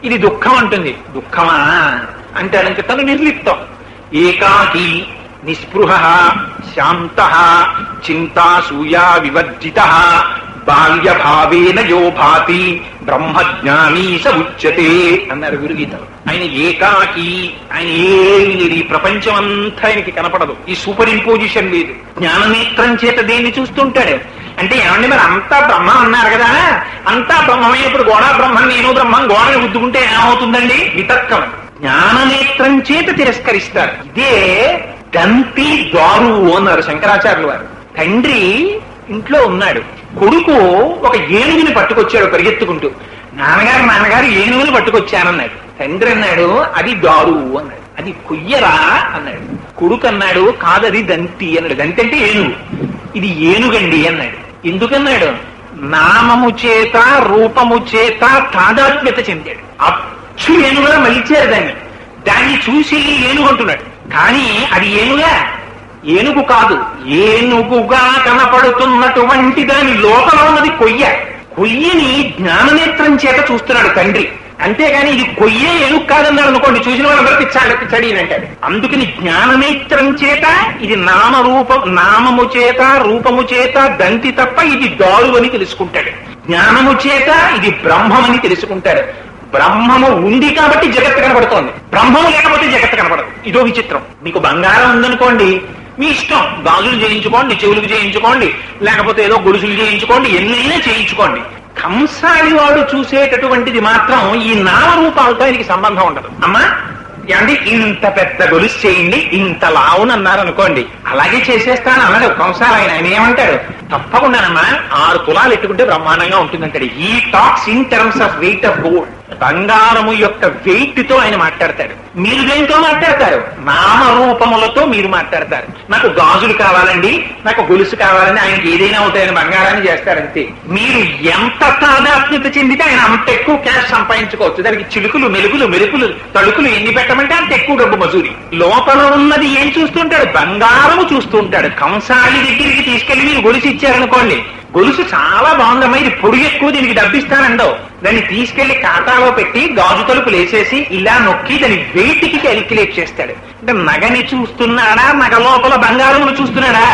ఇది దుఃఖం అంటుంది, దుఃఖమా అంటాడంటే తను నిర్లిప్తం. ఏకాకి నిస్పృహ శాంత చింతాసూయా వివర్జిత బాల్యభావేన యో భాతి బ్రహ్మజ్ఞానీ స ఉచ్యతే అన్నారు గురుగీతలు. ఆయన ఏకాకి, ఆయన ఏమి లేదు, ఈ ప్రపంచం అంతా ఆయనకి కనపడదు, ఈ సూపర్ ఇంపోజిషన్ లేదు. జ్ఞాననేత్రం చేత దేన్ని చూస్తుంటాడు అంటే ఏమండి మరి అంతా బ్రహ్మ అన్నారు కదా, అంతా బ్రహ్మమైనప్పుడు గోడా బ్రహ్మం నేను బ్రహ్మం గోడని ఉద్దుకుంటే ఏమవుతుందండి? వితర్కం. జ్ఞాననేత్రం చేత తిరస్కరిస్తారు. ఇదే దంతి దారు అన్నారు శంకరాచార్యులు వారు. తండ్రి ఇంట్లో ఉన్నాడు, కొడుకు ఒక ఏనుగుని పట్టుకొచ్చాడు పరిగెత్తుకుంటూ. నాన్నగారు ఏనుగుని పట్టుకొచ్చానన్నాడు. తండ్రి అన్నాడు అది దారు అన్నాడు. అది కొయ్యరా అన్నాడు. కొడుకు అన్నాడు కాదది దంతి అన్నాడు. దంతి అంటే ఏనుగు. ఇది ఏనుగండి అన్నాడు. ఎందుకన్నాడు? నామము చేత రూపము చేత తాదాత్మ్యత చెందాడు. అచ్చు ఏనుగులా మలిచారు దాన్ని చూసి ఏనుగు అంటున్నాడు. కానీ అది ఏనుగా? ఏనుగు కాదు. ఏనుగుగా కనపడుతున్నటువంటి దాని లోపల ఉన్నది కొయ్య. కొయ్యని జ్ఞాననేత్రం చేత చూస్తున్నాడు తండ్రి. అంతేగాని ఇది కొయ్యే ఏనుగు కాదన్నాడు అనుకోండి, చూసిన వాళ్ళందరూ పిచ్చాడి అంటాడు. అందుకని జ్ఞాననేత్రం చేత ఇది నామము చేత రూపము చేత దంతి తప్ప ఇది దారు అని తెలుసుకుంటాడు. జ్ఞానము చేత ఇది బ్రహ్మమని తెలుసుకుంటాడు. బ్రహ్మము ఉంది కాబట్టి జగత్తు కనబడుతోంది, బ్రహ్మము లేకపోతే జగత్తు కనబడదు. ఇదో విచిత్రం. మీకు బంగారం ఉందనుకోండి, మీ ఇష్టం, గాజులు చేయించుకోండి, చెవులకు చేయించుకోండి, లేకపోతే ఏదో గొలుసులు చేయించుకోండి, ఎన్నైనా చేయించుకోండి. కంసాలి వాడు చూసేటటువంటిది మాత్రం ఈ నామరూపాలతో ఆయనకి సంబంధం ఉండదు. అమ్మా అంటే ఇంత పెద్ద గొలుసు చేయండి, ఇంత లావునన్నారు అనుకోండి, అలాగే చేసేస్తాను అన్నాడు కంసాలి. ఆయన ఏమంటాడు? తప్పకుండానమ్మా 6 తులాలు ఎట్టుకుంటే బ్రహ్మాండంగా ఉంటుందంటాడు. ఈ talks in terms of weight of gold. బంగారము యొక్క వెయిట్ తో ఆయన మాట్లాడతాడు. మీరు దేంతో మాట్లాడతారు? నామరూపములతో మీరు మాట్లాడతారు. నాకు గాజులు కావాలండి, నాకు గొలుసు కావాలని ఆయనకి ఏదైనా అవుతాయని బంగారాన్ని చేస్తారంతే. మీరు ఎంత తాదాత్మ్యత చెందితే ఆయన అంత ఎక్కువ క్యాష్ సంపాదించుకోవచ్చు. దానికి చిలుకులు మెలుగులు మెరుపులు తడుకులు ఎన్ని పెట్టమంటే అంత ఎక్కువ డబ్బు మజూరి. లోపల ఉన్నది ఏం చూస్తుంటాడు? బంగారము చూస్తుంటాడు. కంసాలి దగ్గరికి తీసుకెళ్లి మీరు గొలుసు ఇచ్చారనుకోండి, గొలుసు చాలా బాగుందమ్మా, ఇది పొడి ఎక్కువ, దీనికి డబ్బిస్తానండవు. దాన్ని తీసుకెళ్లి ఖాతాలో పెట్టి గాజు తలుపులు వేసేసి ఇలా నొక్కి దాని వెయిట్కి క్యాలిక్యులేట్ చేస్తాడు. అంటే నగని చూస్తున్నాడా, నగ లోపల బంగారమును చూస్తున్నాడా?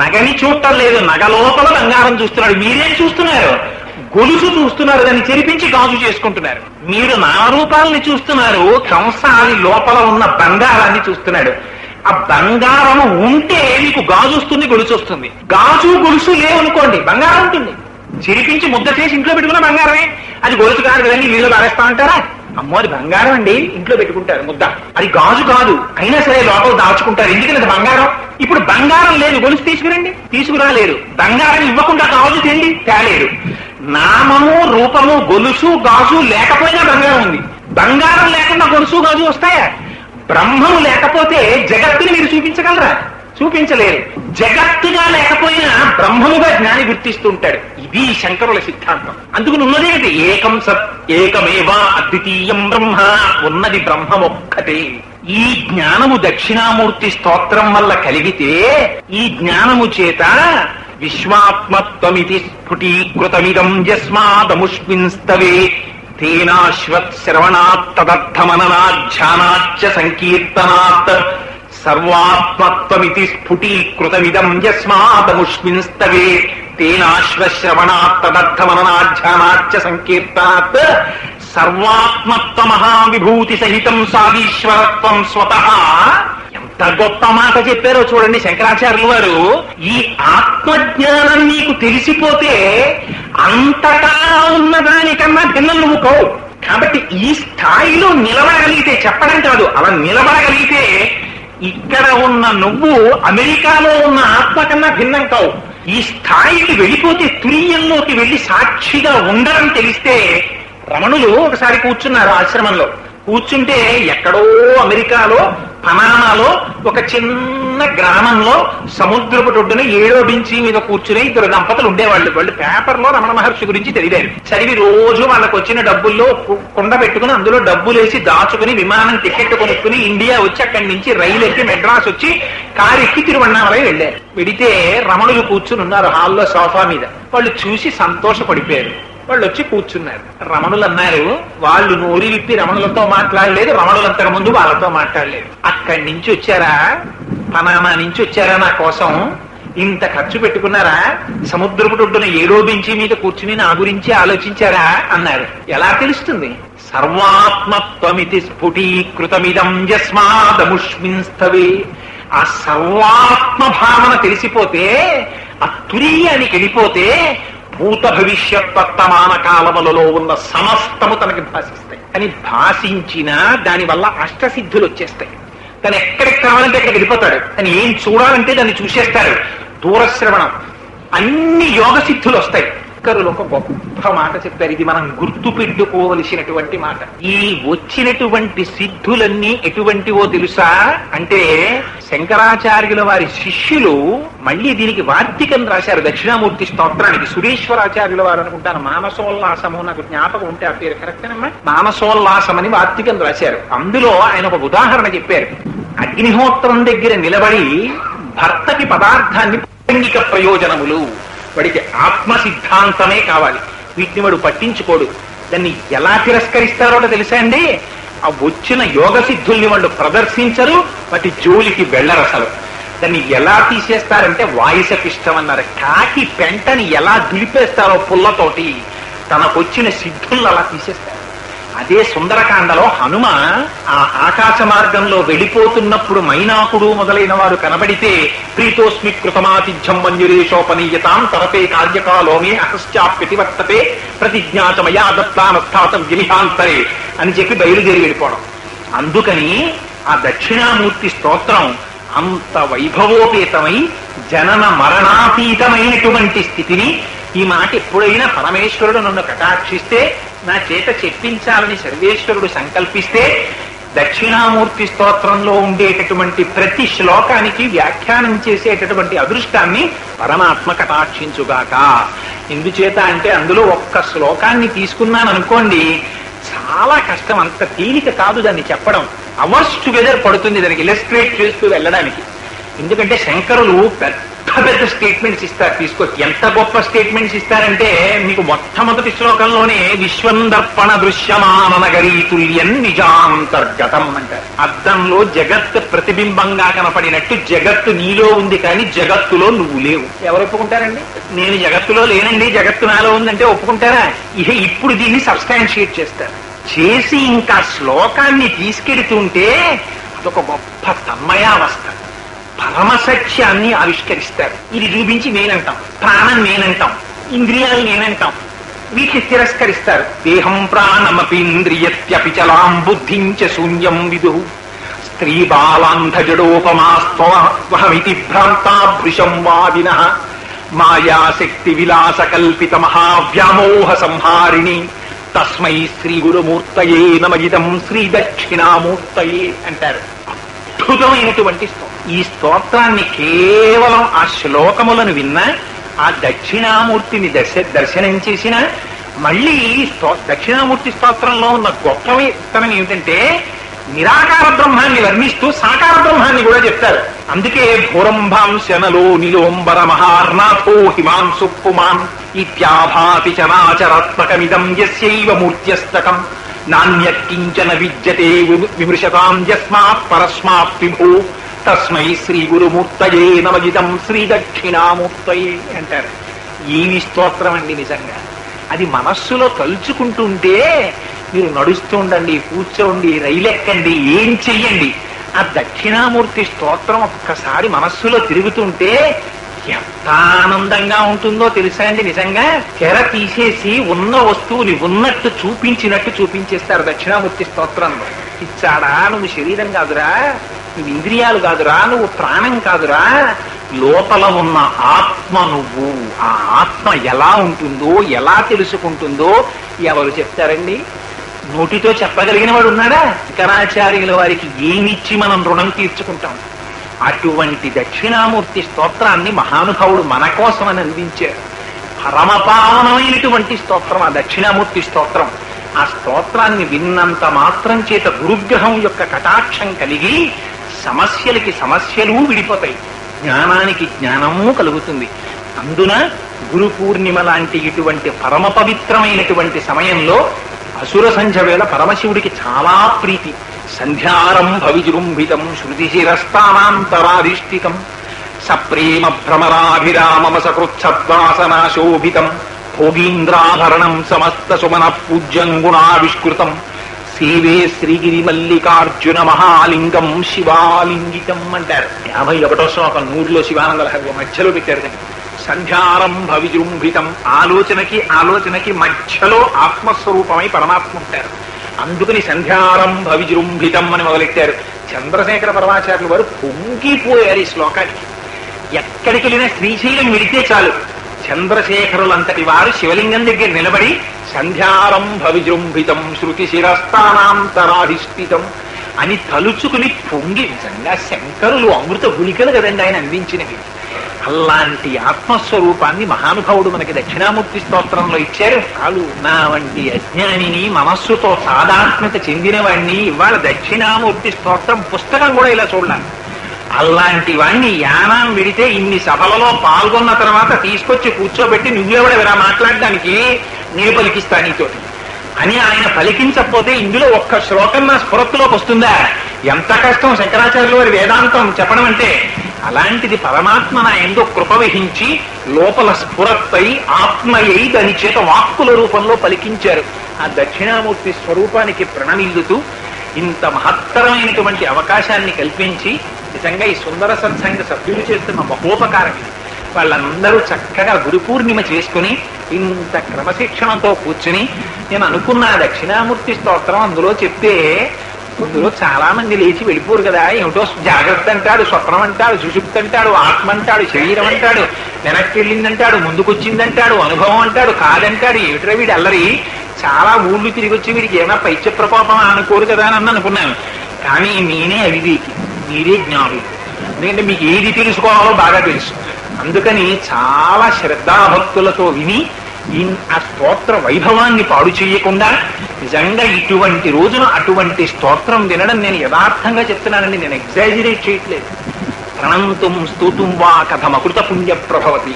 నగని చూడటం లేదు, నగ లోపల బంగారం చూస్తున్నాడు. మీరేం చూస్తున్నారు? గొలుసు చూస్తున్నారు, దాన్ని చెరిపించి గాజు చేసుకుంటున్నారు. మీరు నామరూపాలని చూస్తున్నారు, కంసాలి లోపల ఉన్న బంగారాన్ని చూస్తున్నాడు. ఆ బంగారం ఉంటే మీకు గాజు వస్తుంది, గొలుసు వస్తుంది. గాజు గొలుసు లేవనుకోండి, బంగారం ఉంటుంది. చెరిపించి ముద్ద చేసి ఇంట్లో పెట్టుకున్న బంగారమే. అది గొలుసు కాదు కదండి, నీళ్ళు పారేస్తా ఉంటారా? అమ్మో అది బంగారం అండి, ఇంట్లో పెట్టుకుంటారు ముద్ద. అది గాజు కాదు, అయినా సరే లోపల దాచుకుంటారు. ఎందుకంటే అది బంగారం. ఇప్పుడు బంగారం లేదు, గొలుసు తీసుకురండి, తీసుకురాలేరు. బంగారం ఇవ్వకుండా గాజు తేలేరు. నామము, రూపము, గొలుసు, గాజు లేకపోయినా బంగారం ఉంది. బంగారం లేకుండా గొలుసు, గాజు వస్తాయా? బ్రహ్మము లేకపోతే జగత్తుని మీరు చూపించగలరా? చూపించలేరు. జగత్తుగా లేకపోయినా బ్రహ్మముగా జ్ఞాని గుర్తిస్తూ ఉంటాడు. ఇది శంకరుల సిద్ధాంతం. అందుకు ఉన్నదేమిటి? ఏకం సత్ ఏకమేవా అద్వితీయం బ్రహ్మ. ఉన్నది బ్రహ్మం ఒక్కటే. ఈ జ్ఞానము దక్షిణామూర్తి స్తోత్రం వల్ల కలిగితే, ఈ జ్ఞానము చేత విశ్వాత్మత్వమితి స్ఫుటీకృతమిదం యస్మాదముష్మిన్స్తవే తేనాశ్వత్ శ్రవణాత్ తదర్థమననాధ్యానాచ్చ సంకీర్తనాత్ సర్వాత్మత్వమితి స్ఫుటీకృతమిదం యస్మాదముష్మిన్స్తవే తేనాశ్వశ్రవణాత్ తదర్థమననాధ్యానాచ్చ సంకీర్తనాత్ సర్వాత్మత్వ మహావిభూతి సహితం సాదీశ్వరత్వం స్వతః. ఎంత గొప్ప మాట చెప్పారో చూడండి శంకరాచార్యులు వారు. ఈ ఆత్మజ్ఞానం నీకు తెలిసిపోతే అంతటా ఉన్నదానికన్నా భిన్నం నువ్వు కావు. కాబట్టి ఈ స్థాయిలో నిలబడగలిగితే, చెప్పడం కాదు, అలా నిలబడగలిగితే ఇక్కడ ఉన్న నువ్వు అమెరికాలో ఉన్న ఆత్మ కన్నా భిన్నం కావు. ఈ స్థాయికి వెళ్ళిపోతే, తురీయంలోకి వెళ్లి సాక్షిగా ఉండడం తెలిస్తే, రమణులు ఒకసారి కూర్చున్నారు ఆశ్రమంలో. కూర్చుంటే ఎక్కడో అమెరికాలో పనామాలో ఒక చిన్న గ్రామంలో సముద్రపు ఒడ్డున 7వ బెంచి మీద కూర్చుని 2 దంపతులు ఉండేవాళ్ళు. వాళ్ళు పేపర్లో రమణ మహర్షి గురించి చదివారు. చదివి రోజు వాళ్ళకు వచ్చిన డబ్బుల్లో కుండ పెట్టుకుని అందులో డబ్బులేసి దాచుకుని విమానం టికెట్ కొనుక్కుని ఇండియా వచ్చి అక్కడి నుంచి రైలు ఎక్కి మెడ్రాస్ వచ్చి కారు ఎక్కి తిరువన్నామలై వెళ్ళారు. వెడితే రమణులు కూర్చుని ఉన్నారు హాల్లో సోఫా మీద. వాళ్ళు చూసి సంతోషపడిపోయారు. వాళ్ళు వచ్చి కూర్చున్నారు. రమణులు అన్నారు, వాళ్ళు నోరి విప్పి రమణులతో మాట్లాడలేదు, రమణులంతకు ముందు వాళ్ళతో మాట్లాడలేదు. అక్కడి నుంచి వచ్చారా, పనామా నుంచి వచ్చారా నా కోసం? ఇంత ఖర్చు పెట్టుకున్నారా? సముద్రపు ఒడ్డున 7వ బెంచి మీద కూర్చుని నా గురించి ఆలోచించారా అన్నారు. ఎలా తెలుస్తుంది? సర్వాత్మత్వమితి స్ఫుటీకృతమిదం యస్మాదముష్మిన్స్తవే. ఆ సర్వాత్మ భావన తెలిసిపోతే, ఆ తురీయానికి వెళ్ళిపోతే భూత భవిష్యత్ వర్తమాన కాలములలో ఉన్న సమస్తము తనకి భాషిస్తాయి. అని భాషించినా దానివల్ల అష్టసిద్ధులు వచ్చేస్తాయి. తను ఎక్కడికి కావాలంటే అక్కడికి వెళ్ళిపోతాడు. అని ఏం చూడాలంటే దాన్ని చూసేస్తాడు. దూరశ్రవణం, అన్ని యోగ సిద్ధులు వస్తాయి. శంకరులు ఒక గొప్ప మాట చెప్పారు. ఇది మనం గుర్తు పెట్టుకోవలసినటువంటి మాట. ఈ వచ్చినటువంటి సిద్ధులన్నీ ఎటువంటివో తెలుసా అంటే, శంకరాచార్యుల వారి శిష్యులు మళ్ళీ దీనికి వార్తికం రాశారు. దక్షిణామూర్తి స్తోత్రానికి సురేశ్వరాచార్యుల వారు అనుకుంటాను, మానసోల్లాసము, నాకు జ్ఞాపకం ఉంటే ఆ పేరు కరెక్టేనమ్మా, మానసోల్లాసం అని వార్తికం రాశారు. అందులో ఆయన ఒక ఉదాహరణ చెప్పారు. అగ్నిహోత్రం దగ్గర నిలబడి భర్తకి పదార్థాన్ని లైంగిక ప్రయోజనములు, వాడికి ఆత్మ సిద్ధాంతమే కావాలి, వీటిని వాడు పట్టించుకోడు. దాన్ని ఎలా తిరస్కరిస్తారో తెలుసా అండి? ఆ వచ్చిన యోగ సిద్ధుల్ని వాళ్ళు ప్రదర్శించరు, వాటి జోలికి వెళ్ళరు అసలు. దాన్ని ఎలా తీసేస్తారంటే వాయుసపిష్టం అన్నారు. కాకి పెంటని ఎలా దులిపేస్తారో పుల్లతోటి, తనకొచ్చిన సిద్ధుల్ని అలా తీసేస్తారు. అదే సుందరకాండలో హనుమ ఆ ఆకాశ మార్గంలో వెళ్ళిపోతున్నప్పుడు మైనాకుడు మొదలైన వారు కనబడితే, ప్రీతోస్మి కృతమాతిథ్యం మంజురేషోపనీయతాం తరపే కార్యకాలోమే అహశ్చాప్యతివర్తతే ప్రతిజ్ఞాతమయా దత్తానస్థాతం వినిహాంతరే అని చెప్పి బయలుదేరి వెళ్ళిపోవడం. అందుకని ఆ దక్షిణామూర్తి స్తోత్రం అంత వైభవోపేతమై జనన మరణాతీతమైనటువంటి స్థితిని, ఈ మాట ఎప్పుడైనా పరమేశ్వరుడు నన్ను కటాక్షిస్తే, నా చేత చెప్పించాలని సర్వేశ్వరుడు సంకల్పిస్తే, దక్షిణామూర్తి స్తోత్రంలో ఉండేటటువంటి ప్రతి శ్లోకానికి వ్యాఖ్యానం చేసేటటువంటి అదృష్టాన్ని పరమాత్మ కటాక్షించుగాక. ఎందుచేత అంటే అందులో ఒక్క శ్లోకాన్ని తీసుకున్నాను అనుకోండి, చాలా కష్టం, అంత తేలిక కాదు దాన్ని చెప్పడం. అవర్స్ టుగెదర్ పడుతుంది దానికి ఇలస్ట్రేట్ చేస్తూ వెళ్ళడానికి. ఎందుకంటే శంకరులు పెద్ద పెద్ద స్టేట్మెంట్స్ ఇస్తారు. తీసుకొచ్చి ఎంత గొప్ప స్టేట్మెంట్స్ ఇస్తారంటే మీకు మొట్టమొదటి శ్లోకంలోనే విశ్వందర్పణ దృశ్యమాన నగరీ తుల్యం నిజాంతర్గతం అంటారు. అద్దంలో జగత్ ప్రతిబింబంగా కనపడినట్టు జగత్తు నీలో ఉంది, కానీ జగత్తులో నువ్వు లేవు. ఎవరు ఒప్పుకుంటారండి? నేను జగత్తులో లేనండి, జగత్తు నాలో ఉందంటే ఒప్పుకుంటారా? ఇప్పుడు దీన్ని సబ్స్టాన్షియేట్ చేస్తారు. చేసి ఇంకా శ్లోకాన్ని తీసుకెడుతుంటే అదొక గొప్ప తన్మయావస్థ, పరమసత్యాన్ని ఆవిష్కరిస్తారు. ఇది చూపించి నేనంటాం, ప్రాణం నేనంటాం, ఇంద్రియాలు నేనంటాం, వీటిని తిరస్కరిస్తారు. దేహం ప్రాణమపీంద్రియత్యపి చలాం బుద్ధించ శూన్యం విదు స్త్రీ బాలాంధజడోపమాస్త్వహమితి భ్రాంతాభృశం వాదిన మాయాశక్తి విలాస కల్పిత మహావ్యామోహ సంహారిణి తస్మై శ్రీ గురుమూర్తయే నమయిదం శ్రీ దక్షిణామూర్తయే అంటారు. అద్భుతమైనటువంటి స్తోత్రం. ఈ స్తోత్రాన్ని కేవలం ఆ శ్లోకములను విన్నా, ఆ దక్షిణామూర్తిని దర్శనం చేసిన, మళ్ళీ దక్షిణామూర్తి స్తోత్రంలో ఉన్న గొప్పతనం ఏమిటంటే నిరాకార బ్రహ్మాన్ని వర్ణిస్తూ సాకార బ్రహ్మాన్ని కూడా చెప్తారు. అందుకే భూరంభాంశనలో నిలోంబర మహార్నాథో హిమాంసు పుమాన్ ఇత్యాభాతి చరాచరాత్మకమిదం యస్యైవ మూర్త్యస్తకం నాణ్యకించన విద్యతే విమృశతాం యస్మాత్ పరస్మాత్ విభూ తస్మై శ్రీ గురుమూర్తయే నమజితం శ్రీ దక్షిణామూర్తయే అంటారు. ఏమి స్తోత్రం అండి నిజంగా. అది మనస్సులో తలుచుకుంటుంటే మీరు నడుస్తూ ఉండండి, కూర్చోండి, రైలెక్కండి, ఏం చెయ్యండి, ఆ దక్షిణామూర్తి స్తోత్రం ఒక్కసారి మనస్సులో తిరుగుతుంటే ఎంత ఆనందంగా ఉంటుందో తెలుసా అండి. నిజంగా తెర తీసేసి ఉన్న వస్తువుని ఉన్నట్టు చూపించినట్టు చూపించేస్తారు దక్షిణామూర్తి స్తోత్రంలో. ఇచ్చాడా, నువ్వు శరీరం కాదురా, నువ్వు ఇంద్రియాలు కాదురా, నువ్వు ప్రాణం కాదురా, లోపల ఉన్న ఆత్మ నువ్వు. ఆ ఆత్మ ఎలా ఉంటుందో, ఎలా తెలుసుకుంటుందో ఎవరు చెప్తారండి? నోటితో చెప్పగలిగిన వాడు ఉన్నాడా? శంకరాచార్యుల వారికి ఏమిచ్చి మనం రుణం తీర్చుకుంటాం? అటువంటి దక్షిణామూర్తి స్తోత్రాన్ని మహానుభావుడు మన కోసమని అందించారు. పరమపావనమైనటువంటి స్తోత్రం ఆ దక్షిణామూర్తి స్తోత్రం. ఆ స్తోత్రాన్ని విన్నంత మాత్రం చేత గురుగ్రహం యొక్క కటాక్షం కలిగి సమస్యలకి సమస్యలు విడిపోతాయి, జ్ఞానానికి జ్ఞానము కలుగుతుంది. అందున గురు పూర్ణిమ లాంటి ఇటువంటి పరమ పవిత్రమైనటువంటి సమయంలో అసుర సంధ్య వేళ పరమశివుడికి చాలా ప్రీతి. సంధ్యారంభ విజృంభితం శృతి శిరస్థానాంతరాధిష్ఠితం సప్రేమ భ్రమరాభిరామమ సకృత్సద్వాసనాశోభితం భోగీంద్రాభరణం సమస్త సుమన పూజ్యం గుణావిష్కృతం సేవే శ్రీగిరి మల్లికార్జున మహాలింగం శివాలింగితం అంటారు. 51వ శ్లోకం 100లో శివానంద లహరి మధ్యలో పెట్టారు. సంధ్యారంభ విజృంభితం, ఆలోచనకి మధ్యలో ఆత్మస్వరూపమై పరమాత్మ ఉంటారు. అందుకని సంధ్యారంభ విజృంభితం అని మొదలెట్టారు. చంద్రశేఖర పరమాచార్యులు వారు పొంగిపోయారు ఈ శ్లోకానికి. ఎక్కడికి వెళ్ళినా శ్రీశైలం విడితే చాలు, చంద్రశేఖరులంతటి వారు శివలింగం దగ్గర నిలబడి సంధ్యారంభ విజృంభితం శృతి శిరస్థానాంతరాధిష్ఠితం అని తలుచుకుని పొంగి, నిజంగా శంకరులు అమృత గుళికలు కదండి ఆయన అందించినవి. అలాంటి ఆత్మస్వరూపాన్ని మహానుభావుడు మనకి దక్షిణామూర్తి స్తోత్రంలో ఇచ్చారు. చాలు, నా వంటి అజ్ఞానిని, మనస్సుతో సాధాత్మత చెందిన వాడిని ఇవాళ దక్షిణామూర్తి స్తోత్రం పుస్తకం కూడా ఇలా చూడాలి. అలాంటి వాణ్ణి యానాం విడితే ఇన్ని సభలలో పాల్గొన్న తర్వాత తీసుకొచ్చి కూర్చోబెట్టి నువ్వెవడెవరా మాట్లాడడానికి, నేను పలికిస్తా నీతోటి అని ఆయన పలికించకపోతే ఇందులో ఒక్క శ్లోకం నా స్ఫురత్తులోకి వస్తుందా? ఎంత కష్టం శంకరాచార్యుల వారి వేదాంతం చెప్పడం అంటే. అలాంటిది పరమాత్మ నా ఎందు కృప వహించి లోపల స్ఫురత్తై ఆత్మయై దాని చేత వాక్కుల రూపంలో పలికించారు. ఆ దక్షిణామూర్తి స్వరూపానికి ప్రణమిల్లుతూ ఇంత మహత్తరమైనటువంటి అవకాశాన్ని కల్పించి నిజంగా ఈ సుందర సత్సంగ సభ్యులు చేస్తున్న మహోపకారం. వాళ్ళందరూ చక్కగా గురు పూర్ణిమ చేసుకుని ఇంత క్రమశిక్షణతో కూర్చుని, నేను అనుకున్న దక్షిణామూర్తి స్తోత్రం అందులో చెప్తే అందులో చాలా మంది లేచి వెళ్ళిపోరు కదా. ఏమిటో జాగ్రత్త అంటాడు, స్వప్నం అంటాడు, సుషుప్తి అంటాడు, ఆత్మ అంటాడు, శరీరం అంటాడు, వెనక్కి వెళ్ళిందంటాడు, ముందుకొచ్చిందంటాడు, అనుభవం అంటాడు, కాదంటాడు, ఏమిట్రా వీడు అల్లరి, చాలా ఊళ్ళు తిరిగి వచ్చి వీడికి ఏమైనా పైచ్య ప్రకోపం అనుకోరు కదా అని అనుకున్నాను. కానీ నేనే అవివేకి, మీరే జ్ఞానులు. ఎందుకంటే మీకు ఏది తెలుసుకోవాలో బాగా తెలుసు. అందుకని చాలా శ్రద్ధాభక్తులతో విని ఆ స్తోత్ర వైభవాన్ని పాడు చేయకుండా, నిజంగా ఇటువంటి రోజున అటువంటి స్తోత్రం వినడం నేను యథార్థంగా చెప్తున్నానండి, నేను ఎగ్జాజిరేట్ చేయట్లేదు. ప్రణంతుం స్తూతుం వా కథమకృత పుణ్య ప్రభవతి.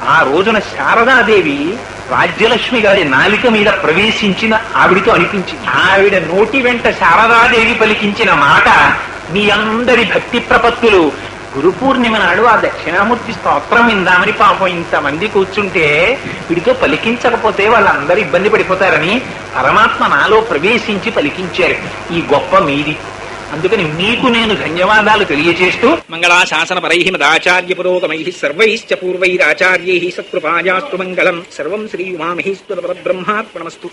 ఆ రోజున శారదాదేవి రాజ్యలక్ష్మి గారి నాలిక మీద ప్రవేశించిన ఆవిడితో అనిపించింది. ఆవిడ నోటి వెంట శారదాదేవి పలికించిన మాట మీ అందరి భక్తి ప్రపత్తులు గురు పూర్ణిమ నాడు ఆ దక్షిణామూర్తి స్తోత్రం విందామని పాపం ఇంతమంది కూర్చుంటే వీడితో పలికించకపోతే వాళ్ళందరూ ఇబ్బంది పడిపోతారని పరమాత్మ నాలో ప్రవేశించి పలికించారు. ఈ గొప్ప మీది. అందుకని మీకు నేను ధన్యవాదాలు తెలియజేస్తూ మంగళాశాసన పరై మదాచార్య పురోగమై సర్వైశ్చ పూర్వైరాచార్యై సత్కృపాయాస్తు మంగళం. సర్వం శ్రీ ఉమామహేశ్వర పరబ్రహ్మార్పణమస్తు.